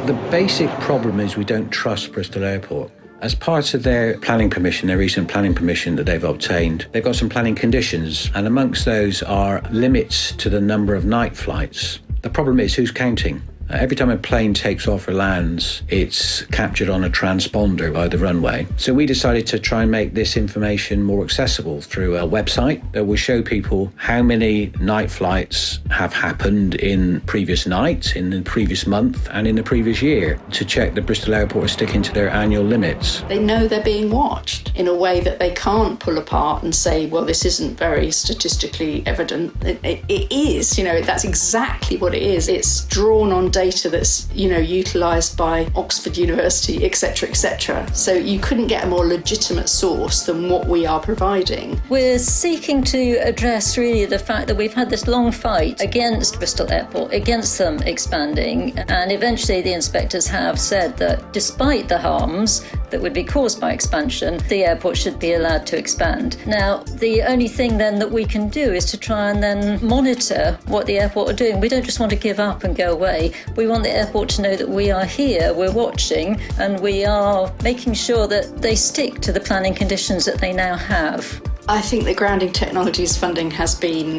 the basic problem is we don't trust Bristol Airport. As part of their planning permission, their recent planning permission that they've obtained, they've got some planning conditions, and amongst those are limits to the number of night flights. The problem is who's counting? Every time a plane takes off or lands, it's captured on a transponder by the runway. So we decided to try and make this information more accessible through a website that will show people how many night flights have happened in previous night, in the previous month, and in the previous year, to check that Bristol Airport is sticking to their annual limits. They know they're being watched in a way that they can't pull apart and say, well, this isn't very statistically evident. It is, that's exactly what it is. It's drawn on data that's, utilised by Oxford University, etc., etc. So you couldn't get a more legitimate source than what we are providing. We're seeking to address really the fact that we've had this long fight against Bristol Airport, against them expanding, and eventually the inspectors have said that despite the harms that would be caused by expansion, the airport should be allowed to expand. Now, the only thing then that we can do is to try and then monitor what the airport are doing. We don't just want to give up and go away. We want the airport to know that we are here, we're watching, and we are making sure that they stick to the planning conditions that they now have. I think the Grounding Technologies funding has been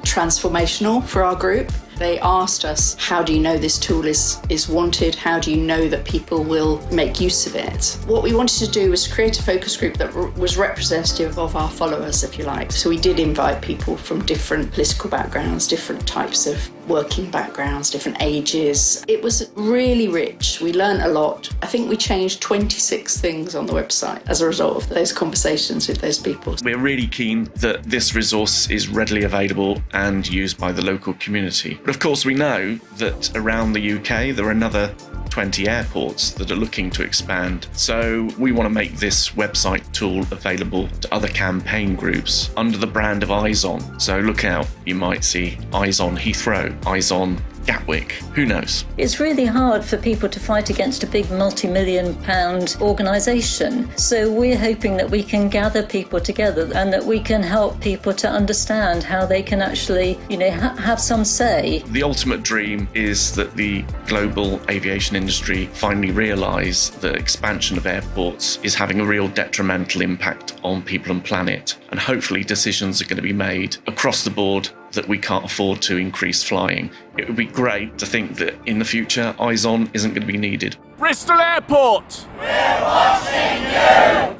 transformational for our group. They asked us, how do you know this tool is wanted? How do you know that people will make use of it? What we wanted to do was create a focus group that was representative of our followers, if you like. So we did invite people from different political backgrounds, different types of working backgrounds, different ages. It was really rich. We learned a lot. I think we changed 26 things on the website as a result of those conversations with those people. We're really keen that this resource is readily available and used by the local community. But of course we know that around the UK there are another 20 airports that are looking to expand. So we want to make this website tool available to other campaign groups under the brand of Eyes On. So look out, you might see Eyes On Heathrow, Eyes On Gatwick, who knows? It's really hard for people to fight against a big multi-million-pound organisation. So we're hoping that we can gather people together and that we can help people to understand how they can actually, have some say. The ultimate dream is that the global aviation industry finally realise that expansion of airports is having a real detrimental impact on people and planet. And hopefully decisions are going to be made across the board that we can't afford to increase flying. It would be great to think that in the future, Eyes On isn't going to be needed. Bristol Airport! We're watching you!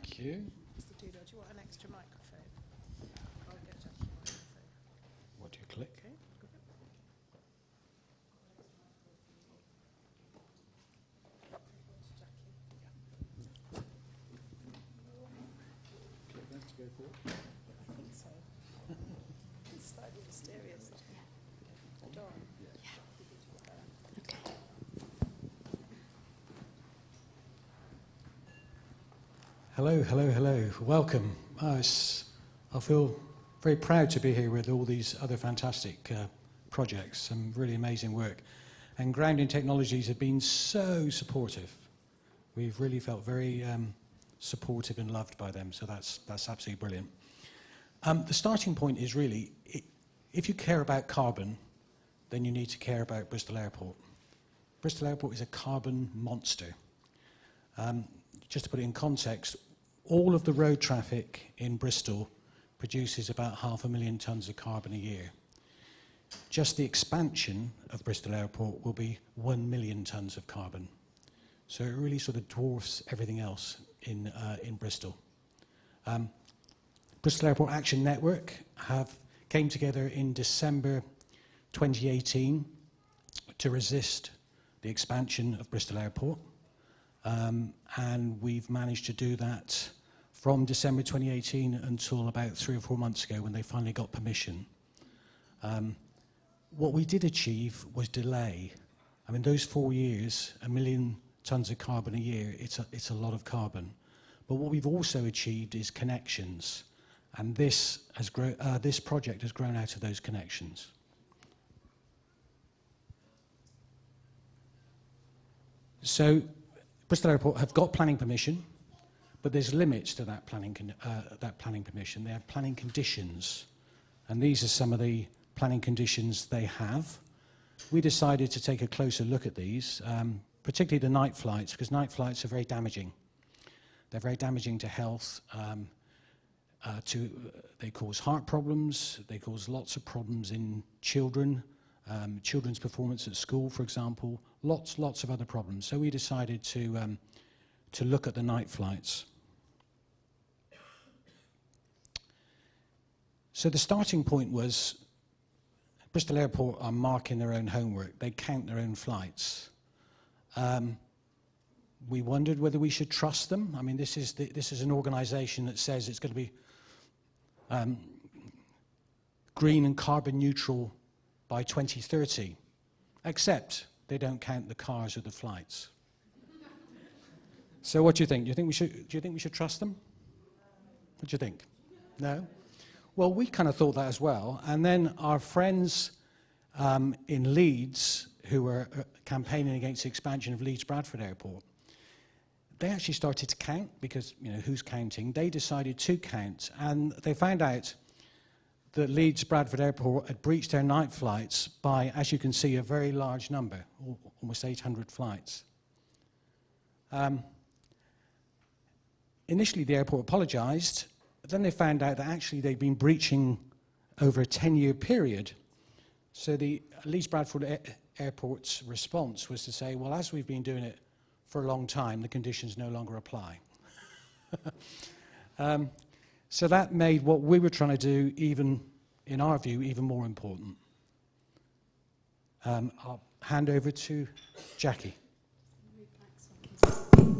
Thank you. Do you want an extra microphone? I'll get a microphone. What do you click? Okay. Click that to go forward. I think so. It's slightly mysterious. Dawn. Hello, hello, hello. Welcome. I feel very proud to be here with all these other fantastic projects, some really amazing work. And Grounding Technologies have been so supportive. We've really felt very supportive and loved by them, so that's absolutely brilliant. The starting point is really, if you care about carbon, then you need to care about Bristol Airport. Bristol Airport is a carbon monster. Just to put it in context, all of the road traffic in Bristol produces about 500,000 tonnes of carbon a year. Just the expansion of Bristol Airport will be 1 million tonnes of carbon. So it really sort of dwarfs everything else in Bristol. Bristol Airport Action Network came together in December 2018 to resist the expansion of Bristol Airport. And we've managed to do that from December 2018 until about 3 or 4 months ago when they finally got permission. What we did achieve was delay. I mean, those 4 years, 1 million tonnes of carbon a year, it's a lot of carbon. But what we've also achieved is connections. And this project has grown out of those connections. So Bristol Airport have got planning permission, but there's limits to that planning permission. They have planning conditions, and these are some of the planning conditions they have. We decided to take a closer look at these, particularly the night flights, because night flights are very damaging. They're very damaging to health. They cause heart problems. They cause lots of problems in children. Children's performance at school, for example, lots of other problems. So we decided to look at the night flights. So the starting point was Bristol Airport are marking their own homework. They count their own flights. We wondered whether we should trust them. I mean, this is an organisation that says it's going to be green and carbon neutral by 2030, except they don't count the cars or the flights. So what do you think? Do you think we should trust them? What do you think? No? Well, we kind of thought that as well. And then our friends in Leeds, who were campaigning against the expansion of Leeds Bradford Airport, they actually started to count because, who's counting? They decided to count, and they found out that Leeds Bradford Airport had breached their night flights by, as you can see, a very large number, almost 800 flights. Initially, the airport apologised, but then they found out that actually they'd been breaching over a 10-year period. So the Leeds Bradford Airport's response was to say, well, as we've been doing it for a long time, the conditions no longer apply. So that made what we were trying to do, even in our view, even more important. I'll hand over to Jackie. Don't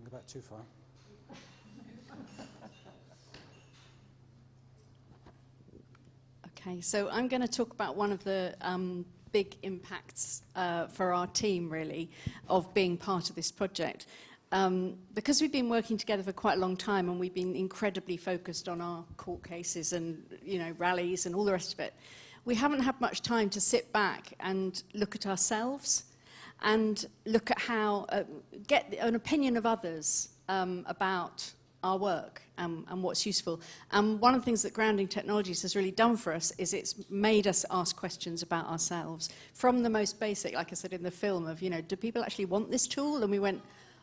go back too far. Okay, so I'm going to talk about one of the big impacts for our team, really, of being part of this project. Because we've been working together for quite a long time and we've been incredibly focused on our court cases and, you know, rallies and all the rest of it, we haven't had much time to sit back and look at ourselves and look at how, get an opinion of others about our work and what's useful. And one of the things that Grounding Technologies has really done for us is it's made us ask questions about ourselves from the most basic, like I said in the film, of, you know, do people actually want this tool? And we went,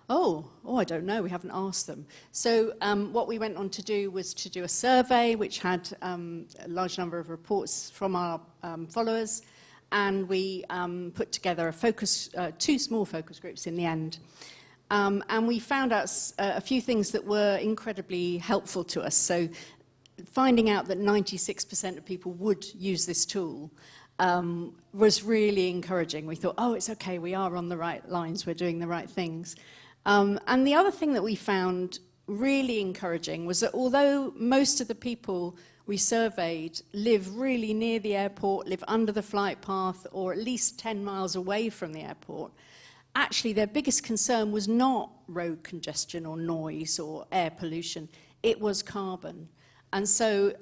oh, I don't know, we haven't asked them. So what we went on to do was to do a survey which had a large number of reports from our followers, and we put together two small focus groups in the end. And we found out a few things that were incredibly helpful to us. So finding out that 96% of people would use this tool was really encouraging. We thought, oh, it's okay, we are on the right lines, we're doing the right things. And the other thing that we found really encouraging was that although most of the people we surveyed live really near the airport, live under the flight path, or at least 10 miles away from the airport, actually their biggest concern was not road congestion or noise or air pollution, it was carbon. And so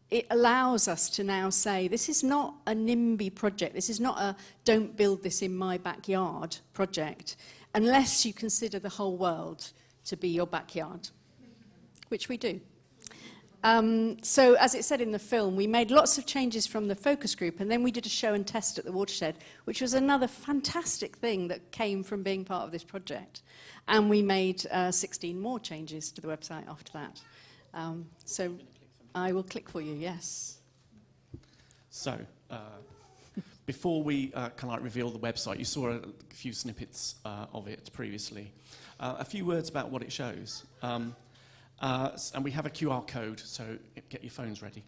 it allows us to now say, this is not a NIMBY project, this is not a don't build this in my backyard project, unless you consider the whole world to be your backyard, which we do. So as it said in the film, we made lots of changes from the focus group, and then we did a show and test at the Watershed, which was another fantastic thing that came from being part of this project. And we made 16 more changes to the website after that. So I will click for you, yes. So before we kind of reveal the website, you saw a few snippets of it previously. A few words about what it shows. And we have a QR code, so get your phones ready.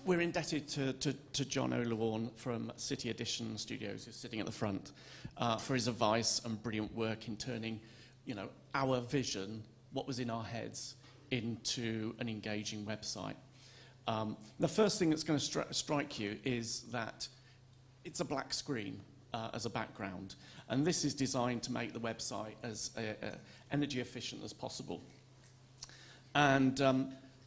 We're indebted to John O'Lawn from City Edition Studios, who's sitting at the front, for his advice and brilliant work in turning, you know, our vision, what was in our heads, into an engaging website. The first thing that's going to strike you is that it's a black screen as a background, and this is designed to make the website as energy efficient as possible. And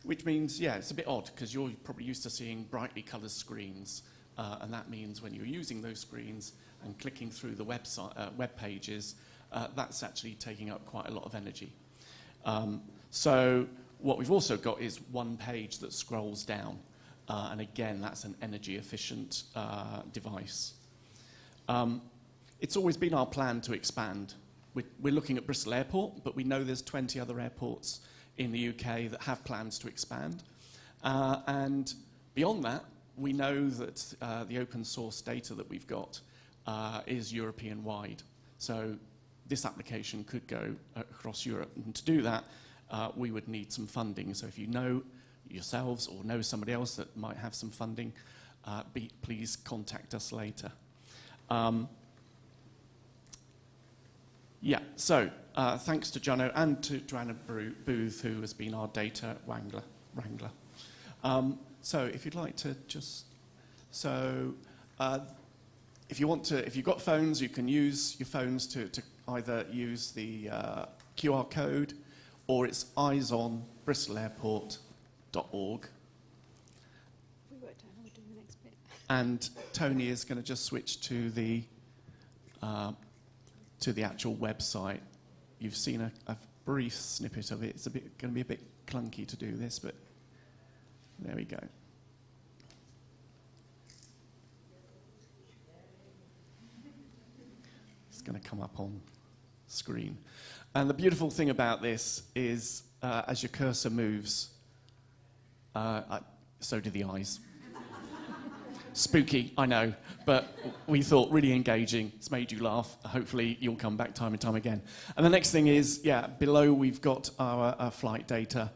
which means, yeah, it's a bit odd because you're probably used to seeing brightly coloured screens, and that means when you're using those screens and clicking through the website web pages, that's actually taking up quite a lot of energy. So what we've also got is one page that scrolls down, and again, that's an energy efficient device. It's always been our plan to expand. We're looking at Bristol Airport, but we know there's 20 other airports in the UK that have plans to expand. And beyond that, we know that the open source data that we've got is European-wide. So this application could go across Europe. And to do that, we would need some funding. So if you know yourselves or know somebody else that might have some funding, please contact us later. Yeah, so thanks to Jono and to Joanna Booth, who has been our data wrangler. So if you'd like to just, if you've got phones, you can use your phones to either use the QR code, or it's eyesonbristolairport.org. And Tony is going to just switch to the actual website. You've seen a brief snippet of it. It's going to be a bit clunky to do this, but there we go. It's going to come up on screen. And the beautiful thing about this is, as your cursor moves, so do the eyes. Spooky, I know, but we thought really engaging. It's made you laugh. Hopefully you'll come back time and time again. And the next thing is, yeah, below we've got our flight data.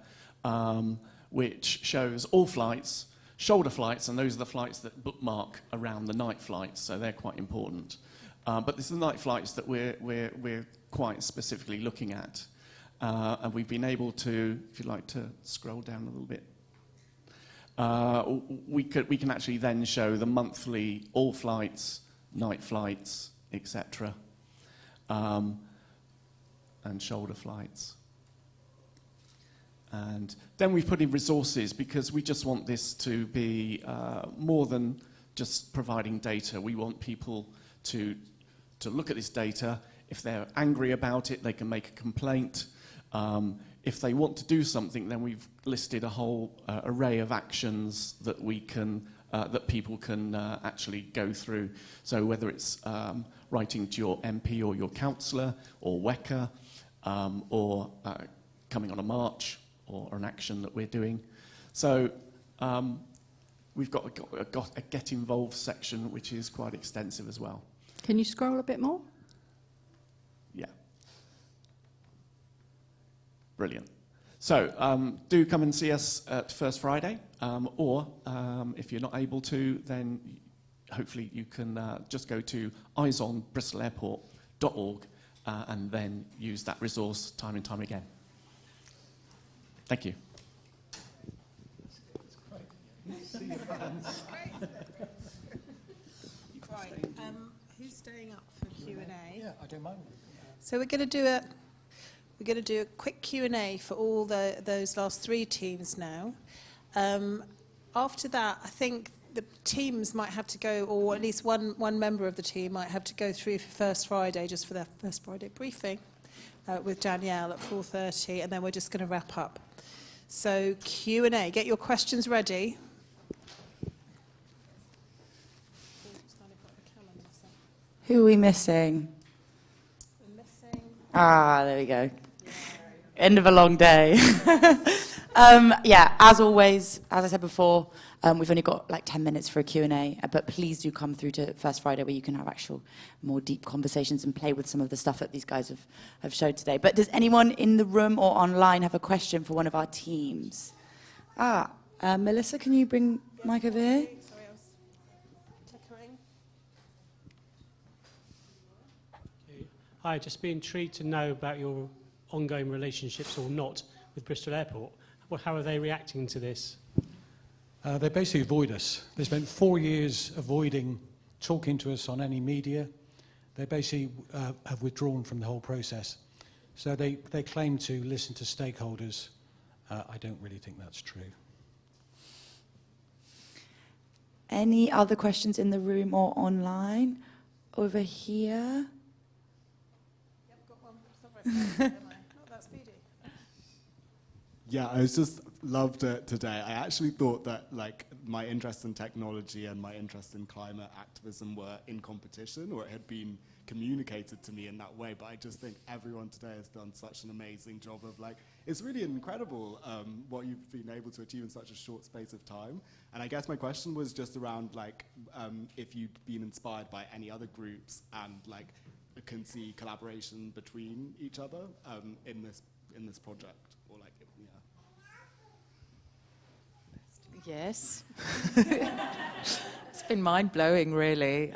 which shows all flights, shoulder flights, and those are the flights that bookmark around the night flights, so they're quite important. But this is the night flights that we're quite specifically looking at. And we've been able to, if you'd like to scroll down a little bit, we can actually then show the monthly all flights, night flights, etc., and shoulder flights. And then we've put in resources because we just want this to be more than just providing data. We want people to look at this data. If they're angry about it, they can make a complaint. If they want to do something, then we've listed a whole array of actions that we can, that people can actually go through. So whether it's writing to your MP or your councillor or WECA, or coming on a march or an action that we're doing. So we've got a Get Involved section, which is quite extensive as well. Can you scroll a bit more? Yeah. Brilliant. So do come and see us at First Friday, or if you're not able to, then hopefully you can just go to eyesonbristolairport.org and then use that resource time and time again. Thank you. Right, who's staying up for Q&A? Yeah, I don't mind. So we're going to do a quick Q&A for all those last three teams now. After that, I think the teams might have to go, or at least one member of the team might have to go through for First Friday, just for their First Friday briefing with Danielle at 4:30, and then we're just going to wrap up. So Q&A, get your questions ready. Who are we missing? Ah, there we go. End of a long day. Yeah, as always, as I said before, we've only got like 10 minutes for a Q&A, but please do come through to First Friday where you can have actual more deep conversations and play with some of the stuff that these guys have showed today. But does anyone in the room or online have a question for one of our teams? Melissa, can you bring Mike over here? Sorry, I was clickering. Hi, just be intrigued to know about your ongoing relationships or not with Bristol Airport. How are they reacting to this? They basically avoid us. They spent 4 years avoiding talking to us on any media. They basically have withdrawn from the whole process. So they claim to listen to stakeholders. I don't really think that's true. Any other questions in the room or online? Over here. Yeah, I just loved it today. I actually thought that like my interest in technology and my interest in climate activism were in competition, or it had been communicated to me in that way. But I just think everyone today has done such an amazing job of like, it's really incredible what you've been able to achieve in such a short space of time. And I guess my question was just around like if you'd been inspired by any other groups and like can see collaboration between each other in this project, or like yeah. Yes. It's been mind-blowing, really.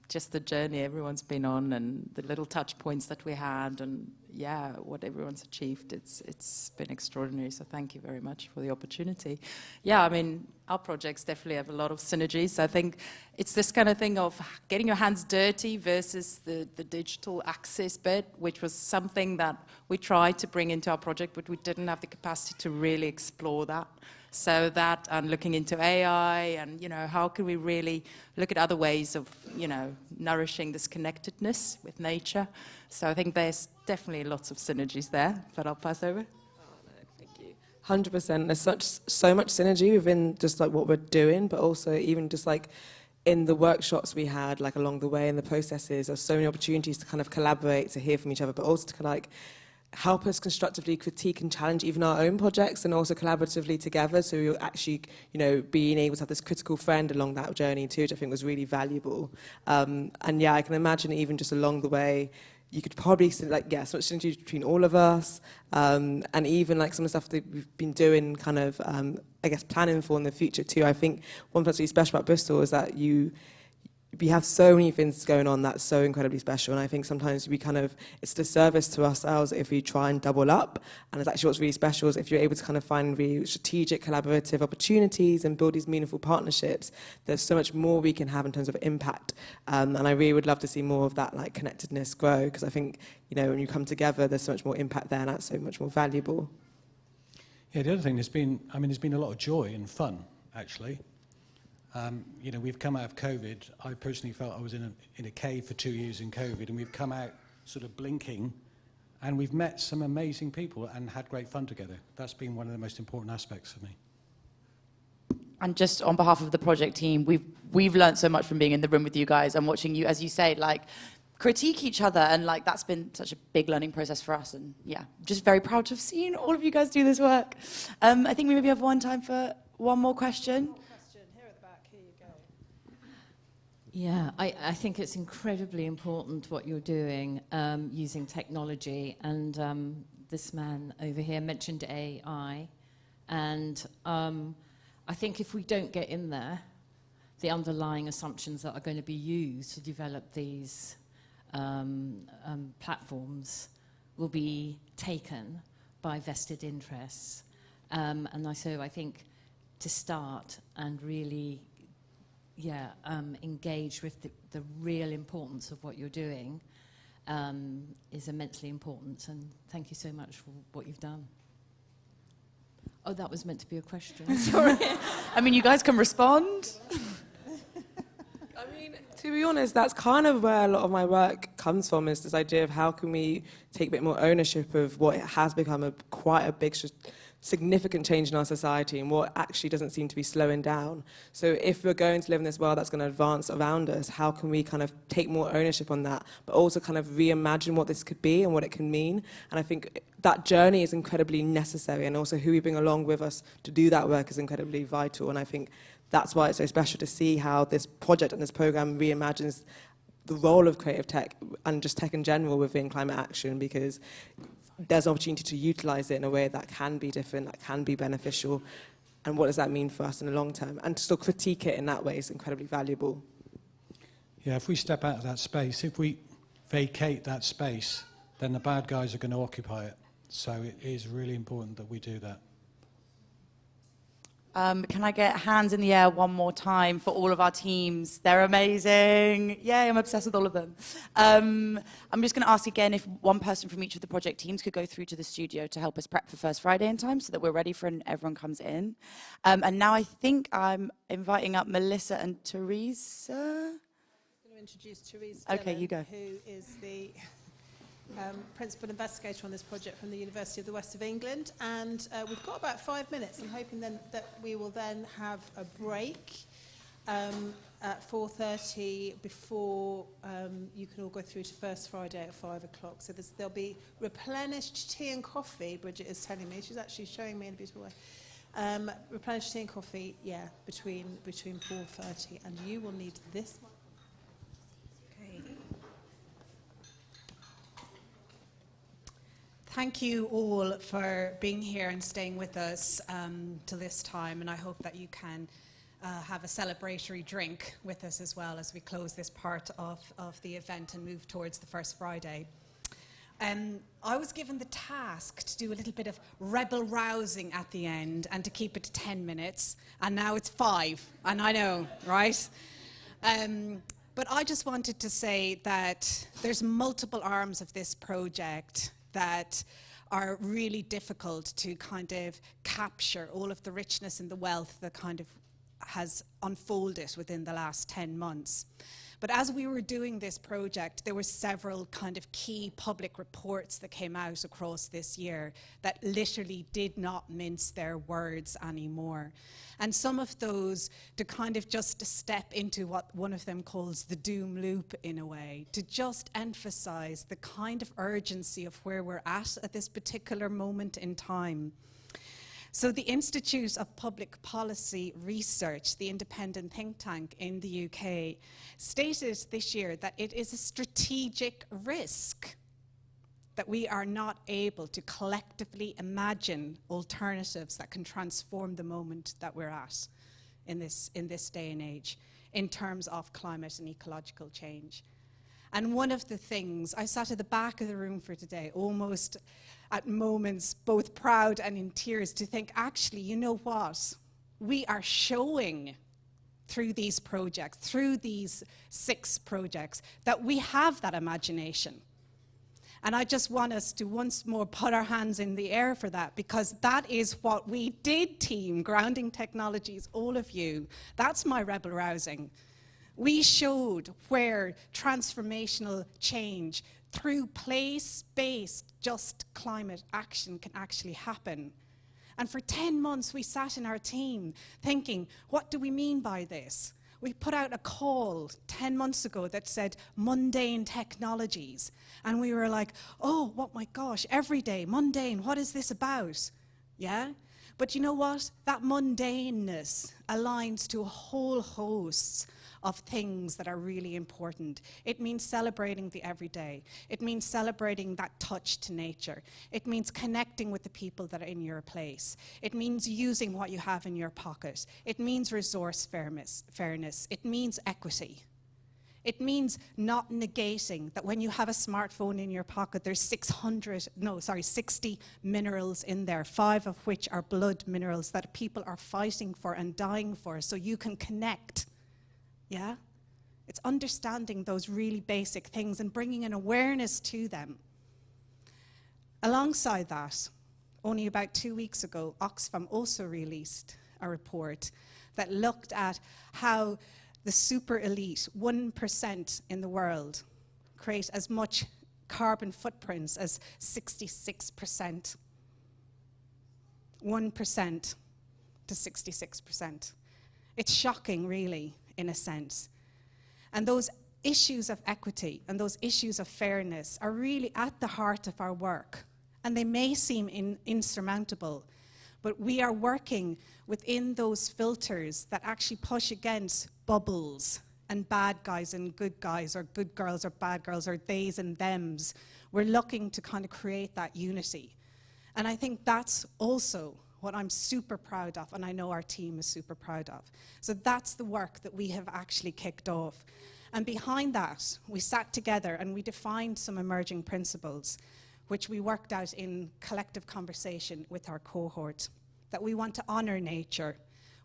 Just the journey everyone's been on and the little touch points that we had, and yeah, what everyone's achieved. It's been extraordinary, so thank you very much for the opportunity. Yeah, I mean, our projects definitely have a lot of synergies. I think it's this kind of thing of getting your hands dirty versus the digital access bit, which was something that we tried to bring into our project, but we didn't have the capacity to really explore that. So that, and looking into AI, and, you know, how can we really look at other ways of, you know, nourishing this connectedness with nature. So I think there's definitely lots of synergies there, but I'll pass over. 100%. There's so much synergy within just like what we're doing, but also even just like in the workshops we had, like along the way in the processes, there's so many opportunities to kind of collaborate, to hear from each other, but also to kind of like help us constructively critique and challenge even our own projects, and also collaboratively together. So we're actually, you know, being able to have this critical friend along that journey too, which I think was really valuable. And yeah, I can imagine even just along the way, you could probably see, like, yeah, so much synergy between all of us, and even like some of the stuff that we've been doing, kind of, I guess, planning for in the future too. I think one thing that's really special about Bristol is that we have so many things going on that's so incredibly special, and I think sometimes it's a disservice to ourselves if we try and double up, and it's actually what's really special is if you're able to kind of find really strategic, collaborative opportunities and build these meaningful partnerships, there's so much more we can have in terms of impact, and I really would love to see more of that, like, connectedness grow, because I think, when you come together, there's so much more impact there, and that's so much more valuable. Yeah, the other thing, there's been a lot of joy and fun, actually. We've come out of COVID. I personally felt I was in a cave for 2 years in COVID, and we've come out sort of blinking, and we've met some amazing people and had great fun together. That's been one of the most important aspects for me. And just on behalf of the project team, we've learned so much from being in the room with you guys and watching you, as you say, like, critique each other, and like that's been such a big learning process for us. And yeah, just very proud to have seen all of you guys do this work. I think we maybe have time for one more question. Yeah, I think it's incredibly important what you're doing using technology. And this man over here mentioned AI. And I think if we don't get in there, the underlying assumptions that are going to be used to develop these platforms will be taken by vested interests. So I think to start and really engage with the real importance of what you're doing is immensely important, and thank you so much for what you've done. Oh, that was meant to be a question. Sorry. I mean, you guys can respond. To be honest, that's kind of where a lot of my work comes from, is this idea of how can we take a bit more ownership of what has become quite a big significant change in our society and what actually doesn't seem to be slowing down. So if we're going to live in this world that's going to advance around us, how can we kind of take more ownership on that, but also kind of reimagine what this could be and what it can mean? And I think that journey is incredibly necessary, and also who we bring along with us to do that work is incredibly vital. And I think that's why it's so special to see how this project and this program reimagines the role of creative tech and just tech in general within climate action, because there's an opportunity to utilize it in a way that can be different, that can be beneficial, and what does that mean for us in the long term? And to still critique it in that way is incredibly valuable. Yeah, if we step out of that space, if we vacate that space, then the bad guys are going to occupy it. So it is really important that we do that. Can I get hands in the air one more time for all of our teams? They're amazing. Yay, I'm obsessed with all of them. I'm just going to ask again if one person from each of the project teams could go through to the studio to help us prep for First Friday in time so that we're ready for when everyone comes in. And now I think I'm inviting up Melissa and Teresa. I'm going to introduce Teresa. Okay, you go. Who is the principal investigator on this project from the University of the West of England, and we've got about 5 minutes. I'm hoping then that we will then have a break at 4:30 before you can all go through to First Friday at 5 o'clock. So there'll be replenished tea and coffee, Bridget is telling me. She's actually showing me in a beautiful way. Replenished tea and coffee, yeah, between 4:30, and you will need this one. Thank you all for being here and staying with us till this time, and I hope that you can have a celebratory drink with us as well as we close this part of the event and move towards the First Friday. I was given the task to do a little bit of rebel rousing at the end and to keep it to 10 minutes, and now it's 5, and I know, right? But I just wanted to say that there's multiple arms of this project that are really difficult to kind of capture all of the richness and the wealth that kind of has unfolded within the last 10 months. But as we were doing this project, there were several kind of key public reports that came out across this year that literally did not mince their words anymore. And some of those to kind of just step into what one of them calls the doom loop in a way, to just emphasize the kind of urgency of where we're at this particular moment in time. So the Institute of Public Policy Research, the independent think tank in the UK, stated this year that it is a strategic risk that we are not able to collectively imagine alternatives that can transform the moment that we're at in this day and age in terms of climate and ecological change. And one of the things, I sat at the back of the room for today, almost at moments both proud and in tears, to think, actually, you know what? We are showing through these projects, through these 6 projects, that we have that imagination. And I just want us to once more put our hands in the air for that, because that is what we did, team, Grounding Technologies, all of you. That's my rebel rousing. We showed where transformational change through place-based just climate action can actually happen. And for 10 months, we sat in our team thinking, what do we mean by this? We put out a call 10 months ago that said mundane technologies. And we were like, oh, what my gosh, everyday, mundane, what is this about? Yeah? But you know what? That mundaneness aligns to a whole host of things that are really important. It means celebrating the everyday. It means celebrating that touch to nature. It means connecting with the people that are in your place. It means using what you have in your pocket. It means resource fairness. It means equity. It means not negating that when you have a smartphone in your pocket, there's 60 minerals in there, 5 of which are blood minerals that people are fighting for and dying for, so you can connect. Yeah? It's understanding those really basic things and bringing an awareness to them. Alongside that, only about 2 weeks ago, Oxfam also released a report that looked at how the super elite, 1% in the world, create as much carbon footprints as 66%. 1% to 66%. It's shocking, really, in a sense. And those issues of equity and those issues of fairness are really at the heart of our work. And they may seem insurmountable, but we are working within those filters that actually push against bubbles and bad guys and good guys, or good girls or bad girls, or theys and thems. We're looking to kind of create that unity. And I think that's also what I'm super proud of, and I know our team is super proud of. So that's the work that we have actually kicked off. And behind that, we sat together and we defined some emerging principles, which we worked out in collective conversation with our cohort, that we want to honor nature,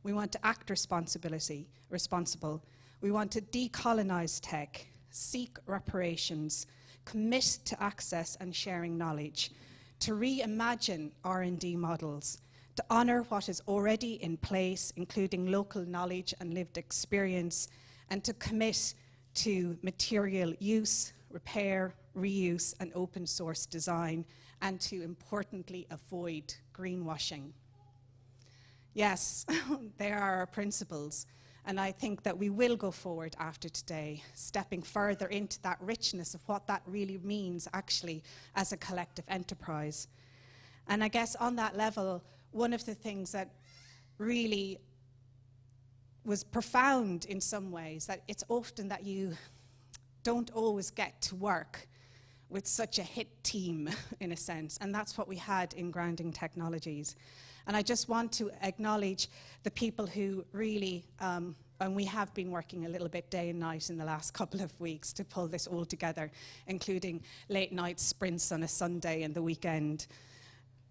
we want to act responsible, we want to decolonize tech, seek reparations, commit to access and sharing knowledge, to reimagine R&D models, to honor what is already in place, including local knowledge and lived experience, and to commit to material use, repair, reuse, and open source design, and to importantly avoid greenwashing. Yes, they are our principles, and I think that we will go forward after today, stepping further into that richness of what that really means actually as a collective enterprise. And I guess on that level, one of the things that really was profound in some ways, that it's often that you don't always get to work with such a hit team, in a sense, and that's what we had in Grounding Technologies. And I just want to acknowledge the people who really, and we have been working a little bit day and night in the last couple of weeks to pull this all together, including late night sprints on a Sunday and the weekend.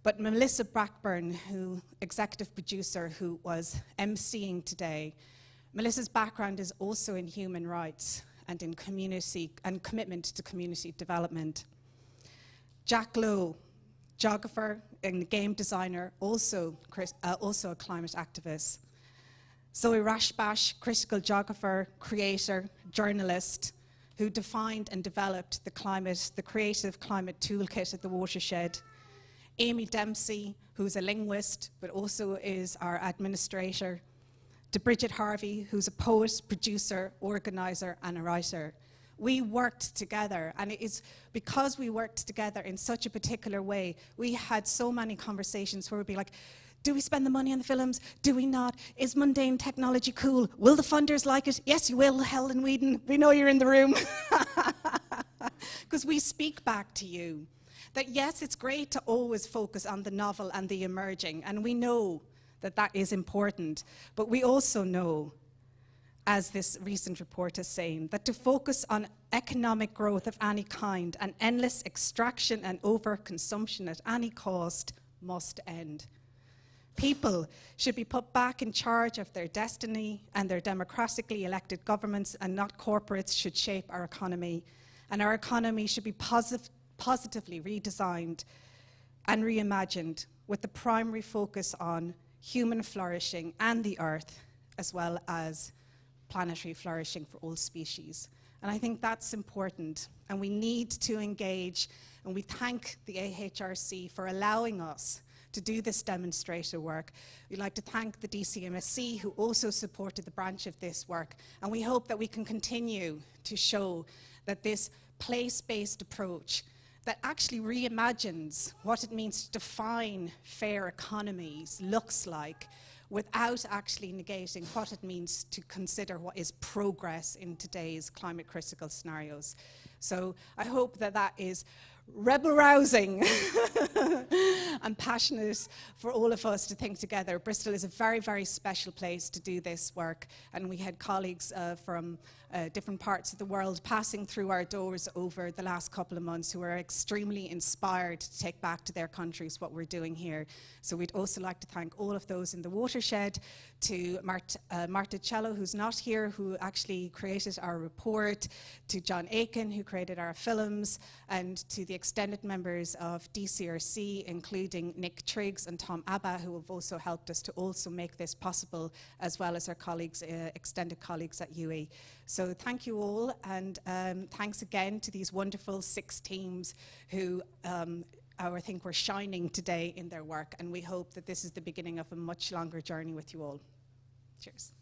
But Melissa Blackburn, who executive producer who was emceeing today, Melissa's background is also in human rights and in community and commitment to community development. Jack Lowe, geographer and game designer, also a climate activist. Zoe Rashbash, critical geographer, creator, journalist, who defined and developed the creative climate toolkit at the Watershed. Amy Dempsey, who's a linguist, but also is our administrator. To Bridget Harvey, who's a poet, producer, organizer, and a writer. We worked together, and it is because we worked together in such a particular way, we had so many conversations where we'd be like, do we spend the money on the films? Do we not? Is mundane technology cool? Will the funders like it? Yes, you will, Helen Whedon. We know you're in the room. Because we speak back to you. that yes, it's great to always focus on the novel and the emerging, and we know that that is important, but we also know, as this recent report is saying, that to focus on economic growth of any kind and endless extraction and overconsumption at any cost must end. People should be put back in charge of their destiny, and their democratically elected governments and not corporates should shape our economy. And our economy should be positively redesigned and reimagined with the primary focus on human flourishing and the earth, as well as planetary flourishing for all species. And I think that's important, and we need to engage, and we thank the AHRC for allowing us to do this demonstrator work. We'd like to thank the DCMSC, who also supported the branch of this work, and we hope that we can continue to show that this place-based approach that actually reimagines what it means to define fair economies looks like, without actually negating what it means to consider what is progress in today's climate critical scenarios. So I hope that that is rebel-rousing and passionate for all of us to think together. Bristol is a very, very special place to do this work, and we had colleagues from different parts of the world passing through our doors over the last couple of months who are extremely inspired to take back to their countries what we're doing here. So we'd also like to thank all of those in the Watershed, to Marta Cello, who's not here, who actually created our report, to John Aiken, who created our films, and to the extended members of DCRC, including Nick Triggs and Tom Abba, who have also helped us to also make this possible, as well as our colleagues, extended colleagues at UE. So thank you all, and thanks again to these wonderful 6 teams who I think were shining today in their work, and we hope that this is the beginning of a much longer journey with you all. Cheers.